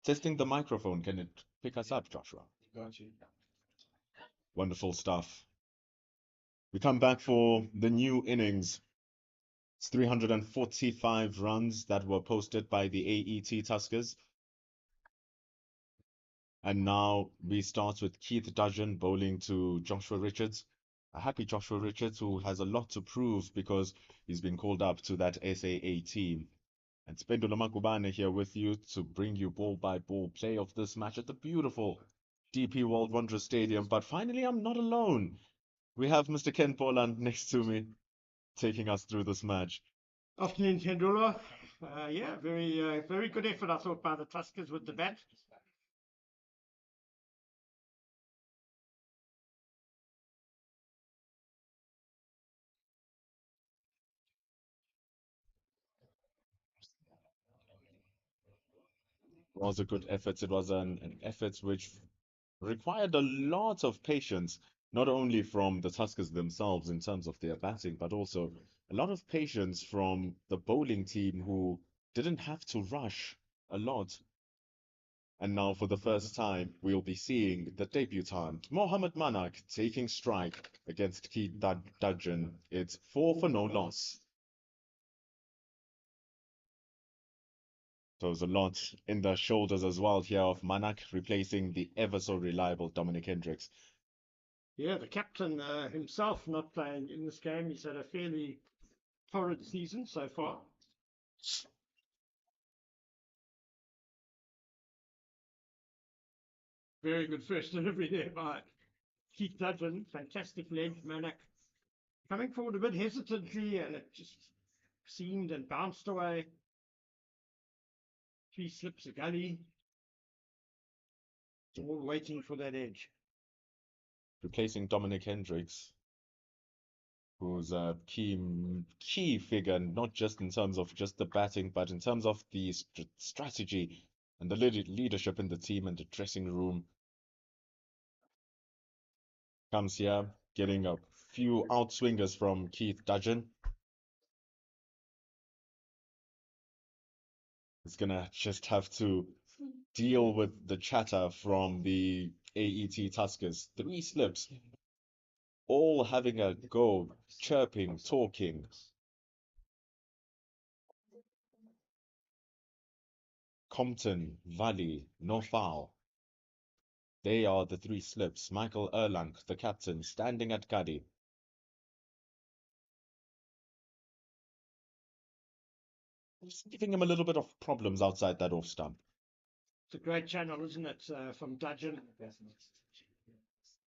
Testing the microphone. Can it pick us up, Joshua? Got you. Wonderful stuff. We come back for the new innings. It's 345 runs that were posted by the AET Tuskers. And now we start with Keith Dudgeon bowling to Joshua Richards. A happy Joshua Richards who has a lot to prove because he's been called up to that SAA team. And Spendula Makubane here with you to bring you ball by ball play of this match at the beautiful DP World Wanderers Stadium. But finally, I'm not alone. We have Mr. Ken Poland next to me taking us through this match. Afternoon, Tendula. Yeah, very good effort, I thought, by the Tuskers with the bat. It was a good effort. It was an effort which required a lot of patience, not only from the Tuskers themselves in terms of their batting, but also a lot of patience from the bowling team who didn't have to rush a lot. And now, for the first time, we'll be seeing the debutant, Mohamed Manak, taking strike against Keith Dudgeon. It's 4 for no loss. So there's a lot in the shoulders as well here of Manak replacing the ever so reliable Dominic Hendricks. Yeah, the captain himself not playing in this game. He's had a fairly torrid season so far. Very good first delivery there by Keith Dudgeon. Fantastic leg, Manak. Coming forward a bit hesitantly, and it just seemed and bounced away. 3 slips a gully. All waiting for that edge. Replacing Dominic Hendricks, who's a key figure, not just in terms of just the batting, but in terms of the strategy and the leadership in the team and the dressing room. Comes here, getting a few outswingers from Keith Dudgeon. It's gonna just have to deal with the chatter from the AET Tuskers. 3 slips, all having a go, chirping, talking. Compton, Valley, no foul. They are the 3 slips. Michael Erlang, the captain, standing at Gadi. Just giving him a little bit of problems outside that off stump. It's a great channel, isn't it, from Dudgeon?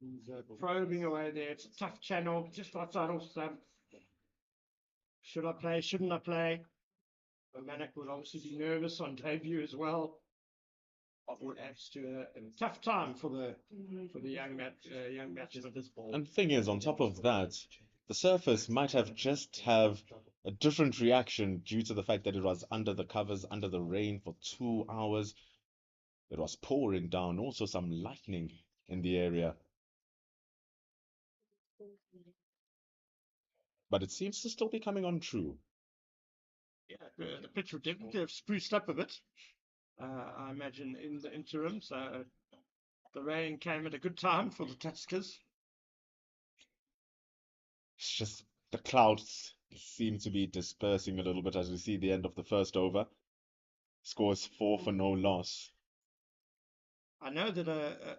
He's probing away there. It's a tough channel, just outside off stump. Should I play? Shouldn't I play? Manak would obviously be nervous on debut as well. It adds to a tough time for the young matches at this ball. And the thing is, on top of that, the surface might have a different reaction due to the fact that it was under the covers, under the rain for 2 hours. It was pouring down, also some lightning in the area. But it seems to still be coming on true. Yeah, the pitch would definitely have spruced up a bit, I imagine, in the interim. So the rain came at a good time for the Tuskers. It's just the clouds seem to be dispersing a little bit as we see the end of the first over. Scores 4 for no loss. I know that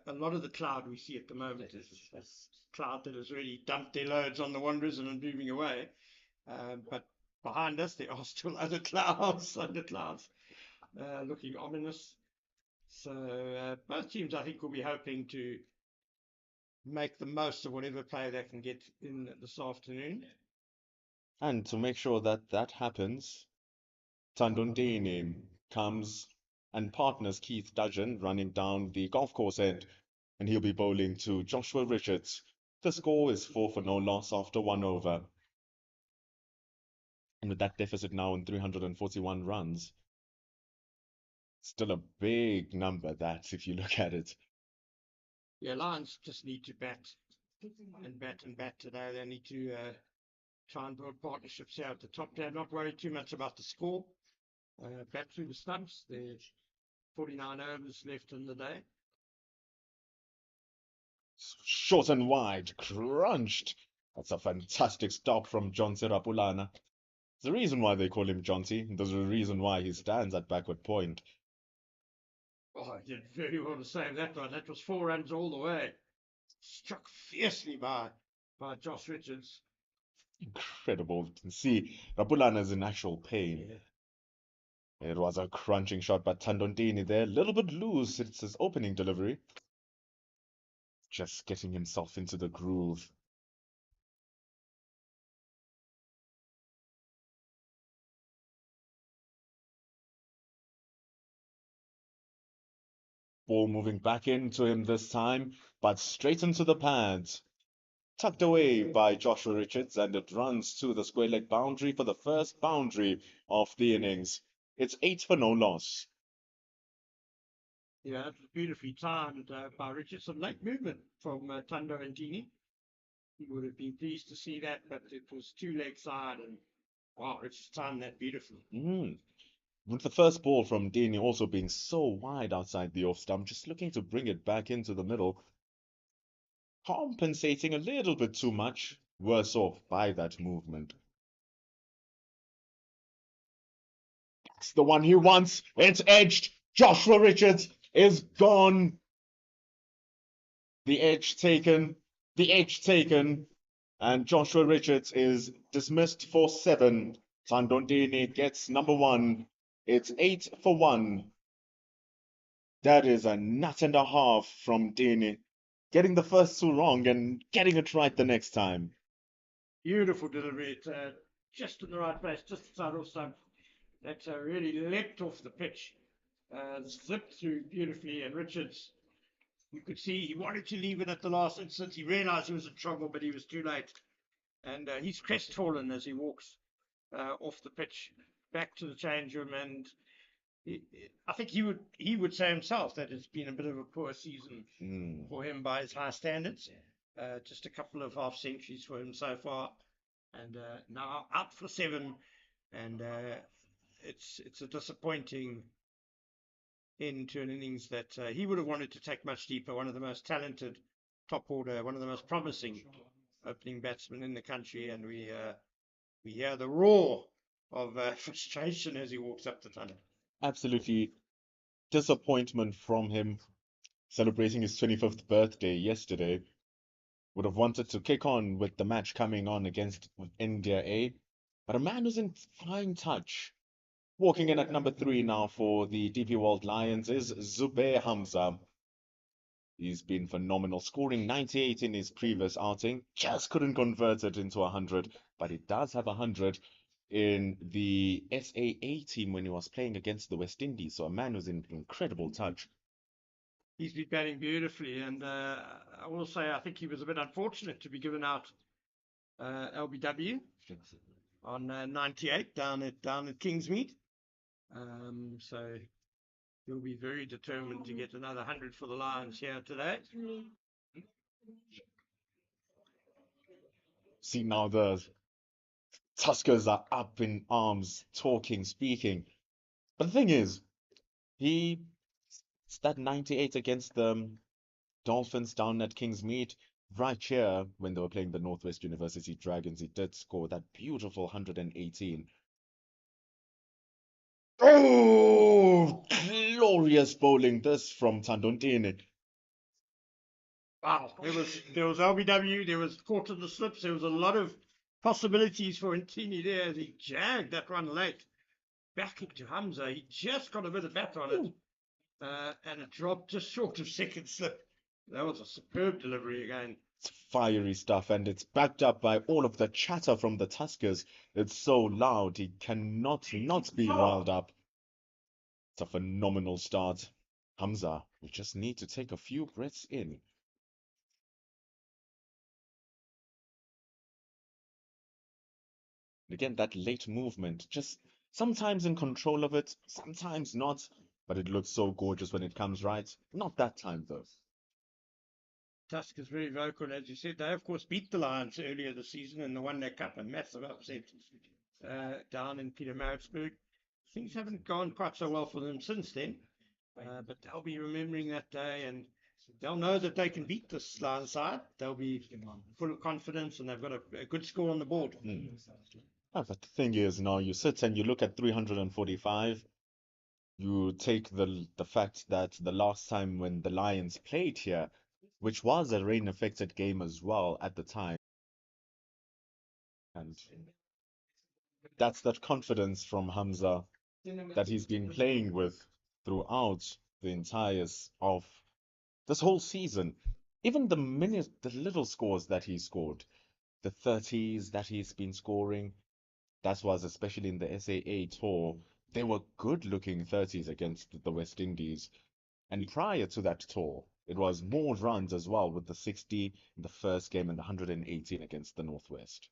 a lot of the cloud we see at the moment is cloud that has really dumped their loads on the Wanderers and are moving away. But behind us, there are still other clouds, looking ominous. So both teams, I think, will be hoping to make the most of whatever play they can get in this afternoon. And to make sure that that happens, Tandundini comes and partners Keith Dudgeon running down the golf course end, and he'll be bowling to Joshua Richards. The score is 4 for no loss after 1 over. And with that deficit now in 341 runs, still a big number, that, if you look at it. Yeah, Lions just need to bat and bat and bat today. They need to try and build partnerships here at the top. They're not worried too much about the score. Bat through the stumps. 49 overs left in the day. Short and wide, crunched. That's a fantastic stop from John Serapulana. There's a reason why they call him Jonty. There's a reason why he stands at backward point. Oh, I did very well to save that one. That was 4 runs all the way. Struck fiercely by Josh Richards. Incredible. You can see Rapulana is in actual pain. It was a crunching shot, but Tandondini there, a little bit loose. It's his opening delivery. Just getting himself into the groove. Ball moving back into him this time, but straight into the pads. Tucked away by Joshua Richards, and it runs to the square leg boundary for the first boundary of the innings. It's 8 for no loss. Yeah, it was beautifully timed by Richards. Some late movement from Tando and Dini. He would have been pleased to see that, but it was 2 leg side, and wow, Richards timed that beautifully. With the first ball from Dini also being so wide outside the off stump, just looking to bring it back into the middle. Compensating a little bit too much, worse off by that movement. It's the one he wants. It's edged. Joshua Richards is gone. The edge taken. The edge taken. And Joshua Richards is dismissed for 7. Tandondini gets number 1. It's 8 for 1. That is a nut and a half from Dini. Getting the first 2 wrong and getting it right the next time. Beautiful delivery. Just in the right place, just inside off stump. That really leapt off the pitch. Zipped through beautifully, and Richards, you could see he wanted to leave it at the last instant. He realized he was in trouble, but he was too late. And he's crestfallen as he walks off the pitch back to the change room. And I think he would say himself that it's been a bit of a poor season for him by his high standards. Just a couple of half centuries for him so far, and now out for 7. And it's a disappointing end to an innings that he would have wanted to take much deeper. One of the most talented top order, one of the most promising opening batsmen in the country, and we hear the roar of frustration as he walks up the tunnel. Absolutely disappointment from him, celebrating his 25th birthday yesterday. Would have wanted to kick on with the match coming on against India A, but a man who's in fine touch. Walking in at number 3 now for the DP World Lions is Zubair Hamza. He's been phenomenal, scoring 98 in his previous outing. Just couldn't convert it into 100, but he does have 100 in the SAA team when he was playing against the West Indies. So a man who's in incredible touch. He's been batting beautifully, and I will say I think he was a bit unfortunate to be given out LBW on 98 down at Kingsmead. So he'll be very determined to get another 100 for the Lions here today. See, now the Tuskers are up in arms, talking, speaking. But the thing is, it's that 98 against the Dolphins down at Kingsmead. Right here, when they were playing the Northwest University Dragons, he did score that beautiful 118. Oh, glorious bowling this from Tandondini. Wow, there was LBW, there was caught in the slips, there was a lot of possibilities for Ntini there as he jagged that one late. Back into Hamza, he just got a bit of bat on it, and it dropped just short of second slip. That was a superb delivery again. It's fiery stuff, and it's backed up by all of the chatter from the Tuskers. It's so loud, he cannot not be riled up. It's a phenomenal start. Hamza, we just need to take a few breaths in. Again, that late movement, just sometimes in control of it, sometimes not, but it looks so gorgeous when it comes right. Not that time, though. Tusk is very vocal, as you said. They, of course, beat the Lions earlier this season in the One Day Cup, a massive upset down in Pietermaritzburg. Things haven't gone quite so well for them since then. But they'll be remembering that day, and they'll know that they can beat this Lions side. They'll be full of confidence, and they've got a good score on the board. Ah, but the thing is, now you sit and you look at 345. You take the fact that the last time when the Lions played here, which was a rain-affected game as well at the time, and that's that confidence from Hamza that he's been playing with throughout the entire of this whole season. Even the little scores that he scored, the 30s that he's been scoring, that was especially in the SAA tour, they were good-looking 30s against the West Indies. And prior to that tour, it was more runs as well, with the 60 in the first game and the 118 against the Northwest.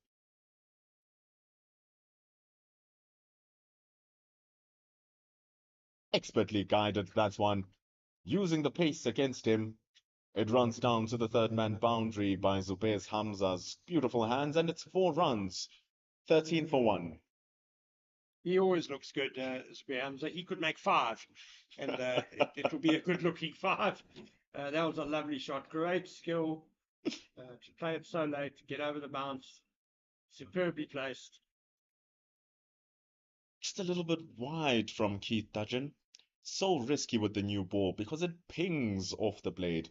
Expertly guided that one, using the pace against him. It runs down to the third man boundary by Zubair Hamza's beautiful hands, and it's 4 runs, 13 for 1. He always looks good, Zubair Hamza. He could make 5, and it will be a good-looking 5. That was a lovely shot. Great skill to play it so late, to get over the bounce. Superbly placed. Just a little bit wide from Keith Dudgeon. So risky with the new ball because it pings off the blade.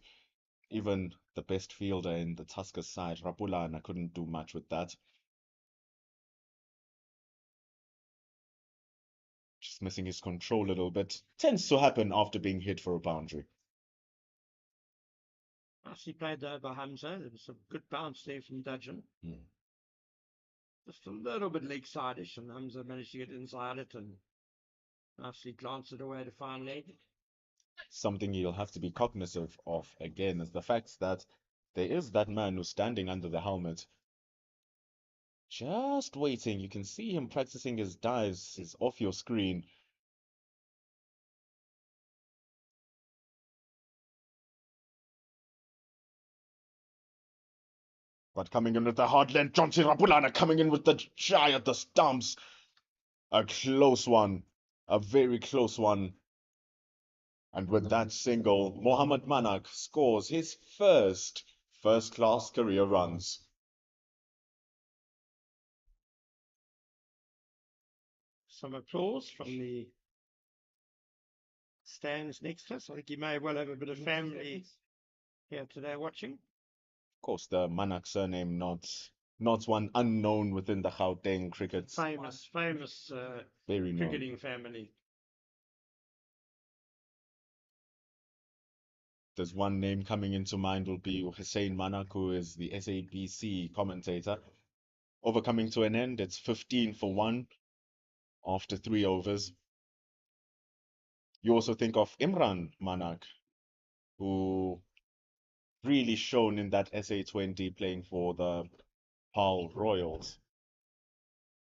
Even the best fielder in the Tuskers side, Rapulana, couldn't do much with that. Just missing his control a little bit. Tends to happen after being hit for a boundary. Nicely played there by Hamza. There was some good bounce there from Dudgeon. Just a little bit leg side-ish, and Hamza managed to get inside it and nicely glanced it away to fine leg. Something you'll have to be cognizant of again is the fact that there is that man who's standing under the helmet, just waiting. You can see him practicing his dives. He's off your screen. But coming in with the hard length, Johnson Rapulana coming in with the shy at the stumps. A close one. A very close one. And with that single, Mohamed Manak scores his first-class career runs. Some applause from the stands next to us. I think he may well have a bit of family here today watching. Of course, the Manak surname not one unknown within the Gauteng cricket. Famous Very known. cricketing family. There's one name coming into mind will be Hussein Manak, who is the SABC commentator. Over coming to an end, it's 15 for 1 after 3 overs. You also think of Imran Manak, who really shone in that SA20 playing for the Hull Royals.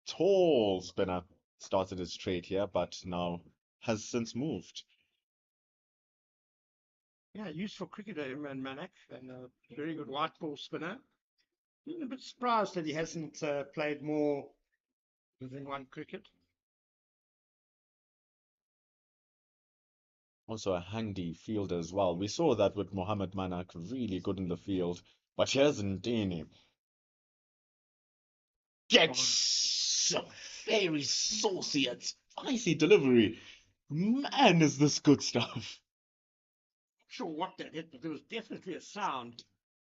Tall spinner, started his trade here, but now has since moved. Yeah, useful cricketer, Imran Manak, and a very good white ball spinner. I'm a bit surprised that he hasn't played more within one cricket. Also a handy fielder as well. We saw that with Mohamed Manak, really good in the field. But here's Ndini. Gets very saucy and spicy delivery. Man, is this good stuff. Not sure what that hit, but there was definitely a sound.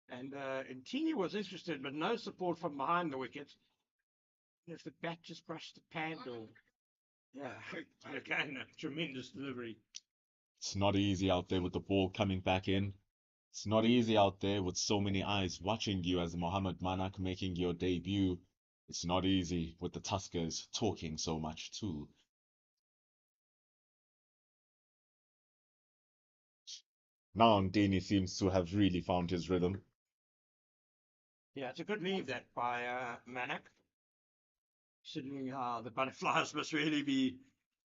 And Ntini was interested, but no support from behind the wicket. If the bat just brushed the pad, or yeah, again, a tremendous delivery. It's not easy out there with the ball coming back in. It's not easy out there with so many eyes watching you as Mohamed Manak making your debut. It's not easy with the Tuskers talking so much too. Now Ndini seems to have really found his rhythm. Yeah, it's a good leave that by Manak. Considering how the butterflies must really be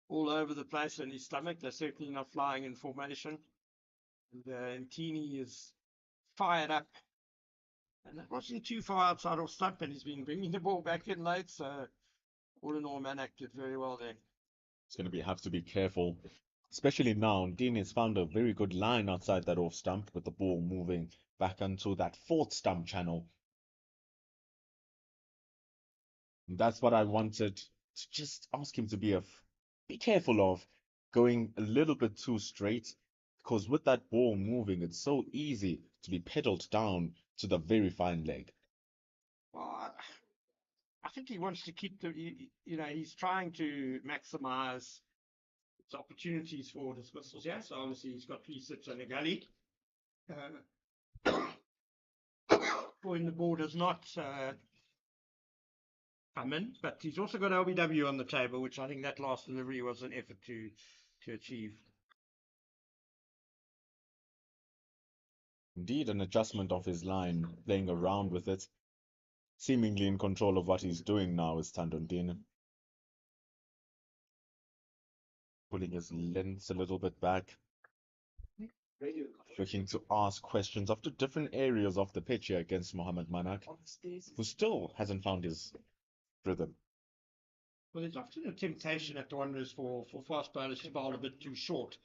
all over the place in his stomach. They're certainly not flying in formation. And Ntini is fired up. And it wasn't too far outside off stump, and he's been bringing the ball back in late. So all in all, Manak did very well there. It's going to have to be careful Especially now, Dean has found a very good line outside that off stump with the ball moving back onto that fourth stump channel. And that's what I wanted to just ask him to be careful of going a little bit too straight, because with that ball moving, it's so easy to be pedaled down to the very fine leg. Well, I think he wants to keep he's trying to maximize its opportunities for dismissals. Yeah, so obviously he's got 3-6 and a gully. When the ball does not come in, but he's also got LBW on the table, which I think that last delivery was an effort to achieve. Indeed, an adjustment of his line, playing around with it, seemingly in control of what he's doing now is Tandondine. Pulling his lengths a little bit back, looking to ask questions of the different areas of the pitch here against Mohamed Manak, who still hasn't found his rhythm. Well, there's often a temptation at the Wanderers for fast bowlers to bowl a bit too short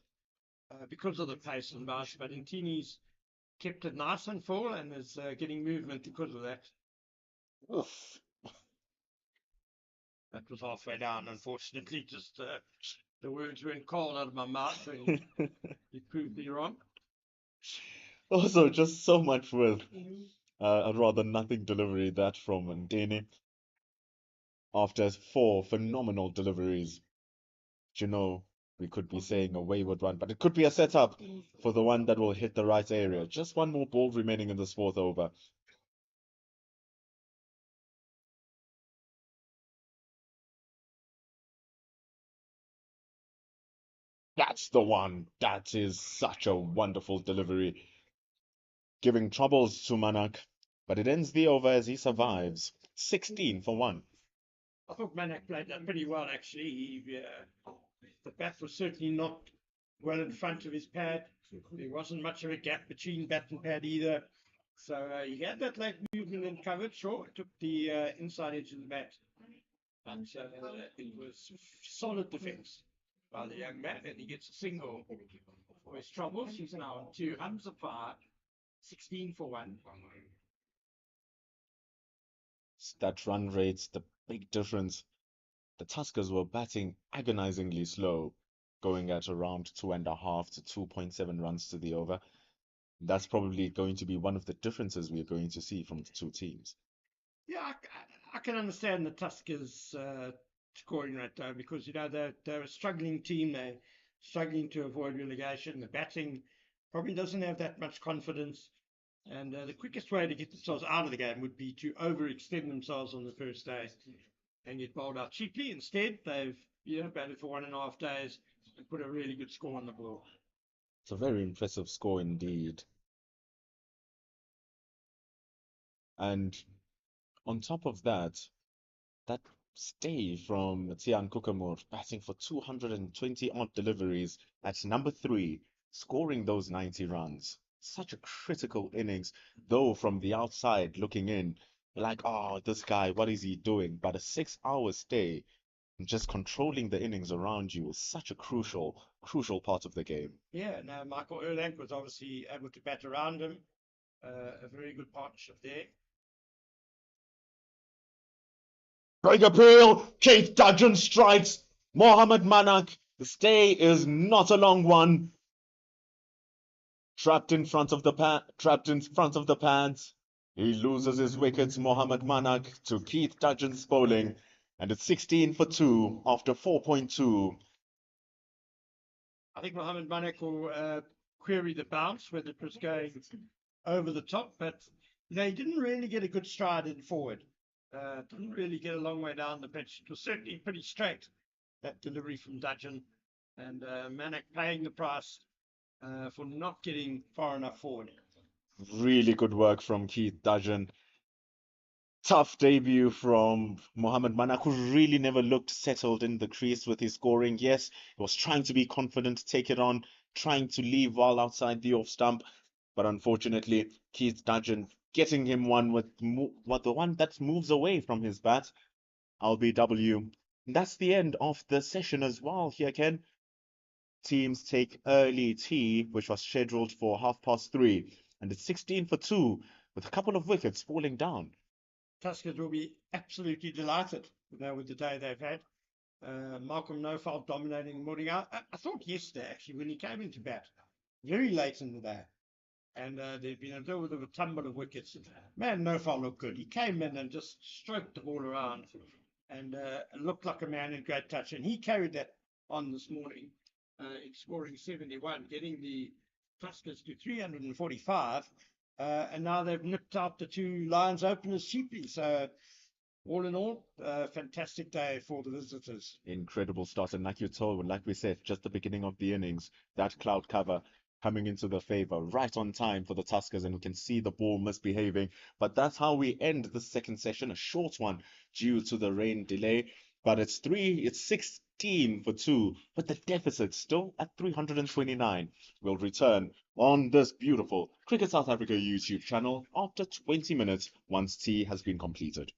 because of the pace and bounce, but Intini's kept it nice and full and is getting movement because of that. Oof. That was halfway down, unfortunately. Just the words went cold out of my mouth, and you proved me wrong. Also, just so much with a rather nothing delivery, that from Ndini. After 4 phenomenal deliveries, we could be saying a wayward one, but it could be a setup for the one that will hit the right area. Just one more ball remaining in this 4th over. That's the one. That is such a wonderful delivery. Giving troubles to Manak, but it ends the over as he survives. 16 for 1. I thought Manak played that pretty well, actually. The bat was certainly not well in front of his pad. There wasn't much of a gap between bat and pad either. So he had that late movement and covered. Sure, it took the inside edge of the bat. But it was solid defense by the young man, and he gets a single for his troubles. He's now on 2 under par, 16 for 1. That run rate's the big difference. The Tuskers were batting agonizingly slow, going at around 2.5 to 2.7 runs to the over. That's probably going to be one of the differences we're going to see from the two teams. Yeah, I can understand the Tuskers scoring rate though, because they're a struggling team. They're struggling to avoid relegation. The batting probably doesn't have that much confidence, and the quickest way to get themselves out of the game would be to overextend themselves on the first day and get bowled out cheaply. Instead, they've batted for 1.5 days and put a really good score on the board. It's a very impressive score indeed. And on top of that stay from Tian Kukamur, batting for 220 odd deliveries at number 3, scoring those 90 runs. Such a critical innings, though from the outside looking in, like, oh, this guy, what is he doing? But a 6-hour stay, just controlling the innings around you is such a crucial part of the game. Yeah, now Michael Erlang was obviously able to bat around him. A very good partnership there. Break appeal, Keith Dudgeon strikes. Mohamed Manak, the stay is not a long one. Trapped in front of the pads. He loses his wickets, Mohamed Manak, to Keith Dudgeon's bowling, and it's 16 for 2 after 4.2. I think Mohamed Manak will query the bounce, whether it was going over the top, but he didn't really get a good stride in forward. Didn't really get a long way down the pitch. It was certainly pretty straight, that delivery from Dudgeon, and Manak paying the price for not getting far enough forward. Really good work from Keith Dudgeon. Tough debut from Mohamed Manak, who really never looked settled in the crease with his scoring. Yes, he was trying to be confident, take it on, trying to leave while outside the off stump, but unfortunately, Keith Dudgeon getting him one with the one that moves away from his bat. LBW. That's the end of the session as well here, Ken. teams take early tea, which was scheduled for 3:30, and it's 16 for 2, with a couple of wickets falling down. Tuskers will be absolutely delighted, with the day they've had. Malcolm Nofal dominating the morning. I thought yesterday, actually, when he came into bat, very late in the day, and there'd been a little bit of a tumble of wickets. Man, Nofal looked good. He came in and just stroked the ball around and looked like a man in great touch. And he carried that on this morning, in scoring 71, getting the Tuskers to 345. And now they've nipped out the two Lions openers cheaply. So all in all, fantastic day for the visitors. Incredible start, and like you told, like we said, just the beginning of the innings, that cloud cover coming into the favor right on time for the Tuskers, and we can see the ball misbehaving. But that's how we end the second session, a short one due to the rain delay. But it's 16 for 2, but the deficit still at 329. We'll return on this beautiful Cricket South Africa YouTube channel after 20 minutes once tea has been completed.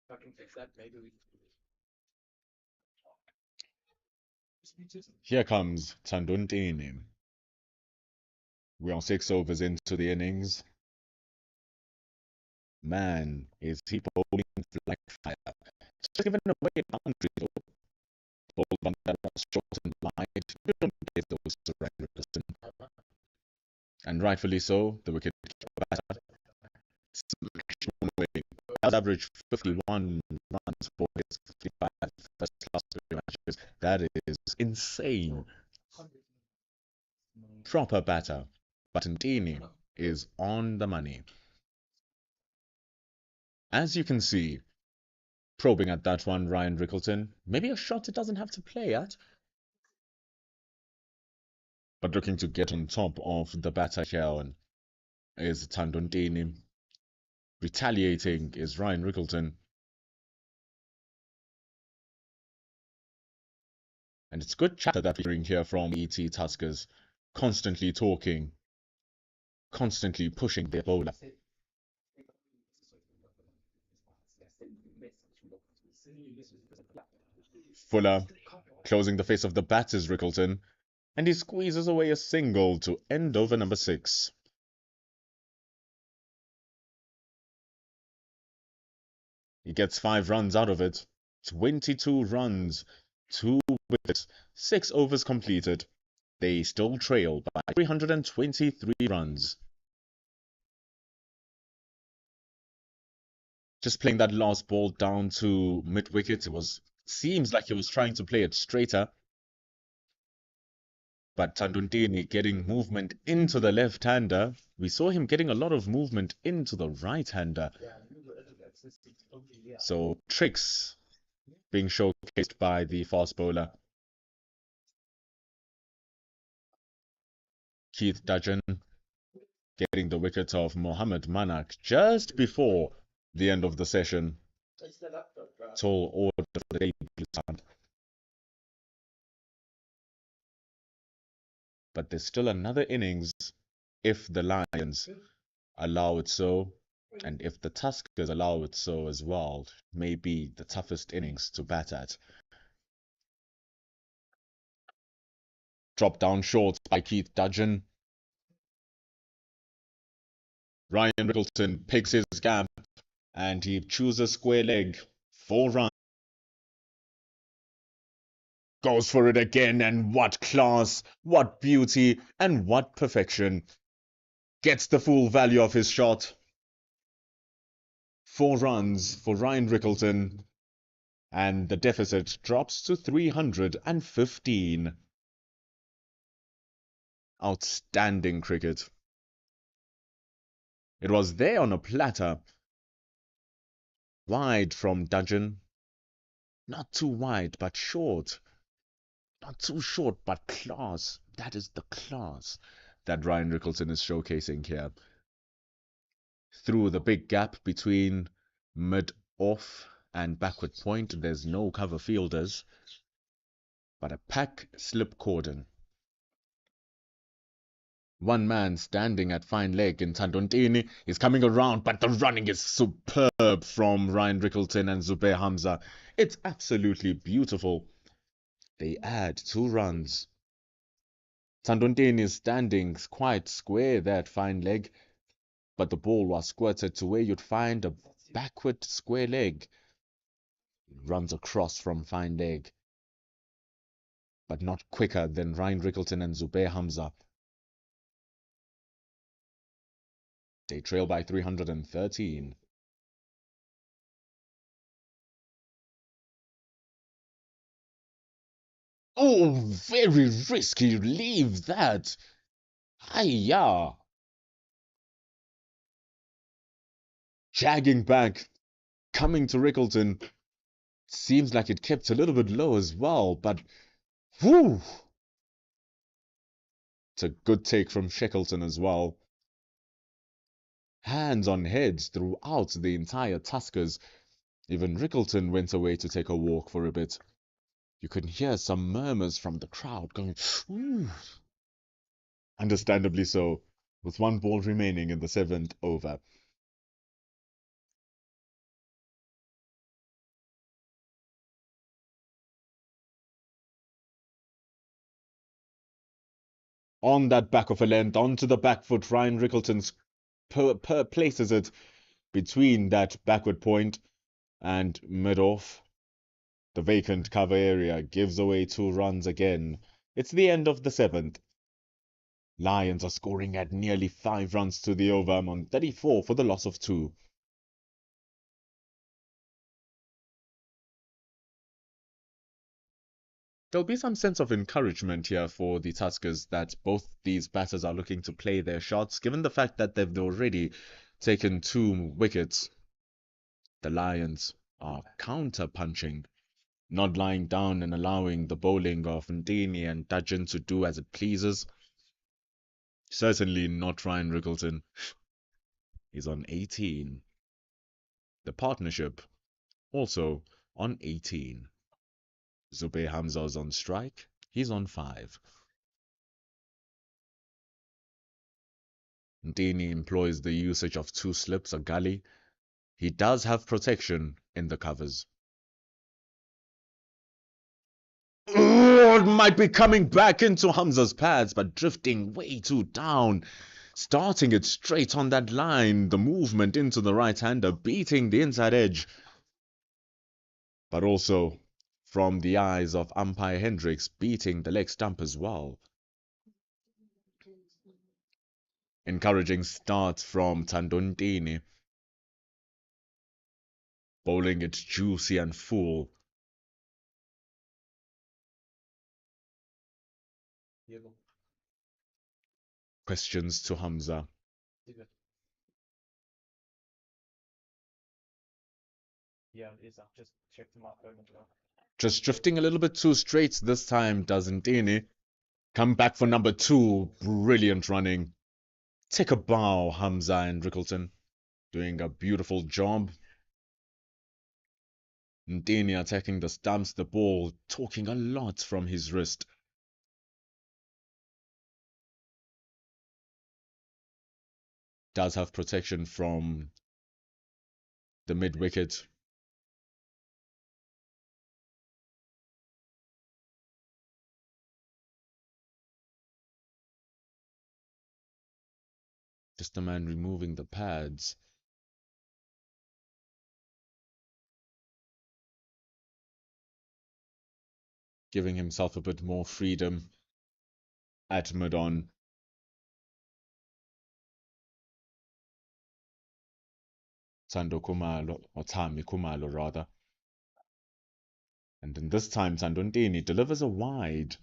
If I can fix that, maybe we. Here comes Tandundini. We are 6 overs into the innings. Man, is he bowling like fire. Just giving away boundaries, though. Ball one that was short and wide. You don't get those to right Richardson. And rightfully so, the wicket batter smashed one away. That average 51 runs for his 55 first class matches. That is insane. Proper batter. But Ndini is on the money. As you can see, probing at that one, Ryan Rickleton. Maybe a shot it doesn't have to play at. But looking to get on top of the batter here is Tandundini. Retaliating is Ryan Rickleton. And it's good chatter that we're hearing here from AET Tuskers. Constantly talking, constantly pushing their bowler. Fuller closing the face of the bat is Rickleton, and he squeezes away a single to end over number 6. He gets 5 runs out of it. 22 runs, 2 wickets, 6 overs completed. They still trail by 323 runs. Just playing that last ball down to mid-wicket, seems like he was trying to play it straighter. But Tandundini getting movement into the left-hander. We saw him getting a lot of movement into the right-hander. So tricks being showcased by the fast bowler. Keith Dudgeon getting the wicket of Mohammad Manak just before the end of the session. Tall order for the debutant. But there's still another innings if the Lions allow it so, and if the Tuskers allow it so as well. Maybe the toughest innings to bat at. Drop down short by Keith Dudgeon. Ryan Rickleton picks his gap and he chooses square leg. 4 runs. Goes for it again, and what class, what beauty, and what perfection. Gets the full value of his shot. 4 runs for Ryan Rickleton, and the deficit drops to 315. Outstanding cricket. It was there on a platter. Wide from Dudgeon. Not too wide, but short. Not too short, but class. That is the class that Ryan Rickleton is showcasing here. Through the big gap between mid-off and backward point, there's no cover fielders, but a pack slip cordon. One man standing at fine leg in Tandundini is coming around, but the running is superb from Ryan Rickleton and Zubair Hamza. It's absolutely beautiful. They add 2 runs. Tandundini is standing quite square there at fine leg, but the ball was squirted to where you'd find a backward square leg. Runs across from fine leg, but not quicker than Ryan Rickleton and Zubair Hamza. They trail by 313. Oh, very risky. Leave that. Hiya. Jagging back, coming to Rickleton. Seems like it kept a little bit low as well, but whew. It's a good take from Shackleton as well. Hands on heads throughout the entire Tuskers. Even Rickleton went away to take a walk for a bit. You could hear some murmurs from the crowd going, ooh. Understandably so, with 1 ball remaining in the 7th over. On that back of a length, onto the back foot, Ryan Rickleton's places it between that backward point and mid-off. The vacant cover area gives away 2 runs again. It's the end of the 7th. Lions are scoring at nearly 5 runs to the over on 34 for the loss of 2. There'll be some sense of encouragement here for the Tuskers that both these batters are looking to play their shots, given the fact that they've already taken 2 wickets. The Lions are counter-punching, not lying down and allowing the bowling of Ndini and Dudgeon to do as it pleases. Certainly not Ryan Rickleton. He's on 18. The partnership also on 18. Zubair Hamza's on strike. He's on 5. Ndini employs the usage of 2 slips, a gully. He does have protection in the covers. Oh, it might be coming back into Hamza's pads, but drifting way too down. Starting it straight on that line. The movement into the right-hander, beating the inside edge. But also, from the eyes of umpire Hendricks, beating the leg stump as well. Encouraging start from Ndini. Bowling it juicy and full. Questions to Hamza. Yeah, it is. I've just checked them out. Just drifting a little bit too straight this time, doesn't Ndini? Come back for number 2. Brilliant running. Take a bow, Hamza and Rickleton. Doing a beautiful job. Ndini attacking the stumps, the ball talking a lot from his wrist. Does have protection from the mid-wicket. Just the man removing the pads. Giving himself a bit more freedom at mid-on. Tando Kumalo, or Tami Kumalo rather. And in this time, Ndini delivers a wide.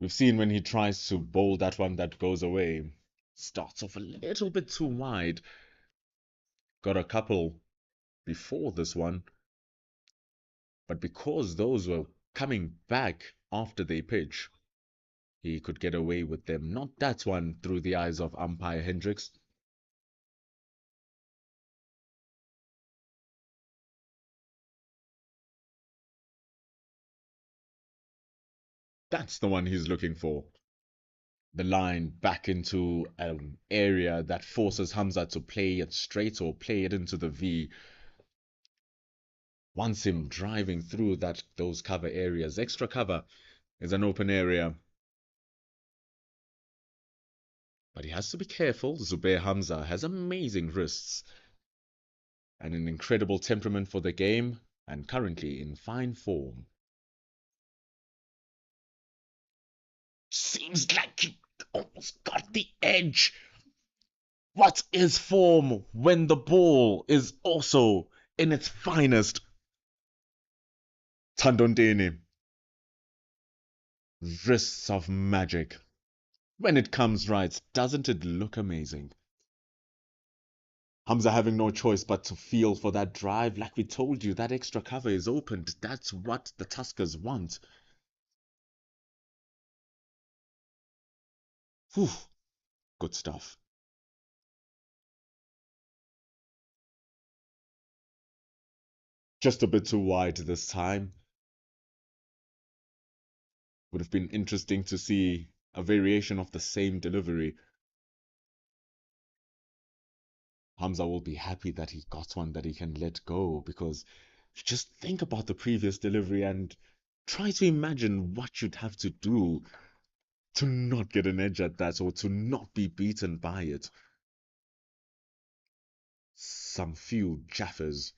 We've seen when he tries to bowl that one that goes away. Starts off a little bit too wide. Got a couple before this one. But because those were coming back after they pitch, he could get away with them. Not that one through the eyes of umpire Hendricks. That's the one he's looking for. The line back into an area that forces Hamza to play it straight or play it into the V. Wants him driving through those cover areas. Extra cover is an open area. But he has to be careful. Zubair Hamza has amazing wrists and an incredible temperament for the game, and currently in fine form. Seems like he almost got the edge. What is form when the ball is also in its finest? Ndini. Wrists of magic. When it comes right, doesn't it look amazing? Hamza having no choice but to feel for that drive. Like we told you, that extra cover is opened. That's what the Tuskers want. Whew. Good stuff. Just a bit too wide this time. Would have been interesting to see a variation of the same delivery. Hamza will be happy that he got one that he can let go, because just think about the previous delivery and Try to imagine what you'd have to do to not get an edge at that or to not be beaten by it. Some few jaffers,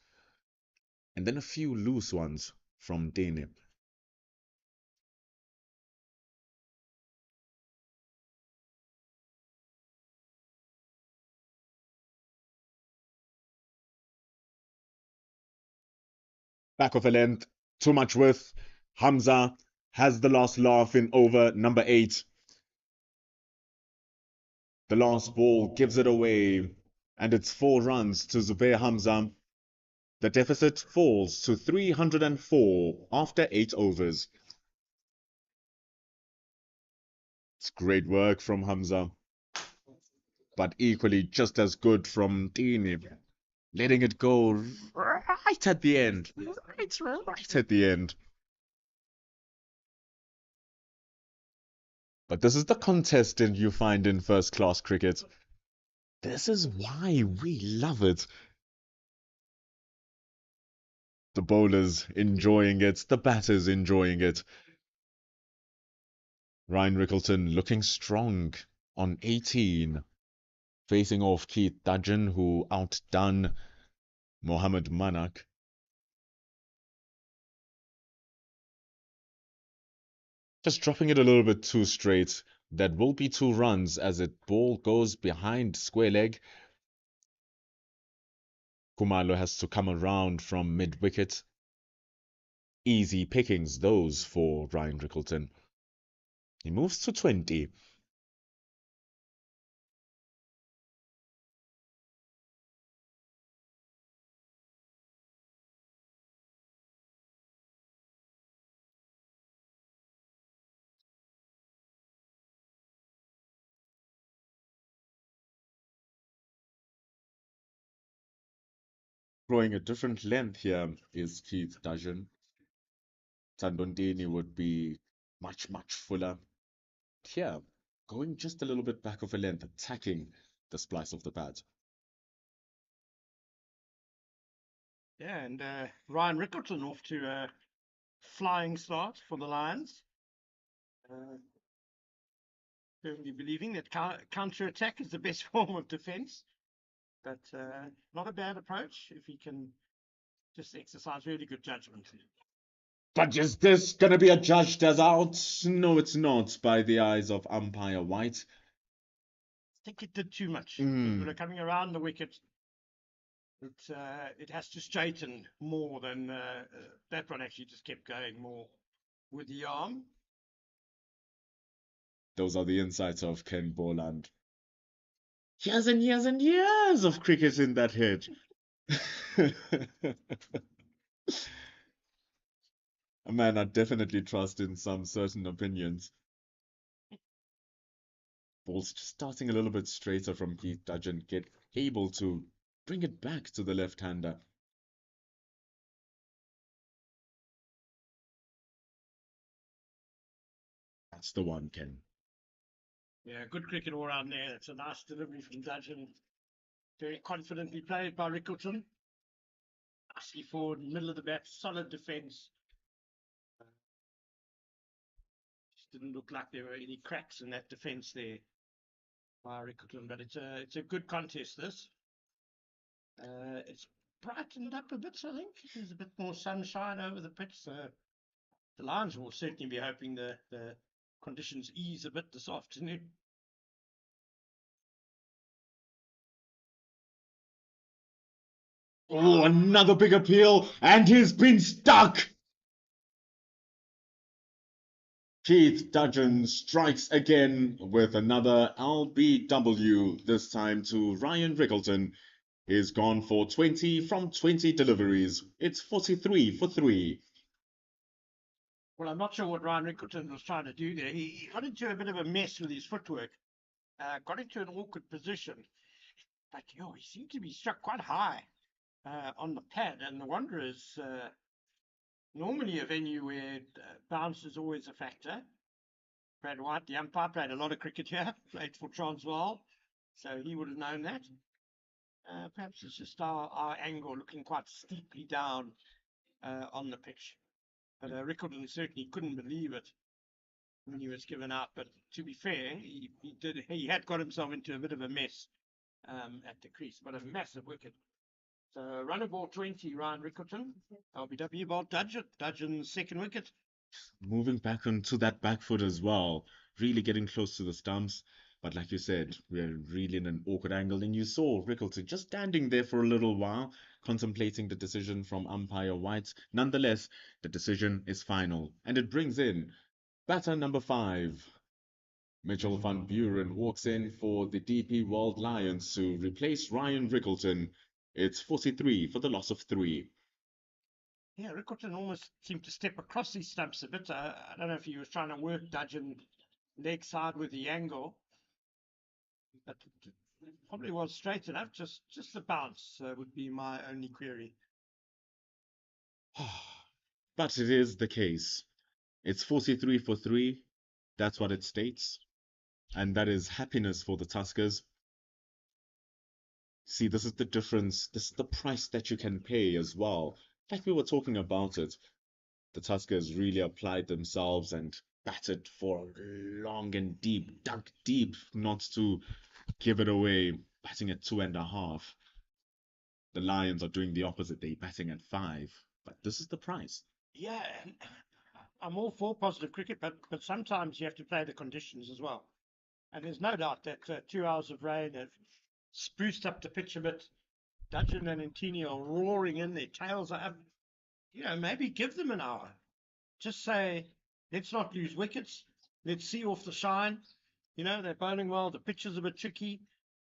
and then a few loose ones from Dane. Back of a length, too much width. Hamza has the last laugh in over number 8. The last ball gives it away, and it's 4 runs to Zubair Hamza. The deficit falls to 304 after 8 overs. It's great work from Hamza, but equally just as good from Dini, letting it go right at the end. Right at the end. But this is the contest you find in first-class cricket. This is why we love it. The bowlers enjoying it, the batters enjoying it. Ryan Rickleton looking strong on 18, facing off Keith Dudgeon, who outdone Mohammad Manak. Just dropping it a little bit too straight. That will be 2 runs as the ball goes behind square leg. Kumalo has to come around from mid-wicket. Easy pickings those for Ryan Rickleton. He moves to 20. Throwing a different length here is Keith Dudgeon. Tandondini would be much, much fuller. Here, going just a little bit back of a length, attacking the splice of the pad. Yeah, and Ryan Rickleton off to a flying start for the Lions. Firmly believing that counter-attack is the best form of defence. But not a bad approach if he can just exercise really good judgment. But is this going to be adjudged as out? No, it's not by the eyes of umpire White. I think it did too much. When they're coming around the wicket, it has to straighten more than that one actually just kept going more with the arm. Those are the insights of Ken Borland. Years and years and years of cricket in that head. A man I definitely trust in some certain opinions. Ball's just starting a little bit straighter from Keith Dudgeon, get able to bring it back to the left-hander. That's the one, Ken. Yeah, good cricket all around there. It's a nice delivery from Dudgeon. Very confidently played by Rickleton. Nicely forward, middle of the bat, solid defence. Just didn't look like there were any cracks in that defence there by Rickleton, but it's a good contest, this. It's brightened up a bit, I think. There's a bit more sunshine over the pitch, so the Lions will certainly be hoping the conditions ease a bit this afternoon. Oh, another big appeal, and he's been stuck! Keith Dudgeon strikes again with another LBW, this time to Ryan Rickleton. He's gone for 20 from 20 deliveries. It's 43 for 3. Well, I'm not sure what Ryan Rickleton was trying to do there. He got into a bit of a mess with his footwork, got into an awkward position. But, he seemed to be struck quite high on the pad. And the wonder is, normally a venue where bounce is always a factor. Brad White, the umpire, played a lot of cricket here, played for Transvaal, so he would have known that. Perhaps it's just our angle looking quite steeply down on the pitch. But Rickelton certainly couldn't believe it when he was given out. But to be fair, he had got himself into a bit of a mess at the crease, but a massive wicket. So runner ball 20, Ryan Rickelton. LBW ball Dudgeon's second wicket. Moving back onto that back foot as well, really getting close to the stumps. But like you said, we're really in an awkward angle, and you saw Rickelton just standing there for a little while, contemplating the decision from umpire White. Nonetheless, the decision is final, and it brings in batter number 5. Mitchell van Buren walks in for the DP World Lions to replace Ryan Rickelton. It's 43 for the loss of 3. Yeah, Rickelton almost seemed to step across these stumps a bit. I don't know if he was trying to work Dudgeon leg side with the angle, but it probably was straight enough. Just the bounce would be my only query. But it is the case. It's 43 for 3. That's what it states. And that is happiness for the Tuskers. See, this is the difference. This is the price that you can pay as well. Like we were talking about it. The Tuskers really applied themselves and batted for long and deep, dug deep, not to give it away, batting at 2.5. The Lions are doing the opposite. They're batting at 5. But this is the price. Yeah, I'm all for positive cricket, but sometimes you have to play the conditions as well. And there's no doubt that 2 hours of rain have spruced up the pitch a bit. Dudgeon and Ntini are roaring in, their tails are up. Maybe give them an hour. Just say, let's not lose wickets. Let's see off the shine. They're bowling well. The pitch is a bit tricky.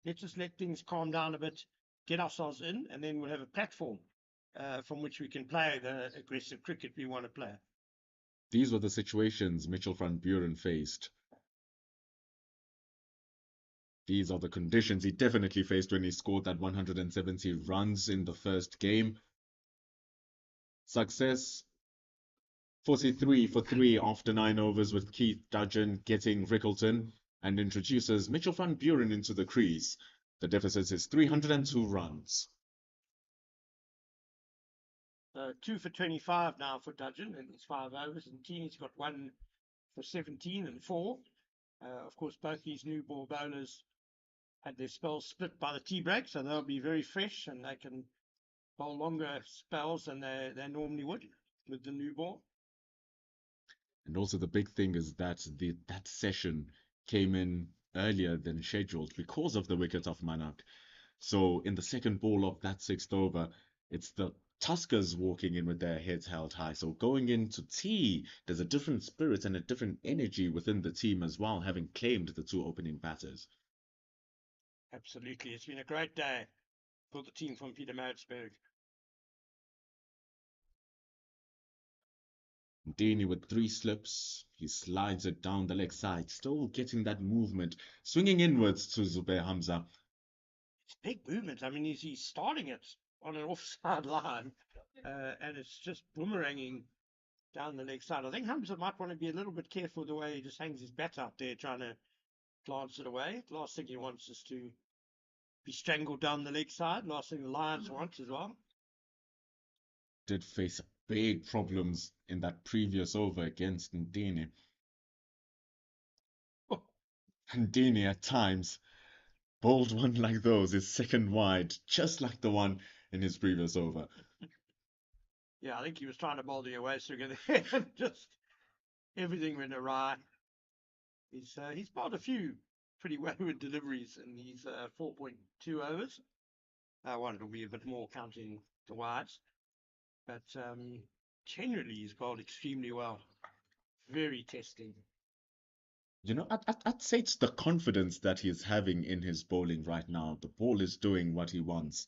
Let's just let things calm down a bit, get ourselves in, and then we'll have a platform from which we can play the aggressive cricket we want to play. These were the situations Mitchell van Buren faced. These are the conditions he definitely faced when he scored that 170 runs in the first game. Success, 43 for 3 after 9 overs, with Keith Dudgeon getting Rickelton, and introduces Mitchell van Buren into the crease. The deficit is 302 runs. 2 for 25 now for Dudgeon in his 5 overs, and Ntini's got 1 for 17 and 4. Of course, both these new ball bowlers had their spells split by the tea break, so they'll be very fresh and they can bowl longer spells than they normally would with the new ball. And also the big thing is that that session came in earlier than scheduled because of the wicket of Manak. So in the second ball of that 6th over, it's the Tuskers walking in with their heads held high. So going into tea, there's a different spirit and a different energy within the team as well, having claimed the 2 opening batters. Absolutely. It's been a great day for the team from Pietermaritzburg. Dini with 3 slips. He slides it down the leg side, still getting that movement, swinging inwards to Zubair Hamza. It's big movement. I mean, he's starting it on an offside line, and it's just boomeranging down the leg side. I think Hamza might want to be a little bit careful the way he just hangs his bat out there, trying to glance it away. The last thing he wants is to be strangled down the leg side. Last thing the Lions want as well. Did face big problems in that previous over against Ndini. Oh. Ndini at times bowled one like those is second wide, just like the one in his previous over. Yeah, I think he was trying to bowl the away stringer there, and just everything went awry. He's bowled a few pretty wayward deliveries in these 4.2 overs. One will be a bit more counting the wides, but generally he's bowled extremely well. Very testing. I'd say it's the confidence that he's having in his bowling right now. The ball is doing what he wants.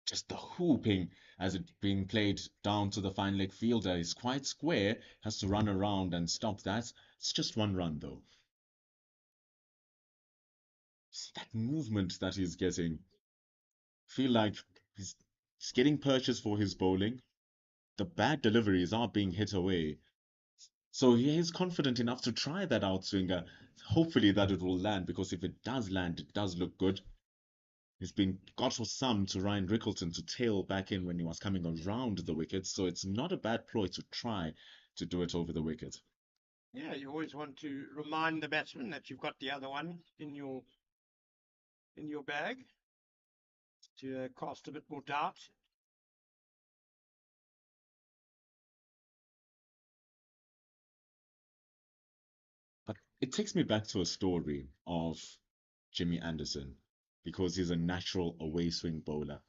Just the hooping as it being played down to the fine leg fielder is quite square, has to run around and stop that. It's just 1 run though. See that movement that he's getting. Feel like he's getting purchased for his bowling. The bad deliveries are being hit away. So he is confident enough to try that outswinger. Hopefully that it will land, because if it does land, it does look good. It's been God for some to Ryan Rickleton to tail back in when he was coming around the wicket, so it's not a bad ploy to try to do it over the wicket. Yeah, you always want to remind the batsman that you've got the other one in your bag to cast a bit more doubt. But it takes me back to a story of Jimmy Anderson because he's a natural away swing bowler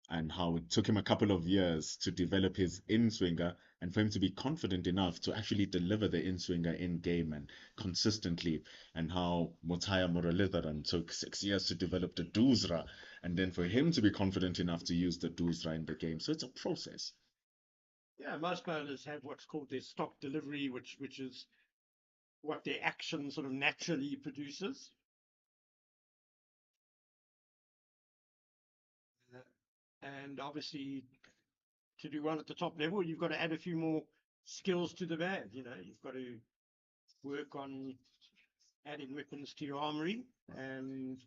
and how it took him a couple of years to develop his in swinger and for him to be confident enough to actually deliver the in swinger in game and consistently, and how Mutaya Muralidharan took 6 years to develop the doosra and then for him to be confident enough to use the doosra in the game. So it's a process. Yeah, most bowlers have what's called their stock delivery, which is what their action sort of naturally produces. And obviously, to do well at the top level, you've got to add a few more skills to the bag. You know, you've got to work on adding weapons to your armory. And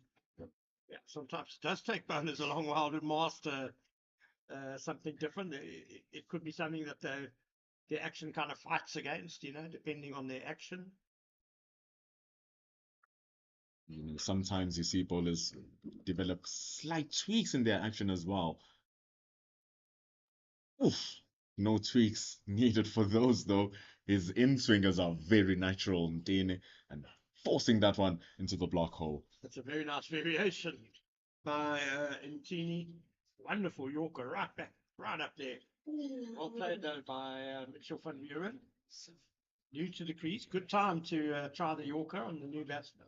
yeah, sometimes it does take bowlers a long while to master something different. It could be something that their action kind of fights against, you know, depending on their action. Sometimes you see bowlers develop slight tweaks in their action as well. Oof, no tweaks needed for those though. His in swingers are very natural and forcing that one into the block hole. That's a very nice variation by Ntini. Wonderful Yorker, right back, right up there. Well played though by Mitchell van Buren. New to the crease. Good time to try the Yorker on the new batsman.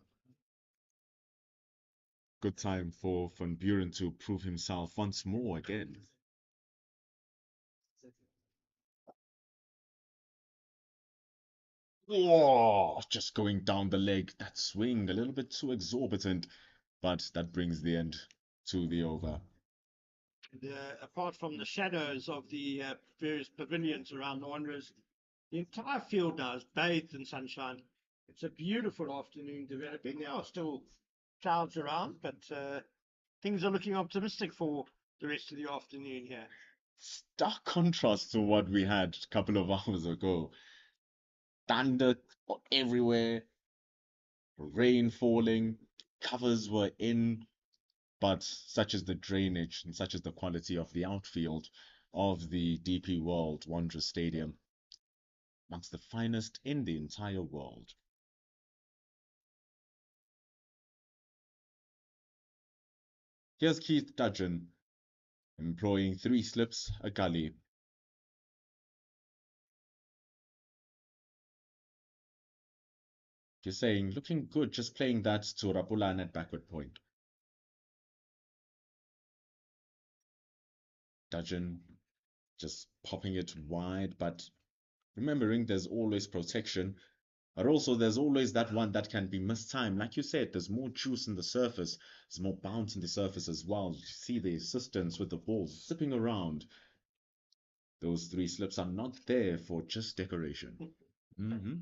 Good time for Van Buren to prove himself once more again. Oh, just going down the leg. That swing, a little bit too exorbitant, but that brings the end to the over. Apart from the shadows of the various pavilions around the Wanderers, the entire field now is bathed in sunshine. It's a beautiful afternoon developing. There are still clouds around, but things are looking optimistic for the rest of the afternoon here. Stark contrast to what we had a couple of hours ago. Thunder everywhere, rain falling, covers were in, but such is the drainage and such is the quality of the outfield of the DP World Wanderers Stadium, amongst the finest in the entire world. Here's Keith Dudgeon employing 3 slips, a gully. You're saying, looking good, just playing that to Rapulana at backward point. Dudgeon just popping it wide, but remembering there's always protection, but also there's always that one that can be mistimed. Like you said, there's more juice in the surface, there's more bounce in the surface as well. You see the assistance with the ball zipping around. Those 3 slips are not there for just decoration. Mm-hmm.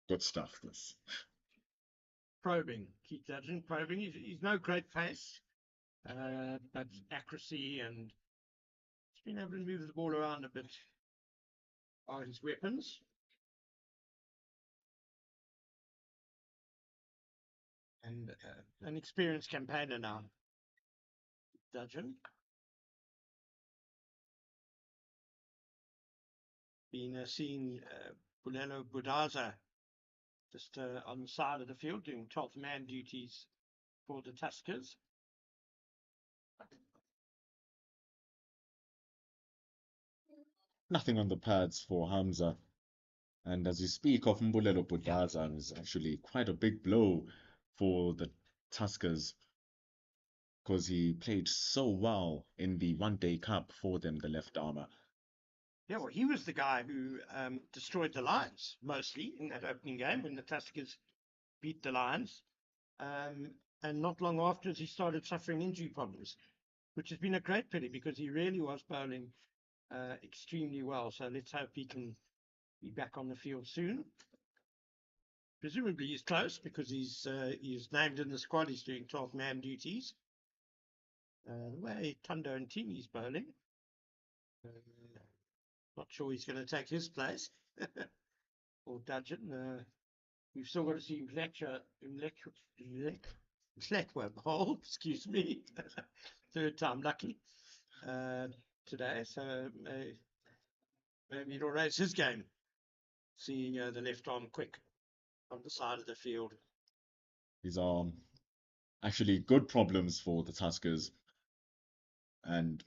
Good stuff, this. Probing, Keith Dudgeon, probing. He's no great pace, but accuracy and he's been able to move the ball around a bit are his weapons. And an experienced campaigner now, Dudgeon. Been seeing Bulelo Budaza just on the side of the field doing 12th man duties for the Tuskers. Nothing on the pads for Hamza. And as you speak of Mbulelo Budaza, is actually quite a big blow for the Tuskers because he played so well in the One Day Cup for them, the left armour. Yeah, well, he was the guy who destroyed the Lions mostly in that opening game when the Tuskers beat the Lions. And not long afterwards, he started suffering injury problems, which has been a great pity because he really was bowling extremely well. So let's hope he can be back on the field soon. Presumably he's close because he's named in the squad. He's doing 12-man duties. The way Tundo and Tini's bowling, not sure he's going to take his place. Or Dudgeon. We've still got to see Mlekwa bowl, excuse me. Third time lucky today. So maybe it'll raise his game. Seeing the left arm quick on the side of the field. These are actually good problems for the Tuskers and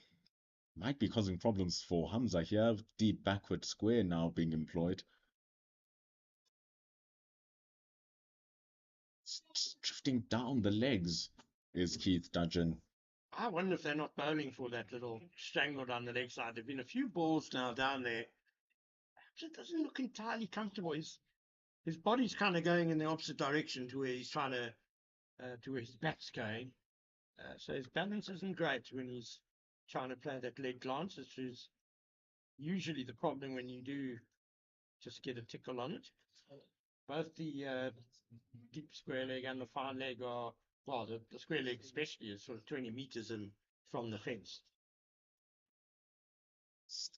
might be causing problems for Hamza here. Deep backward square now being employed. Drifting down the legs is Keith Dudgeon. I wonder if they're not bowling for that little strangle down the leg side. There've been a few balls now down there. It doesn't look entirely comfortable. His body's kind of going in the opposite direction to where he's trying to where his back's going. So his balance isn't great when he's trying to play that leg glance, which is usually the problem when you do just get a tickle on it. Both the deep square leg and the fine leg are, well, the square leg especially is sort of 20 meters in from the fence.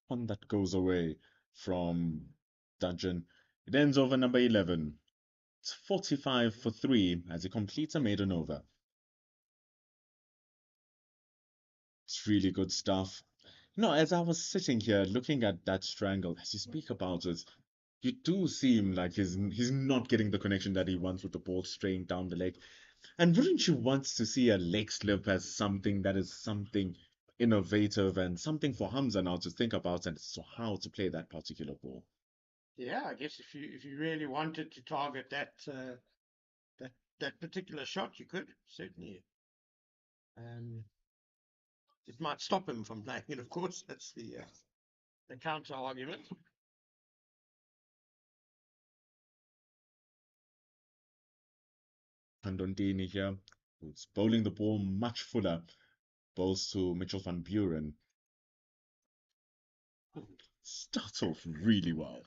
One that goes away from Dudgeon. It ends over number 11. It's 45 for 3 as he completes a maiden over. It's really good stuff. As I was sitting here looking at that strangle, as you speak about it, you do seem like he's not getting the connection that he wants with the ball straying down the leg. And wouldn't you want to see a leg slip as something that is something innovative and something for Hamza now to think about and so how to play that particular ball? Yeah, I guess if you really wanted to target that particular shot, you could certainly. It might stop him from playing it, of course. That's the counter argument. Tandondini here, who's bowling the ball much fuller, bowls to Mitchell van Buren. Starts off really well.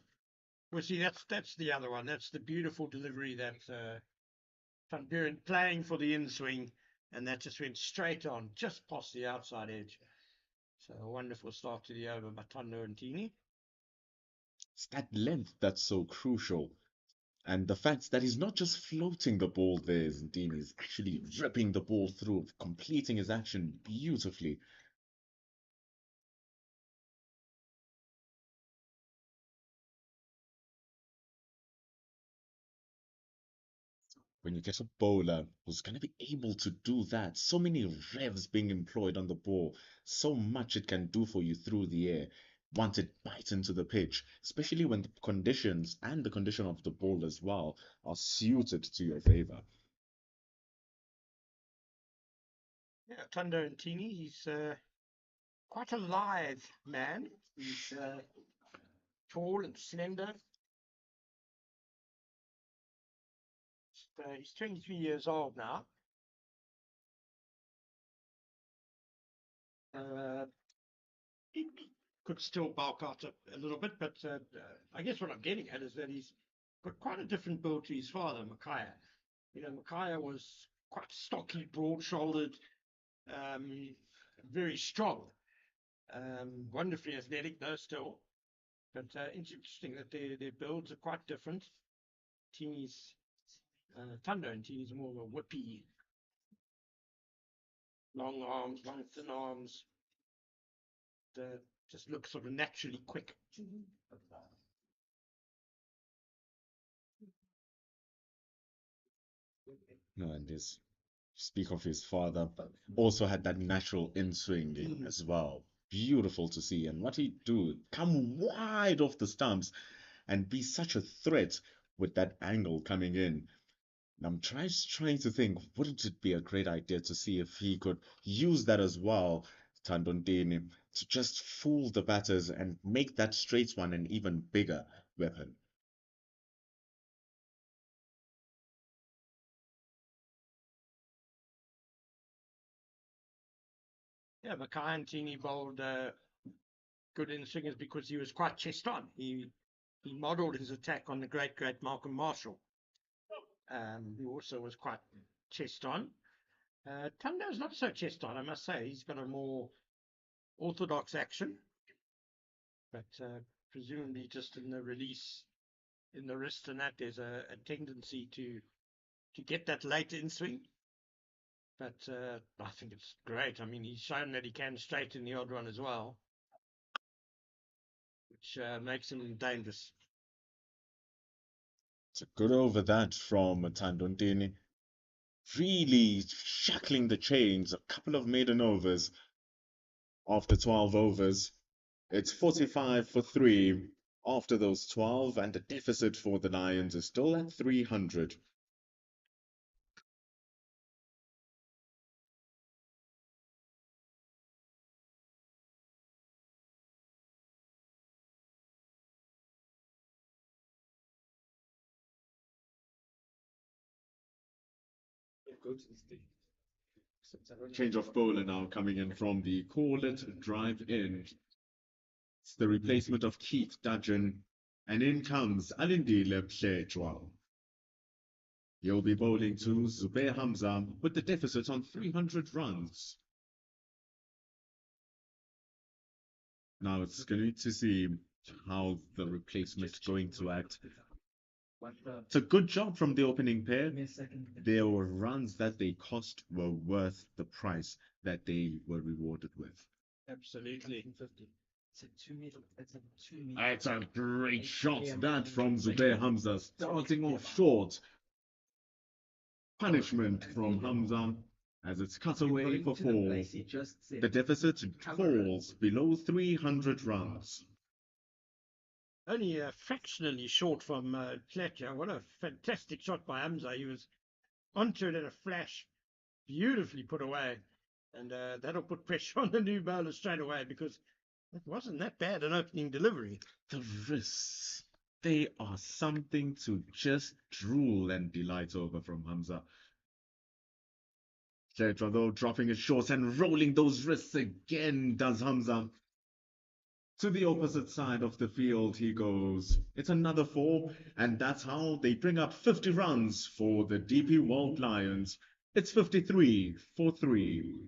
Well, see, that's the other one. That's the beautiful delivery that Van Buren playing for the in swing, and that just went straight on, just past the outside edge. So a wonderful start to the over by Tundo and Tini. It's that length that's so crucial. And the fact that he's not just floating the ball there, Zindini is actually ripping the ball through, completing his action beautifully. When you get a bowler who's going to be able to do that, so many revs being employed on the ball, so much it can do for you through the air once it bites into the pitch, especially when the conditions and the condition of the ball as well are suited to your favor. Yeah, Tundo and Tini, he's quite a lithe man. He's tall and slender. He's 23 years old now. He could still bulk out a little bit, but I guess what I'm getting at is that he's got quite a different build to his father, Micaiah. Micaiah was quite stocky, broad-shouldered, very strong, wonderfully athletic though still. But interesting that their builds are quite different. Tundo and Tini's more of a whippy, long arms, long thin arms. Just looks sort of naturally quick. No, and his speak of his father, but also had that natural in swing as well. Beautiful to see. And what he do, come wide off the stumps and be such a threat with that angle coming in. And I'm trying to think, wouldn't it be a great idea to see if he could use that as well, Tandondini, to just fool the batters and make that straight one an even bigger weapon. Yeah, Micaiah and Tini bowled good in swingers because he was quite chest on. He he modelled his attack on the great Malcolm Marshall, who also was quite chest on. Tundo's not so chest on, I must say. He's got a more orthodox action, but presumably just in the release in the wrist and that, there's a tendency to get that late in swing. But I think it's great. I mean, he's shown that he can straighten the odd one as well, which makes him dangerous. It's a good over that from Tandondini. Really shackling the chains, a couple of maiden overs after 12 overs. It's 45 for 3 after those 12, and the deficit for the Lions is still at 300. Change of bowler now coming in from the call it drive in. It's the replacement of Keith Dudgeon, and in comes Alindile Pshejwa. He'll be bowling to Zubair Hamza with the deficit on 300 runs. Now it's going to see how the replacement's going to act. It's a good job from the opening pair. Their runs that they cost were worth the price that they were rewarded with. Absolutely. It's a great shot that from Zubair Hamza, starting off short. Punishment from Hamza as it's cut away for 4. The deficit falls below 300 runs. Only fractionally short from Fletcher. What a fantastic shot by Hamza. He was onto it in a flash, beautifully put away. And that'll put pressure on the new bowler straight away, because it wasn't that bad an opening delivery. The wrists, they are something to just drool and delight over from Hamza. Shetra, though, dropping it short and rolling those wrists again, does Hamza. To the opposite side of the field he goes. It's another 4, and that's how they bring up 50 runs for the DP World Lions. It's 53 for 3.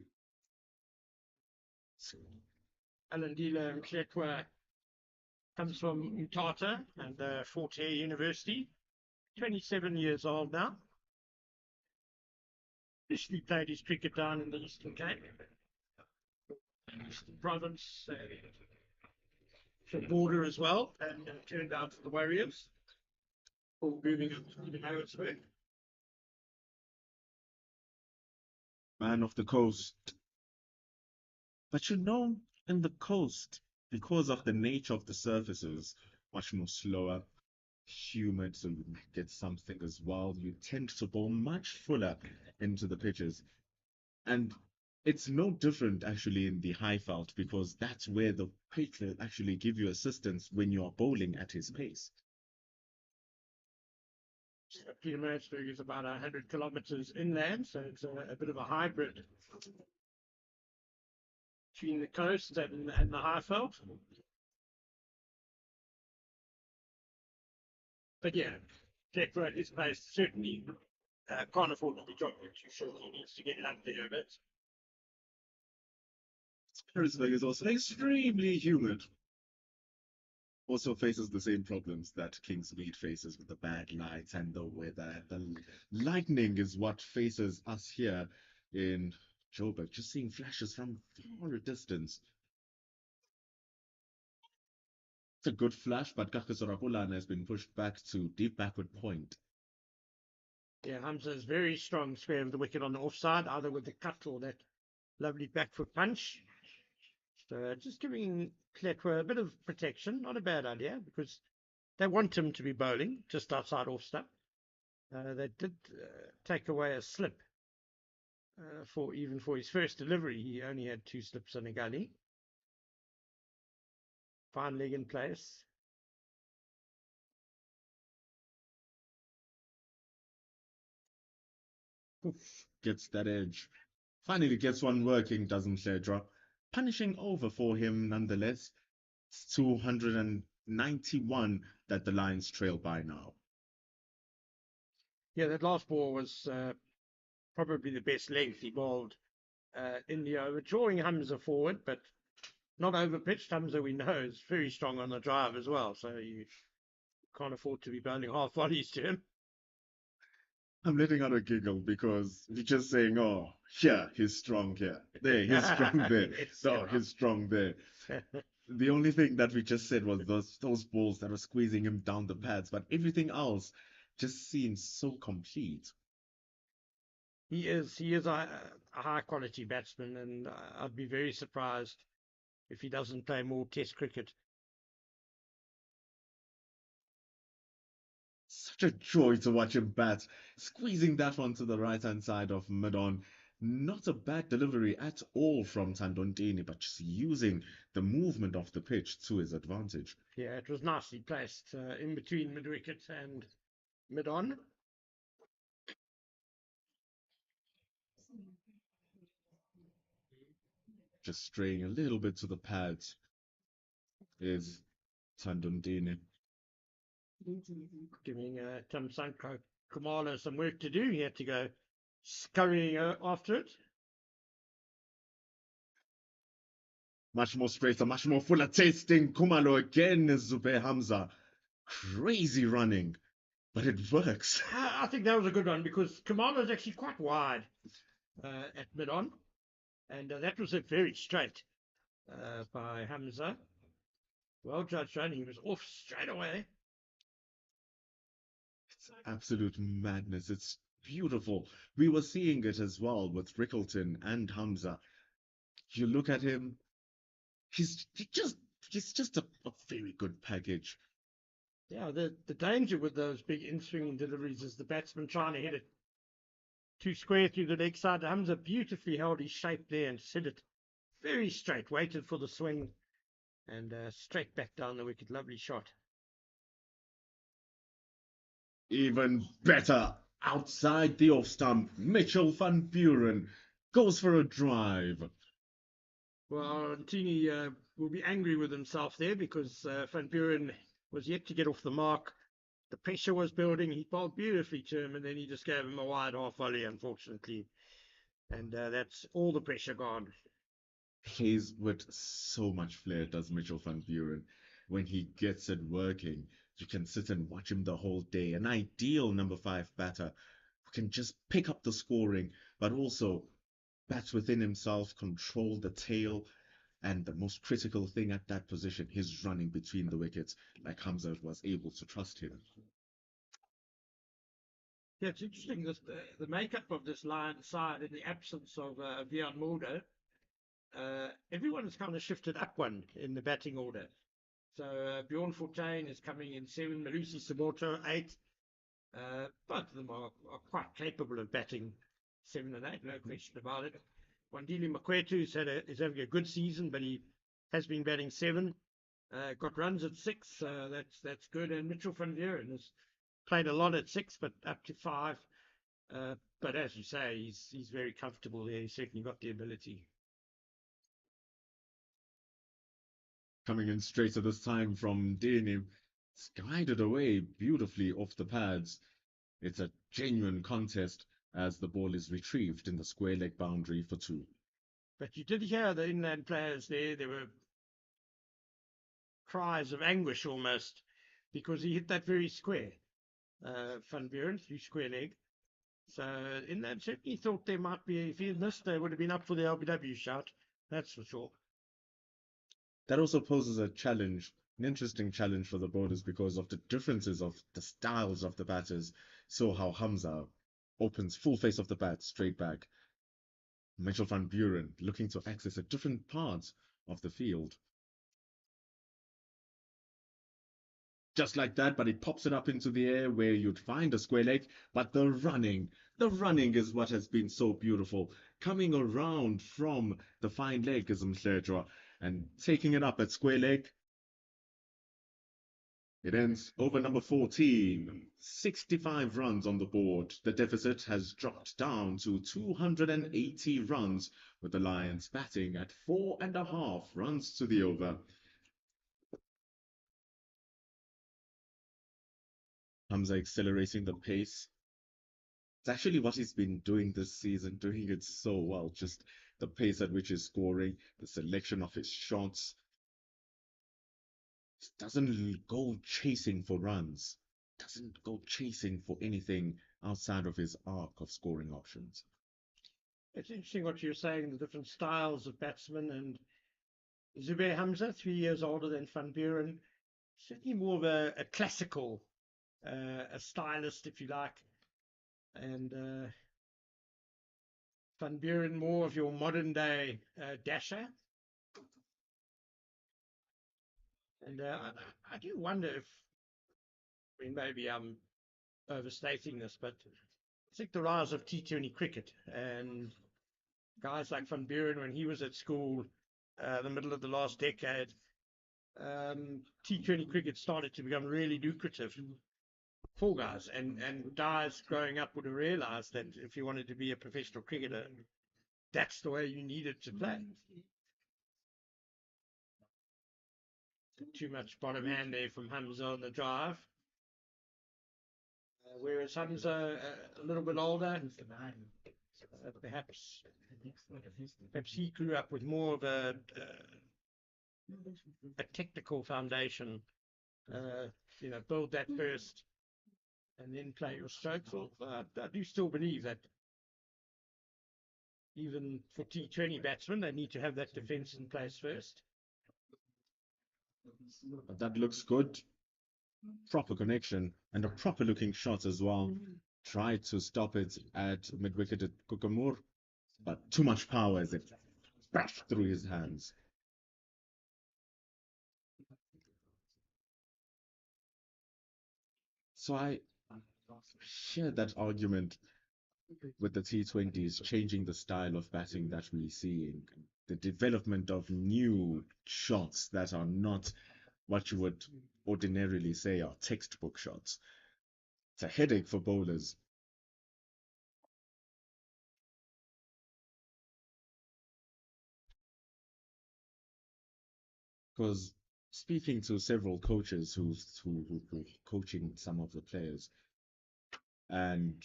Alindile Mkletwa comes from Mthatha and Fort Hare University, 27 years old now. Initially played his cricket down in the Eastern Cape, Eastern Province, the border as well, and turned out for the Warriors, all moving up to Johannesburg. Man of the coast. But you know, in the coast, because of the nature of the surfaces, much more slower, humid, so you get something as well. You tend to bowl much fuller into the pitches. And it's no different actually in the high veld, because that's where the pitch will actually give you assistance when you are bowling at his pace. Johannesburg is about 100 kilometers inland, so it's a bit of a hybrid between the coast and the high veld. But yeah, Fletcher, his pace certainly can't afford to be dropped too short. He needs to get it up there a bit. Johannesburg is also extremely humid. Also faces the same problems that Kingsmead faces with the bad lights and the weather. The lightning is what faces us here in Joburg, just seeing flashes from far a distance. It's a good flash, but Kagiso has been pushed back to deep backward point. Yeah, Hamza's very strong square of the wicket on the offside, either with the cut or that lovely back foot punch. So just giving Fletcher a bit of protection, not a bad idea, because they want him to be bowling just outside off stump. They did take away a slip for his first delivery. He only had 2 slips on a gully. Fine leg in place. Gets that edge. Finally gets one working, doesn't Shedra? Punishing over for him nonetheless. It's 200 and 91 that the Lions trail by now. Yeah, that last ball was probably the best length he bowled in the over, drawing Hamza forward, but not over pitched. Hamza, we know, is very strong on the drive as well, so you can't afford to be bowling half volleys to him. I'm letting out a giggle because you're just saying, oh, here, he's strong here. There, he's strong there. Yes, Oh, he's strong there. The only thing that we just said was those balls that were squeezing him down the pads, but everything else just seems so complete. He is a high quality batsman, and I'd be very surprised if he doesn't play more Test cricket. Such a joy to watch him bat, squeezing that one to the right-hand side of mid-on. Not a bad delivery at all from Tandondini, but just using the movement of the pitch to his advantage. Yeah, it was nicely placed in between mid-wicket and mid-on. Just straying a little bit to the pads is Tandondini. Giving Tamsanko Kumalo some work to do. He had to go scurrying after it. Much more straighter, much more fuller tasting. Kumalo again is Zubair Hamza. Crazy running, but it works. I think that was a good one because Kumalo is actually quite wide at mid-on, and that was a very straight by Hamza. Well judged running. He was off straight away. It's absolute madness. It's beautiful. We were seeing it as well with Rickleton and Hamza. You look at him, he's just a very good package. Yeah, the danger with those big in-swinging deliveries is the batsman trying to hit it too square through the leg side. Hamza beautifully held his shape there and set it very straight, waited for the swing, and straight back down the wicket. Lovely shot. Even better, outside the off stump, Mitchell van Buren goes for a drive. Well, Tini will be angry with himself there because Van Buren was yet to get off the mark. The pressure was building. He bowled beautifully to him, and then he just gave him a wide half volley, unfortunately. And that's all the pressure gone. Plays with so much flair, does Mitchell van Buren. When he gets it working, you can sit and watch him the whole day. An ideal number 5 batter who can just pick up the scoring, but also bats within himself, control the tail, and the most critical thing at that position, his running between the wickets, like Hamza was able to trust him. Yeah, it's interesting, the makeup of this Lions side in the absence of Vian Mulder. Everyone has kind of shifted up one in the batting order. So Bjorn Fortuin is coming in 7, Malusi Samoto 8. Both of them are quite capable of batting 7 and 8, no question about it. Wandile Makwetu is having a good season, but he has been batting 7. Got runs at 6, that's good. And Mitchell van Buren has played a lot at 6, but up to 5. But as you say, he's very comfortable there. He's certainly got the ability. Coming in straighter this time from Dini, it's guided away beautifully off the pads. It's a genuine contest as the ball is retrieved in the square leg boundary for 2. But you did hear the inland players there. There were cries of anguish almost because he hit that very square, Van Buren, through square leg. So inland certainly thought there might be, if he had missed, they would have been up for the LBW shout. That's for sure. That also poses a challenge, an interesting challenge for the bowlers because of the differences of the styles of the batters. So how Hamza opens full face of the bat straight back. Mitchell van Buren looking to access a different part of the field. Just like that, but he pops it up into the air where you'd find a square leg. But the running is what has been so beautiful. Coming around from the fine leg is Mhledra and taking it up at square leg. It ends over number 14. 65 runs on the board. The deficit has dropped down to 280 runs, with the Lions batting at 4.5 runs to the over. Hamza accelerating the pace. It's actually what he's been doing this season, doing it so well. Just the pace at which he's scoring, the selection of his shots. He doesn't go chasing for runs, doesn't go chasing for anything outside of his arc of scoring options. It's interesting what you're saying, the different styles of batsmen. And Zubair Hamza, 3 years older than Van Buren, certainly more of a classical, a stylist, if you like. And Van Buren, more of your modern day dasher. And I do wonder if, I mean, maybe I'm overstating this, but I think the rise of T20 cricket and guys like Van Buren, when he was at school, the middle of the last decade, T20 cricket started to become really lucrative for guys. And guys growing up would have realized that if you wanted to be a professional cricketer, that's the way you needed to play. Too much bottom hand there from Hamza on the drive. Whereas Hamza a little bit older, perhaps he grew up with more of a technical foundation. Build that first and then play your strokes. I do still believe that even for T20 batsmen, they need to have that defence in place first. That looks good. Proper connection and a proper looking shot as well. Tried to stop it at mid-wicket at Kukamur, but too much power as it bashed through his hands. So I share that argument with the T20s changing the style of batting that we're seeing, the development of new shots that are not what you would ordinarily say are textbook shots. It's a headache for bowlers. Because speaking to several coaches who coaching some of the players, and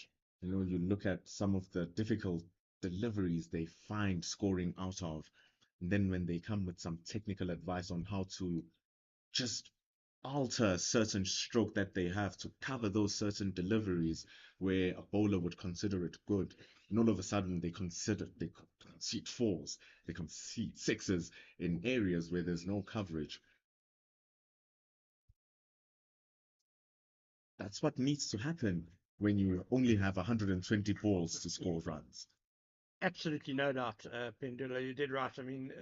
you look at some of the difficult deliveries they find scoring out of, and then when they come with some technical advice on how to just alter a certain stroke that they have to cover those certain deliveries where a bowler would consider it good, and all of a sudden they concede fours, they concede sixes in areas where there's no coverage. That's what needs to happen when you only have 120 balls to score runs. Absolutely no doubt, Pendula, you did right. I mean,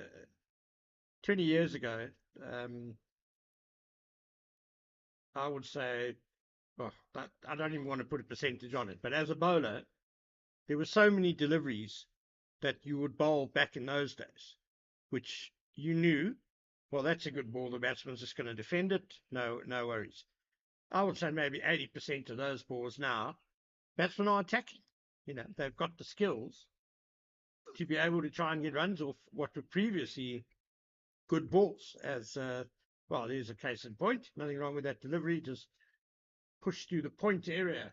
20 years ago, I would say, well, I don't even want to put a percentage on it, but as a bowler, there were so many deliveries that you would bowl back in those days, which you knew, well, that's a good ball. The batsman's just going to defend it. No worries. I would say maybe 80% of those balls now, batsmen are attacking. They've got the skills to be able to try and get runs off what were previously good balls. As well, there's a case in point. Nothing wrong with that delivery. Just pushed through the point area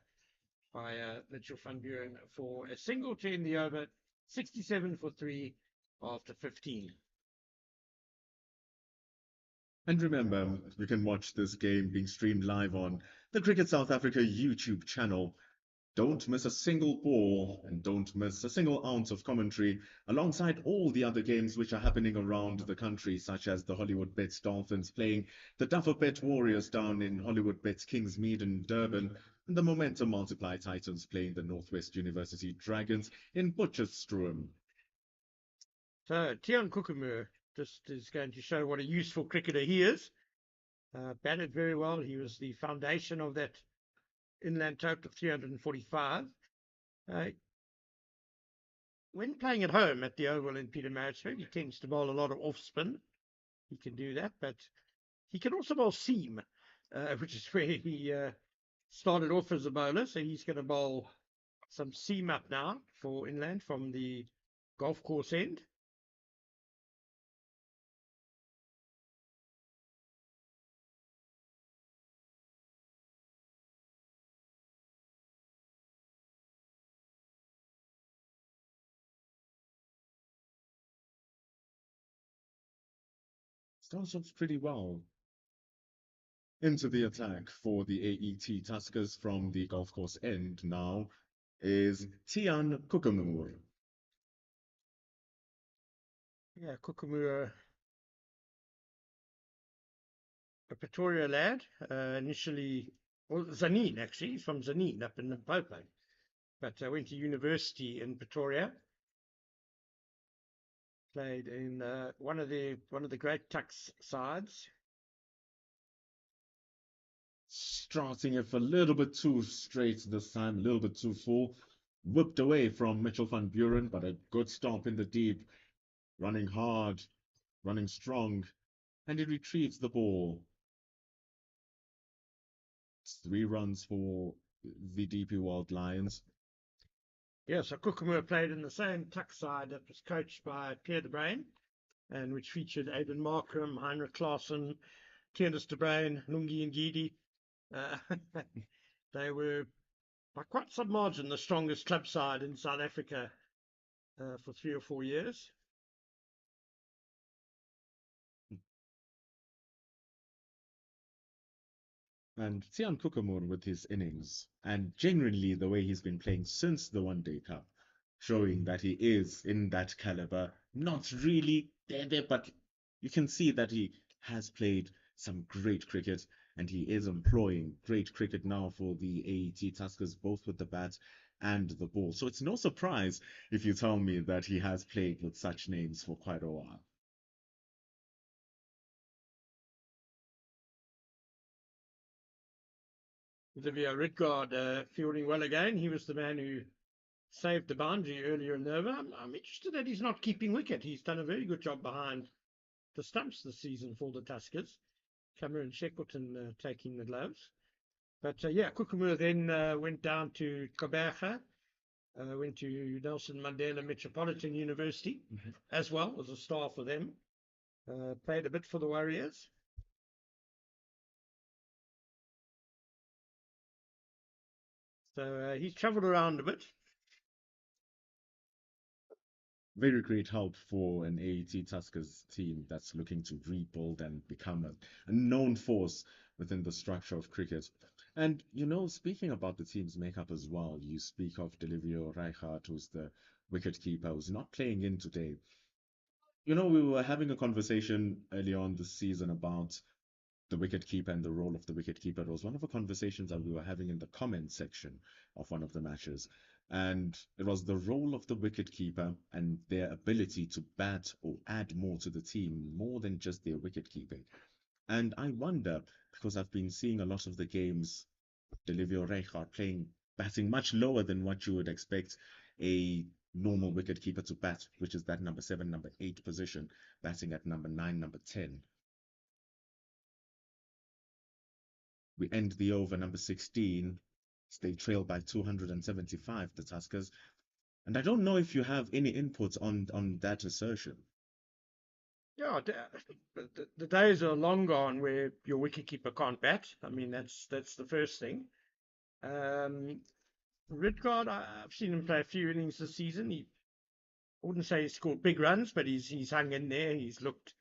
by Mitchell van Buren for a single to end the over, 67 for 3 after 15. And remember, you can watch this game being streamed live on the Cricket South Africa YouTube channel. Don't miss a single ball and don't miss a single ounce of commentary alongside all the other games which are happening around the country, such as the Hollywood Bets Dolphins playing the Duffer Bet Warriors down in Hollywood Bets Kingsmead in Durban, and the Momentum Multiply Titans playing the Northwest University Dragons in Potchefstroom. So Tiaan Kukamur just is going to show what a useful cricketer he is. Batted very well. He was the foundation of that inland total of 345. When playing at home at the Oval in Pietermaritzburg, he tends to bowl a lot of off spin. He can do that, but he can also bowl seam, which is where he started off as a bowler. So he's going to bowl some seam up now for inland from the golf course end. starts off pretty well into the attack for the AET Tuskers from the golf course end now is Tian Kukamur. Yeah, Kukumura, a Pretoria lad, initially, well, Zanin actually, he's from Zanin up in Limpopo, but went to university in Pretoria. Played in one of the great Tuks sides. Starting it a little bit too straight this time, a little bit too full. Whipped away from Mitchell van Buren, but a good stop in the deep. Running hard, running strong, and he retrieves the ball. 3 runs for the DP World Lions. Yeah, so Kukumura played in the same Tuck side that was coached by Pierre de Bruin, and which featured Aidan Markram, Heinrich Klaassen, Tiernis de Bruin, Lungi Ngidi. They were by quite some margin the strongest club side in South Africa for 3 or 4 years. And Tian Kukamur with his innings, and genuinely the way he's been playing since the One Day Cup, showing that he is in that caliber. Not really there, but you can see that he has played some great cricket, and he is employing great cricket now for the AET Tuskers, both with the bat and the ball. So it's no surprise if you tell me that he has played with such names for quite a while. Xavier Ridgard fielding well again. He was the man who saved the boundary earlier in the over. I'm interested that he's not keeping wicket. He's done a very good job behind the stumps this season for the Tuskers. Cameron Shackleton taking the gloves. But yeah, Kukumura then went down to Koberga, went to Nelson Mandela Metropolitan University as well as a star for them. Played a bit for the Warriors. So he's travelled around a bit. Very great help for an AET Tuskers team that's looking to rebuild and become a known force within the structure of cricket. And speaking about the team's makeup as well, you speak of Delivio Reichardt, who's the wicketkeeper, who's not playing in today. We were having a conversation early on this season about the wicketkeeper and the role of the wicketkeeper. It was one of the conversations that we were having in the comment section of one of the matches. And it was the role of the wicketkeeper and their ability to bat or add more to the team, more than just their wicketkeeping. And I wonder, because I've been seeing a lot of the games, Delivio Reichardt batting much lower than what you would expect a normal wicketkeeper to bat, which is that number 7, number 8 position, batting at number 9, number 10. We end the over number 16. They trail by 275, the Tuskers. And I don't know if you have any input on that assertion. Yeah, the days are long gone where your wicketkeeper can't bat. I mean, that's the first thing. Ridgard, I've seen him play a few innings this season. I wouldn't say he scored big runs, but he's hung in there. He's looked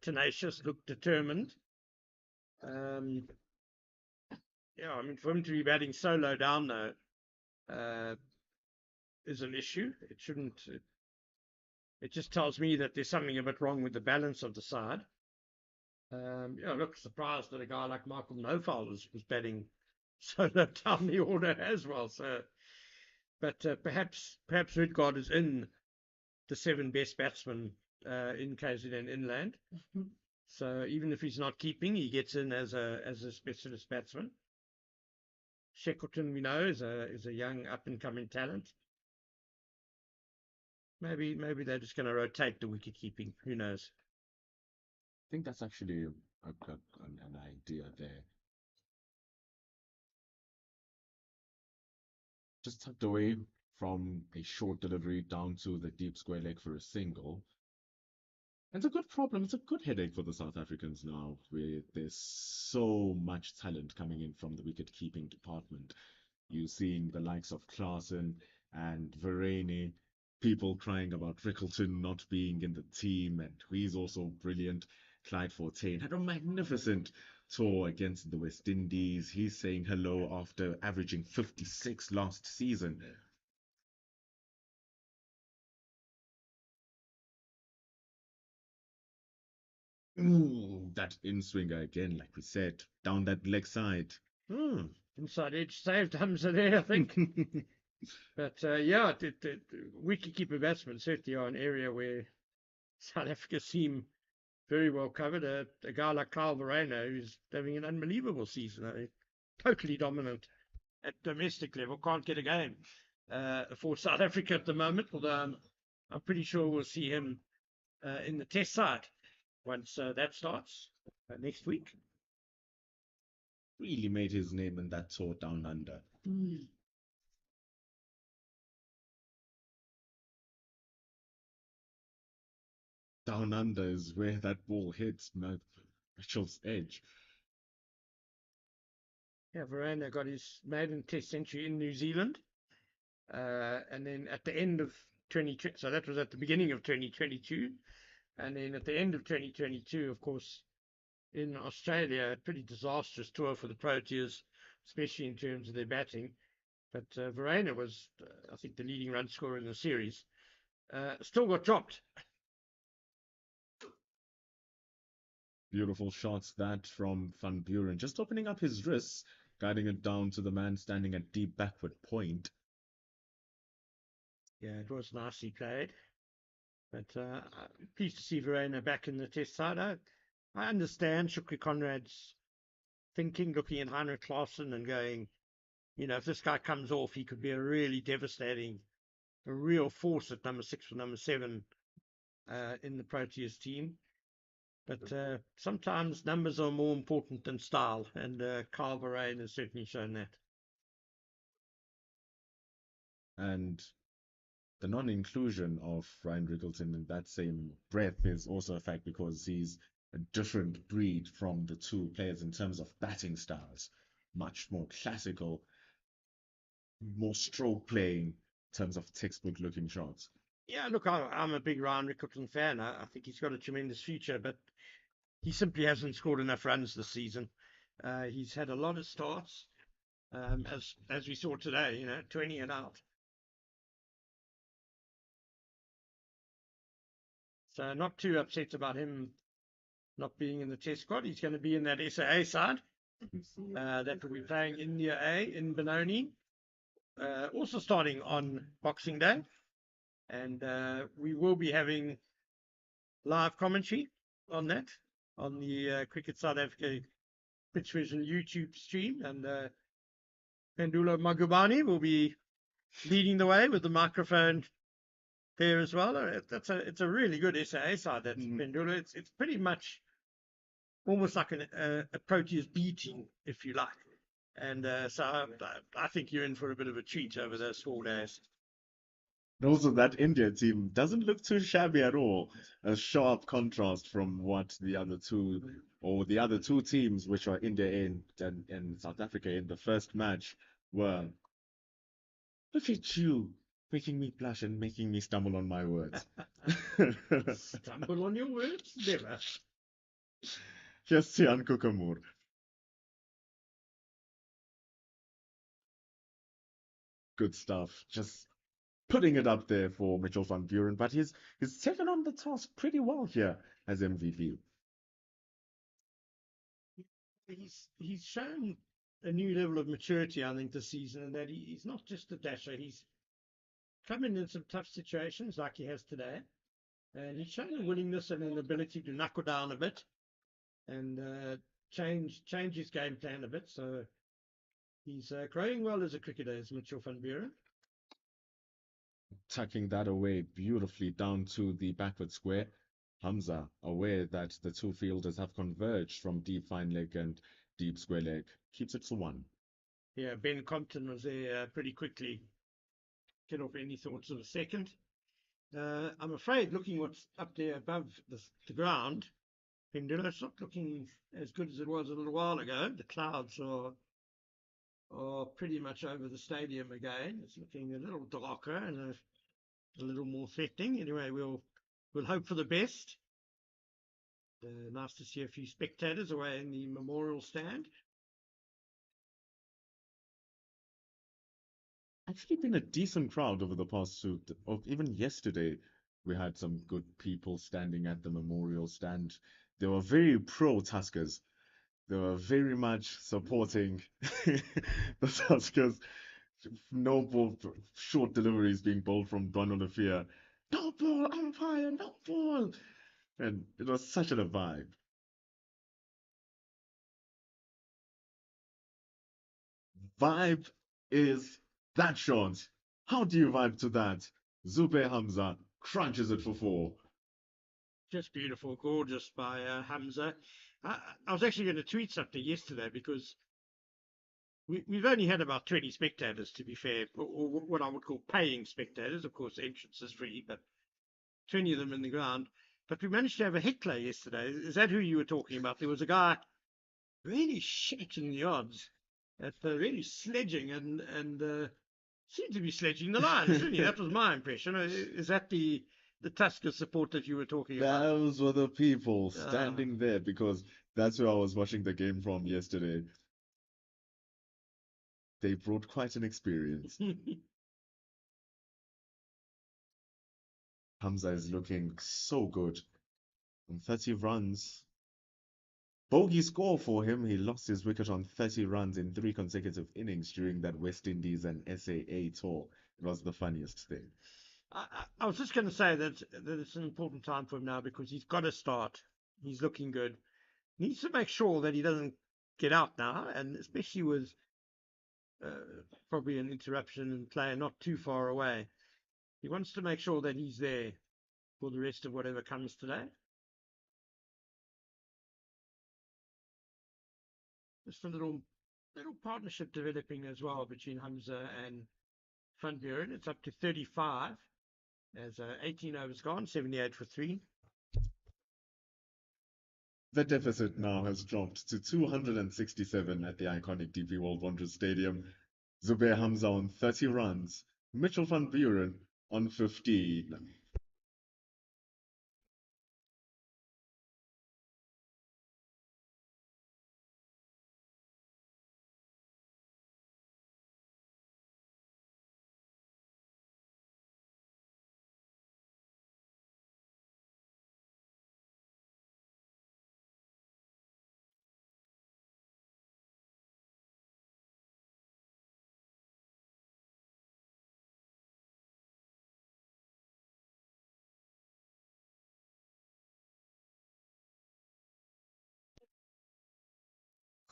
tenacious, looked determined. Yeah, I mean, for him to be batting so low down though is an issue. It shouldn't. It just tells me that there's something a bit wrong with the balance of the side. Yeah, look, surprised that a guy like Michael Nofal was batting so low down the order as well. So, but perhaps Ridgard is in the 7 best batsmen in KZN Inland. So even if he's not keeping, he gets in as a specialist batsman. Shackleton, we know, is a young up and coming talent. Maybe they're just going to rotate the wicket keeping. Who knows? I think that's actually an idea there. Just tucked away from a short delivery down to the deep square leg for a single. It's a good problem. It's a good headache for the South Africans now, where there's so much talent coming in from the wicket-keeping department. You're seeing the likes of Klaassen and Verreynne, people crying about Rickleton not being in the team, and he's also brilliant. Clyde Fontaine had a magnificent tour against the West Indies. He's saying hello after averaging 56 last season. Ooh, that in-swinger again, like we said, down that leg side. Inside edge saved Hamza there, I think. But yeah, wicket-keeper batsmen certainly are an area where South Africa seem very well covered. A guy like Kyle Verreynne, who's having an unbelievable season. I mean, totally dominant at domestic level. Can't get a game for South Africa at the moment, although I'm pretty sure we'll see him in the test side once that starts next week. Really made his name in that tour down under. Down under is where that ball hits Mitchell's edge. Yeah, Verreynne got his maiden test century in New Zealand. And then at the end of 2020, so that was at the beginning of 2022. And then at the end of 2022, of course, in Australia, a pretty disastrous tour for the Proteas, especially in terms of their batting. But Verreynne was, I think, the leading run scorer in the series. Still got dropped. Beautiful shots that from Van Buren, just opening up his wrists, guiding it down to the man standing at deep backward point. Yeah, it was nicely played. But I'm pleased to see Verreynne back in the test side. I understand Shukri Conrad's thinking, looking at Heinrich Klaassen and going, if this guy comes off, he could be a really devastating, a real force at number 6 or number 7 in the Proteas team. But sometimes numbers are more important than style, and Kyle Verreynne has certainly shown that. And the non-inclusion of Ryan Riggleton in that same breath is also a fact because he's a different breed from the two players in terms of batting styles. Much more classical, more stroke playing in terms of textbook looking shots. Yeah, look, I'm a big Ryan Rickleton fan. I think he's got a tremendous future, but he simply hasn't scored enough runs this season. He's had a lot of starts, as we saw today, 20 and out. So not too upset about him not being in the test squad. He's going to be in that SAA side that will be playing India A in Benoni, also starting on Boxing Day. And we will be having live commentary on that, on the Cricket South Africa Pitch Vision YouTube stream. And Pendula Magubani will be leading the way with the microphone there as well. It's a really good SAA side, that's Pendula. It's pretty much almost like a Proteas B team, if you like. And so I think you're in for a bit of a treat over those 4 days. Also, that India team doesn't look too shabby at all. A sharp contrast from what the other two teams, which are India and South Africa in the first match, were. Look at you, making me blush and making me stumble on my words. Stumble on your words? Never. Here's Sian Kukamur. Good stuff. Just putting it up there for Mitchell van Buren, but he's taken on the task pretty well here as MVP. He's shown a new level of maturity, I think, this season, and that he's not just a dasher. He's come in some tough situations like he has today, and he's shown a willingness and an ability to knuckle down a bit and change his game plan a bit. So he's growing well as a cricketer, as Mitchell van Buren. Tucking that away beautifully down to the backward square. Hamza, aware that the two fielders have converged from deep fine leg and deep square leg, keeps it to 1. Yeah, Ben Compton was there pretty quickly. Get off any thoughts of a second. I'm afraid, looking what's up there above the ground, Pendula, it's not looking as good as it was a little while ago. The clouds are pretty much over the stadium again. It's looking a little darker and a little more threatening. Anyway, we'll hope for the best. Nice to see a few spectators away in the memorial stand. Actually been a decent crowd over the past even yesterday. We had some good people standing at the memorial stand. They were very pro Tuskers. They were very much supporting the Tuskers. No ball, short deliveries being bowled from Donald Afia. No ball, umpire, no ball. And it was such a vibe. Vibe is that shot. How do you vibe to that? Zubair Hamza crunches it for four. Just beautiful, gorgeous by Hamza. I was actually going to tweet something yesterday because we've only had about 20 spectators, to be fair, or what I would call paying spectators. Of course, the entrance is free, but 20 of them in the ground. But we managed to have a heckler yesterday. Is that who you were talking about? There was a guy really shaking the odds at really sledging and seemed to be sledging the Lions, didn't he? That was my impression. Is that the Tusker support that you were talking about? Those were the people Ah. standing there because that's where I was watching the game from yesterday. They brought quite an experience. Hamza is looking so good. On 30 runs. Bogey score for him. He lost his wicket on 30 runs in 3 consecutive innings during that West Indies and SAA tour. It was the funniest thing. I was just going to say that it's an important time for him now because he's got to start. He's looking good. He needs to make sure that he doesn't get out now, and especially with probably an interruption and player not too far away. He wants to make sure that he's there for the rest of whatever comes today. Just a little partnership developing as well between Hamza and Van Buren. It's up to 35 as 18 overs gone, 78 for 3. The deficit now has dropped to 267 at the iconic DP World Wonders Stadium. Zubair Hamza on 30 runs, Mitchell van Buren on 15.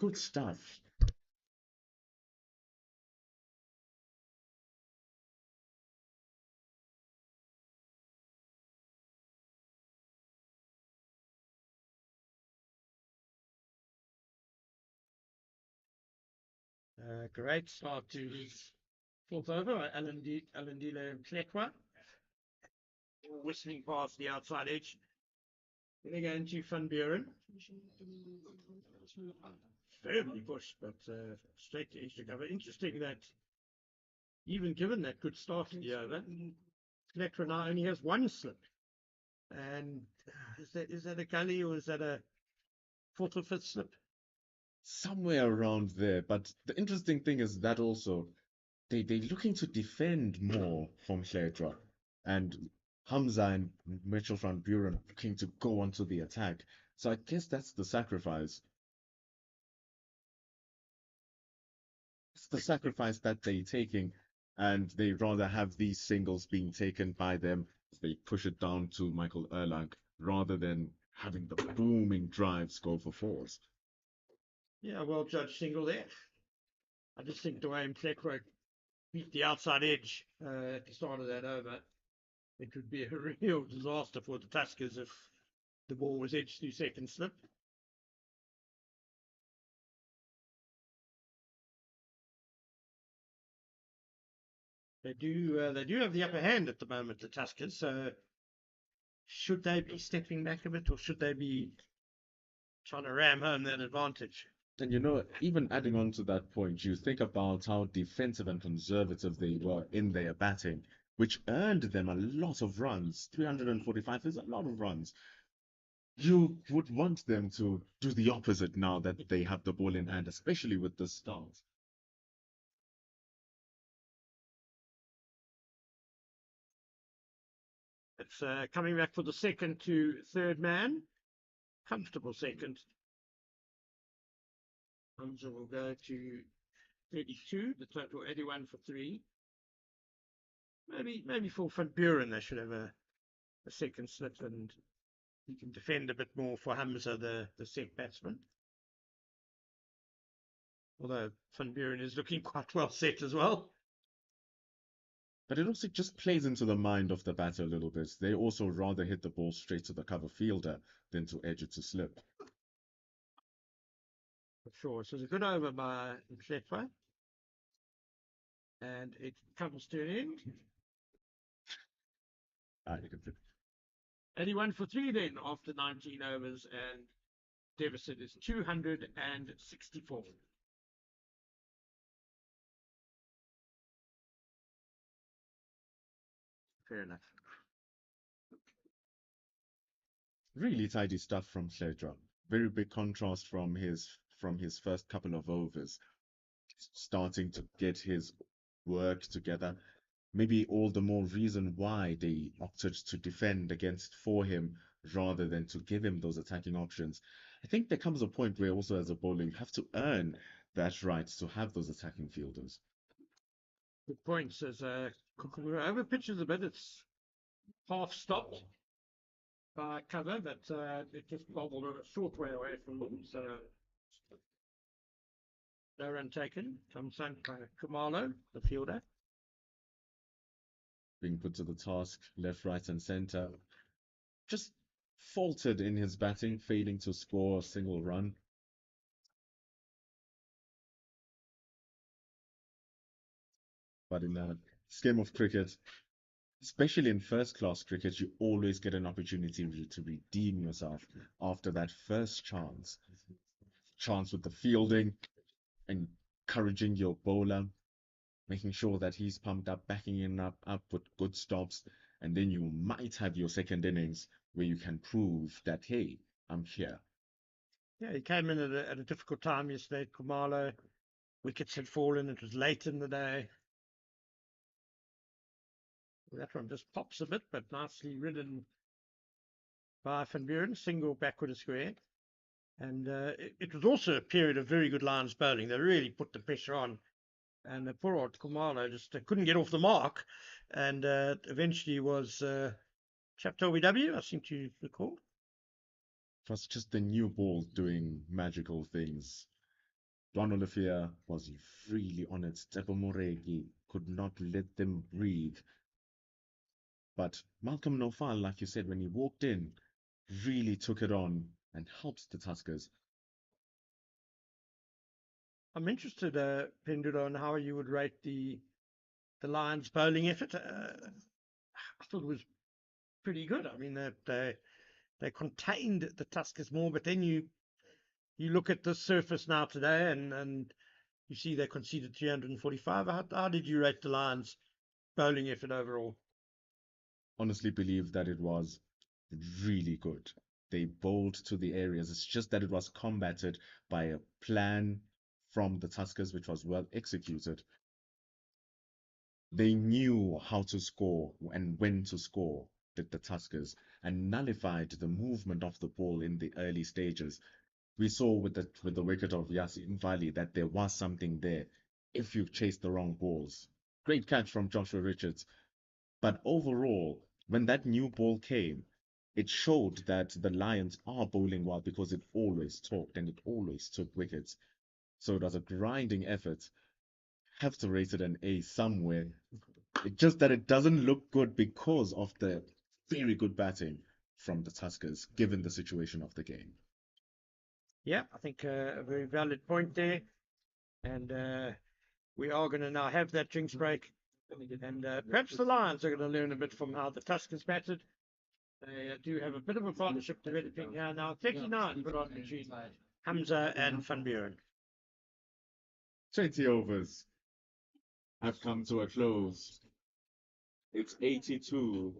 Good stuff. Great start to his fourth over. Alandile Mhlekwa whistling past the outside edge. Then again to Van Buren. Firmly pushed, but straight to edge to cover. Interesting that even given that good start to the over, Mhlekwa now only has one slip. And is that a gully or is that a fourth or fifth slip? Somewhere around there. But the interesting thing is that also they're looking to defend more from Mhlekwa. And Hamza and Mitchell van Buren looking to go onto the attack. So I guess that's the sacrifice. It's the sacrifice that they're taking, and they rather have these singles being taken by them as they push it down to Michael Erlang rather than having the booming drives go for fours. Yeah, well judged single there. I just think the way Mhlekwa beat the outside edge at the start of that over, it would be a real disaster for the Tuskers if the ball was edged through second slip. They do have the upper hand at the moment, the Tuskers. So should they be stepping back a bit, or should they be trying to ram home that advantage? And even adding on to that point, you think about how defensive and conservative they were in their batting, which earned them a lot of runs. 345 is a lot of runs. You would want them to do the opposite now that they have the ball in hand, especially with the start. It's coming back for the second to third man. Comfortable second. Hamza will go to 32, the total 81 for 3. Maybe for Van Buren they should have a second slip and he can defend a bit more for Hamza, the set batsman. Although Van Buren is looking quite well set as well. But it also just plays into the mind of the batter a little bit. They also rather hit the ball straight to the cover fielder than to edge it to slip. For sure. So it's a good over by Mshetwa. And it comes to an end. You can 81 for 3 then after 19 overs, and deficit is 264. Fair enough. really tidy stuff from Shedra. Very big contrast from his first couple of overs. Starting to get his work together. Maybe all the more reason why they opted to defend against for him rather than to give him those attacking options. I think there comes a point where also as a bowler you have to earn that right to have those attacking fielders. Good point. Says Kukuru over pitches a bit. It's half stopped by cover, but it just bobbled a short way away from him. So no run taken. Comes sunk by Kumalo, the fielder. Being put to the task, left, right, and centre. Just faltered in his batting, failing to score a single run. But in a game of cricket, especially in first-class cricket, you always get an opportunity to redeem yourself after that first chance. Chance with the fielding, encouraging your bowler, making sure that he's pumped up, backing him up with good stops, and then you might have your second innings where you can prove that, hey, I'm here. Yeah, he came in at a difficult time yesterday. Kumalo, wickets had fallen. It was late in the day. That one just pops a bit, but nicely ridden by Van Buren, single backward a square. And it was also a period of very good Lions bowling. They really put the pressure on. And poor old Kumalo just couldn't get off the mark. And eventually was chapped LBW, I seem to recall. It was just the new ball doing magical things. Don Olivia was really on it. Tsepo Moregi could not let them breathe. But Malcolm Nofal, like you said, when he walked in, really took it on and helped the Tuskers. I'm interested, Pendulo, on how you would rate the Lions bowling effort. I thought it was pretty good. I mean, they contained the Tuskers more, but then you look at the surface now today and you see they conceded 345. How did you rate the Lions bowling effort overall? Honestly believe that it was really good. They bowled to the areas. It's just that it was combated by a plan from the Tuskers, which was well executed. They knew how to score and when to score, did the Tuskers, and nullified the movement of the ball in the early stages. We saw with the wicket of Yasin Valley that there was something there if you chase the wrong balls. Great catch from Joshua Richards. But overall, when that new ball came, it showed that the Lions are bowling well because it always talked and it always took wickets. So it was a grinding effort. Have to rate it an A somewhere. It's just that it doesn't look good because of the very good batting from the Tuskers, given the situation of the game. Yeah, I think a very valid point there. And we are going to now have that drinks break. And perhaps the Lions are going to learn a bit from how the Tuskers batted. They do have a bit of a partnership developing here now. 39 put on between Hamza and Van Buren. 20 overs have come to a close. It's 82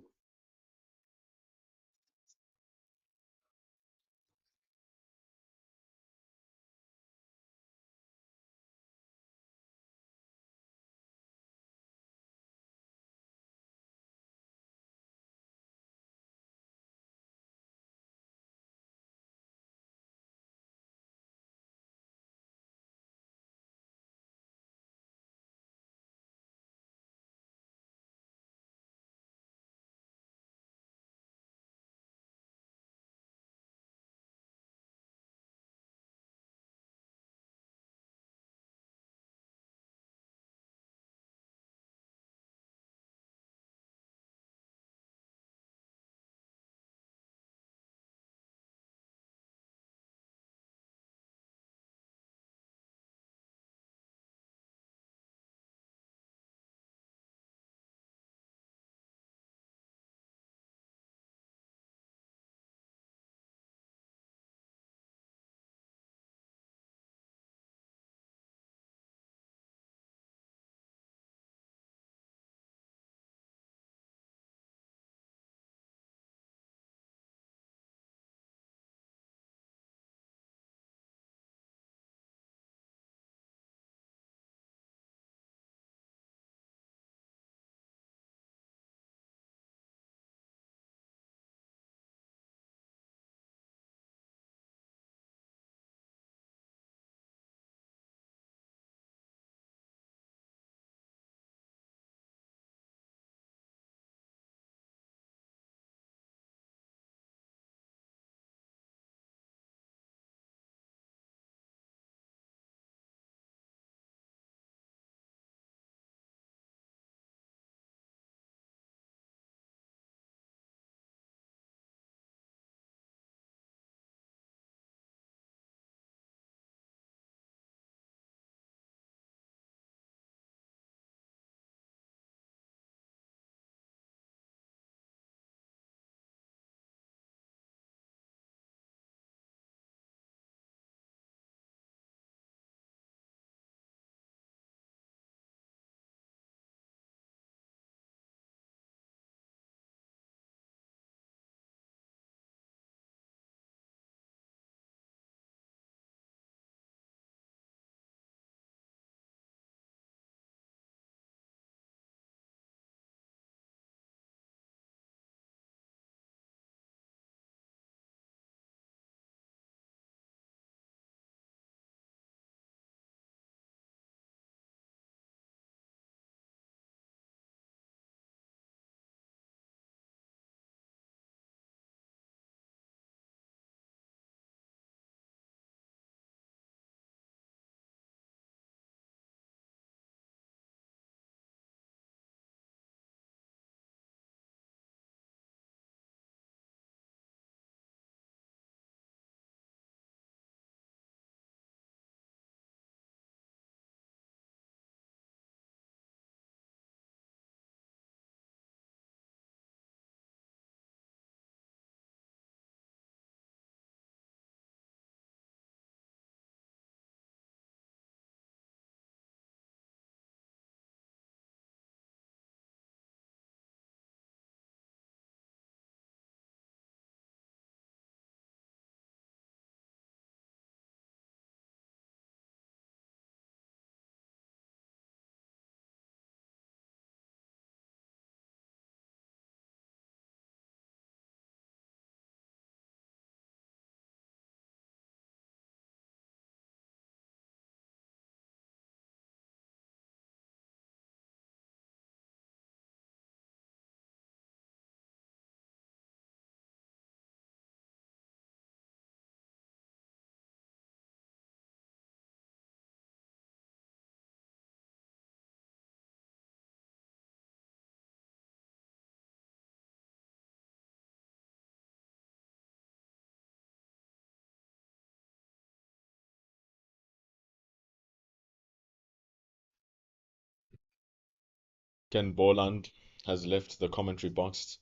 Ken Borland has left the commentary box.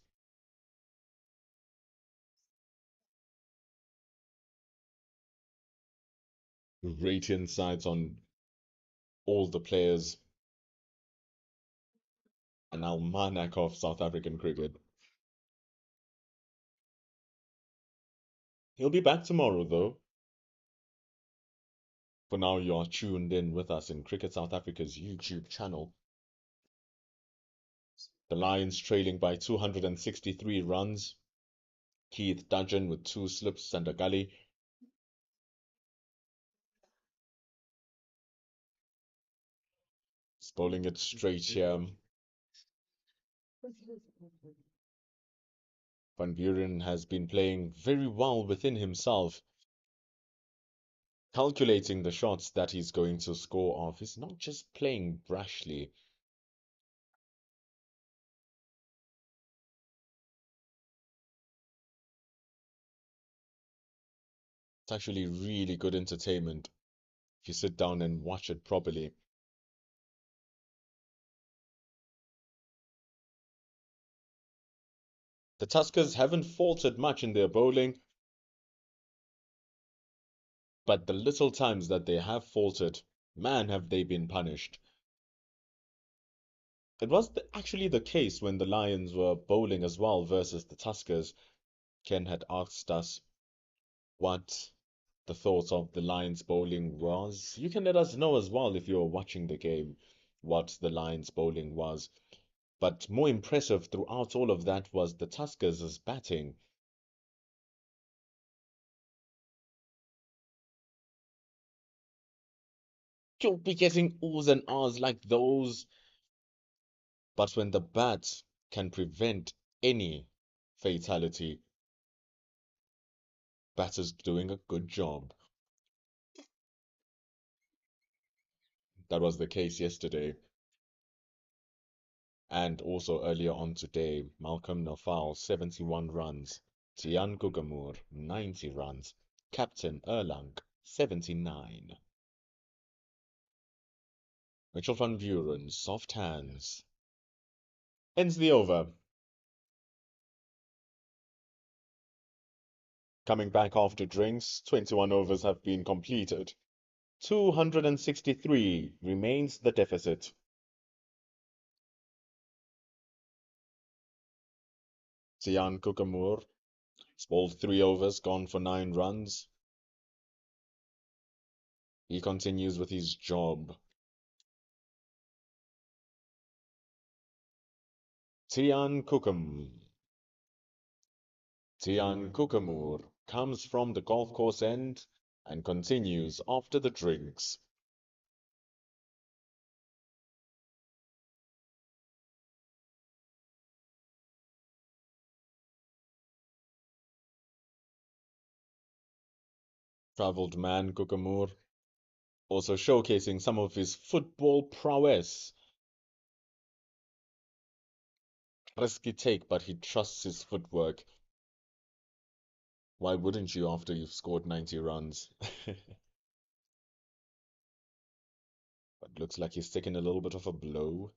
Great insights on all the players, an almanac of South African cricket. He'll be back tomorrow, though. For now, you are tuned in with us in Cricket South Africa's YouTube channel. The Lions trailing by 263 runs. Keith Dudgeon with 2 slips and a gully. He's bowling it straight here. Van Buren has been playing very well within himself, calculating the shots that he's going to score off. He's not just playing brashly. It's actually really good entertainment if you sit down and watch it properly. The Tuskers haven't faltered much in their bowling, but the little times that they have faltered, man, have they been punished. It was actually the case when the Lions were bowling as well versus the Tuskers. Ken had asked us what the thoughts of the Lions bowling was. You can let us know as well if you're watching the game what the Lions bowling was. But more impressive throughout all of that was the Tuskers' batting. You'll be getting oohs and ahs like those, but when the bat can prevent any fatality, batter's doing a good job. That was the case yesterday. And also earlier on today, Malcolm Nofal, 71 runs. Tiaan Gugamoor, 90 runs. Captain Erlang, 79. Mitchell van Buren, soft hands. Ends the over. Coming back after drinks, 21 overs have been completed. 263 remains the deficit. Tiaan Gugamoor has bowled 3 overs, gone for 9 runs. He continues with his job. Tiaan Gugamoor comes from the golf course end and continues after the drinks. Travelled man Gugamoor also showcasing some of his football prowess. Risky take, but he trusts his footwork. Why wouldn't you after you've scored 90 runs? But looks like he's taking a little bit of a blow.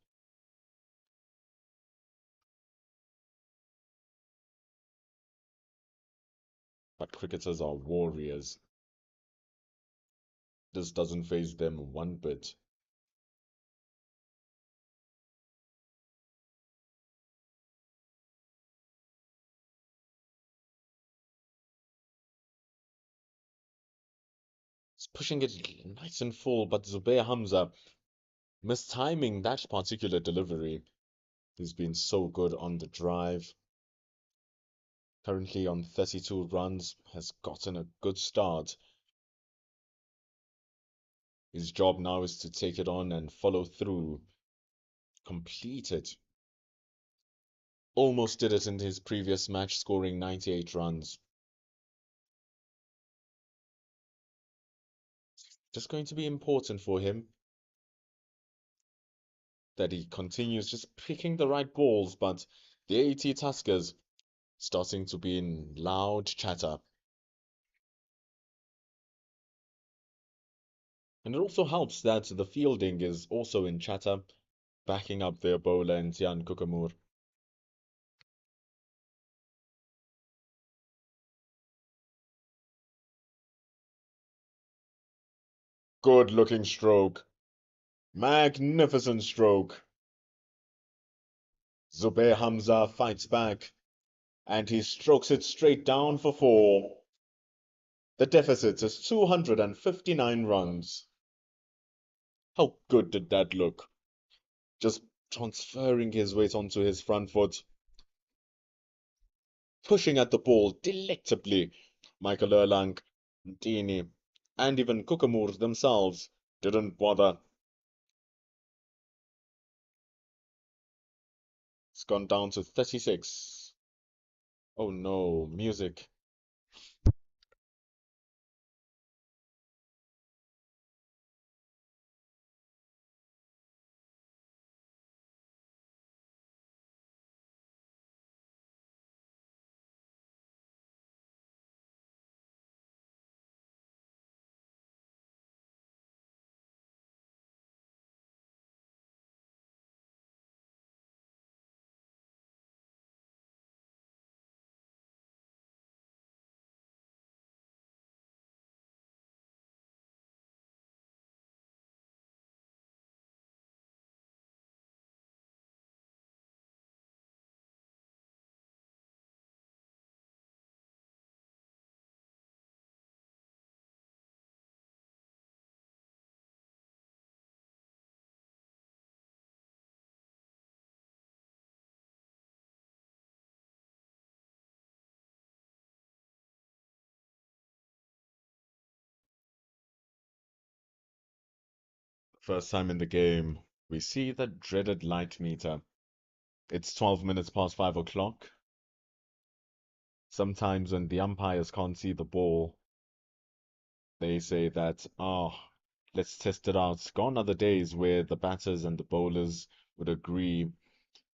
But cricketers are warriors. This doesn't faze them one bit. He's pushing it nice and full, but Zubair Hamza mistiming that particular delivery. He's been so good on the drive. Currently on 32 runs, has gotten a good start. His job now is to take it on and follow through. Complete it. Almost did it in his previous match, scoring 98 runs. Just going to be important for him that he continues just picking the right balls, but the AET Tuskers starting to be in loud chatter. And it also helps that the fielding is also in chatter. backing up their bowler and Tian Kukamur. Good looking stroke. Magnificent stroke. Zubair Hamza fights back and he strokes it straight down for 4. The deficit is 259 runs. How good did that look? Just transferring his weight onto his front foot, pushing at the ball delectably. Michael Erlang, Dini, and even Kukamur themselves didn't bother. It's gone down to 36. Oh no, music. First time in the game, we see the dreaded light meter. It's 12 minutes past 5 o'clock. Sometimes when the umpires can't see the ball, they say that, let's test it out. Gone are the days where the batters and the bowlers would agree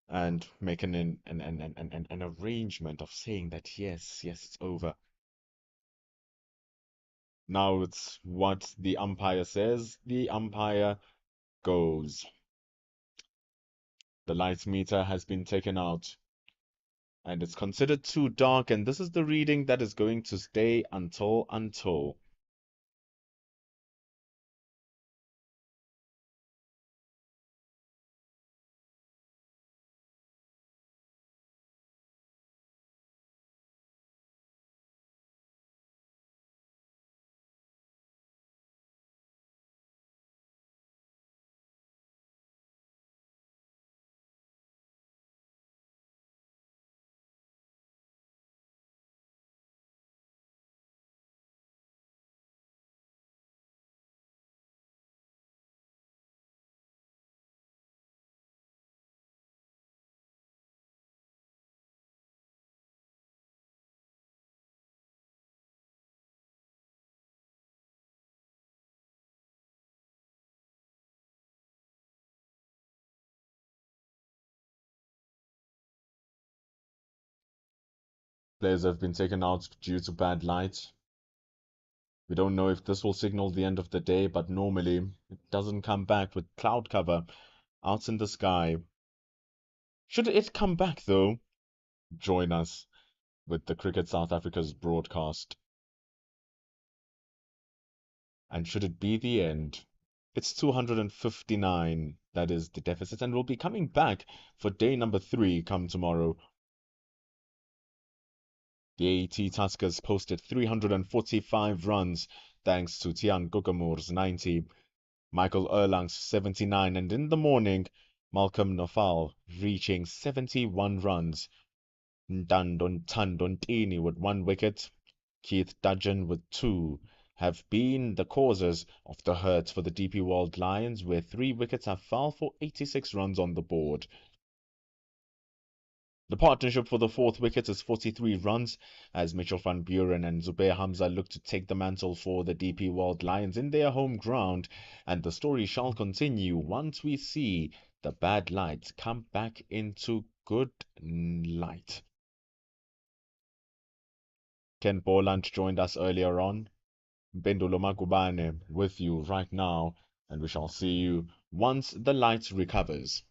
and make an arrangement of saying that yes, it's over. Now it's what the umpire says, the umpire goes. The light meter has been taken out and it's considered too dark, and this is the reading that is going to stay until. Players have been taken out due to bad light. We don't know if this will signal the end of the day, but normally it doesn't come back with cloud cover out in the sky. Should it come back though, join us with the Cricket South Africa's broadcast. And should it be the end, it's 259, that is the deficit, and we'll be coming back for day number 3 come tomorrow. The AET Tuskers posted 345 runs thanks to Tian Kukamur's 90, Michael Erlang's 79, and in the morning, Malcolm Nofal reaching 71 runs. Ntando Ntini with 1 wicket, Keith Dudgeon with 2, have been the causes of the hurt for the DP World Lions, where 3 wickets have fell for 86 runs on the board. The partnership for the 4th wicket is 43 runs, as Mitchell van Buren and Zubair Hamza look to take the mantle for the DP World Lions in their home ground, and the story shall continue once we see the bad light come back into good light. Ken Boland joined us earlier on. Bendulo Magubane with you right now, and we shall see you once the light recovers.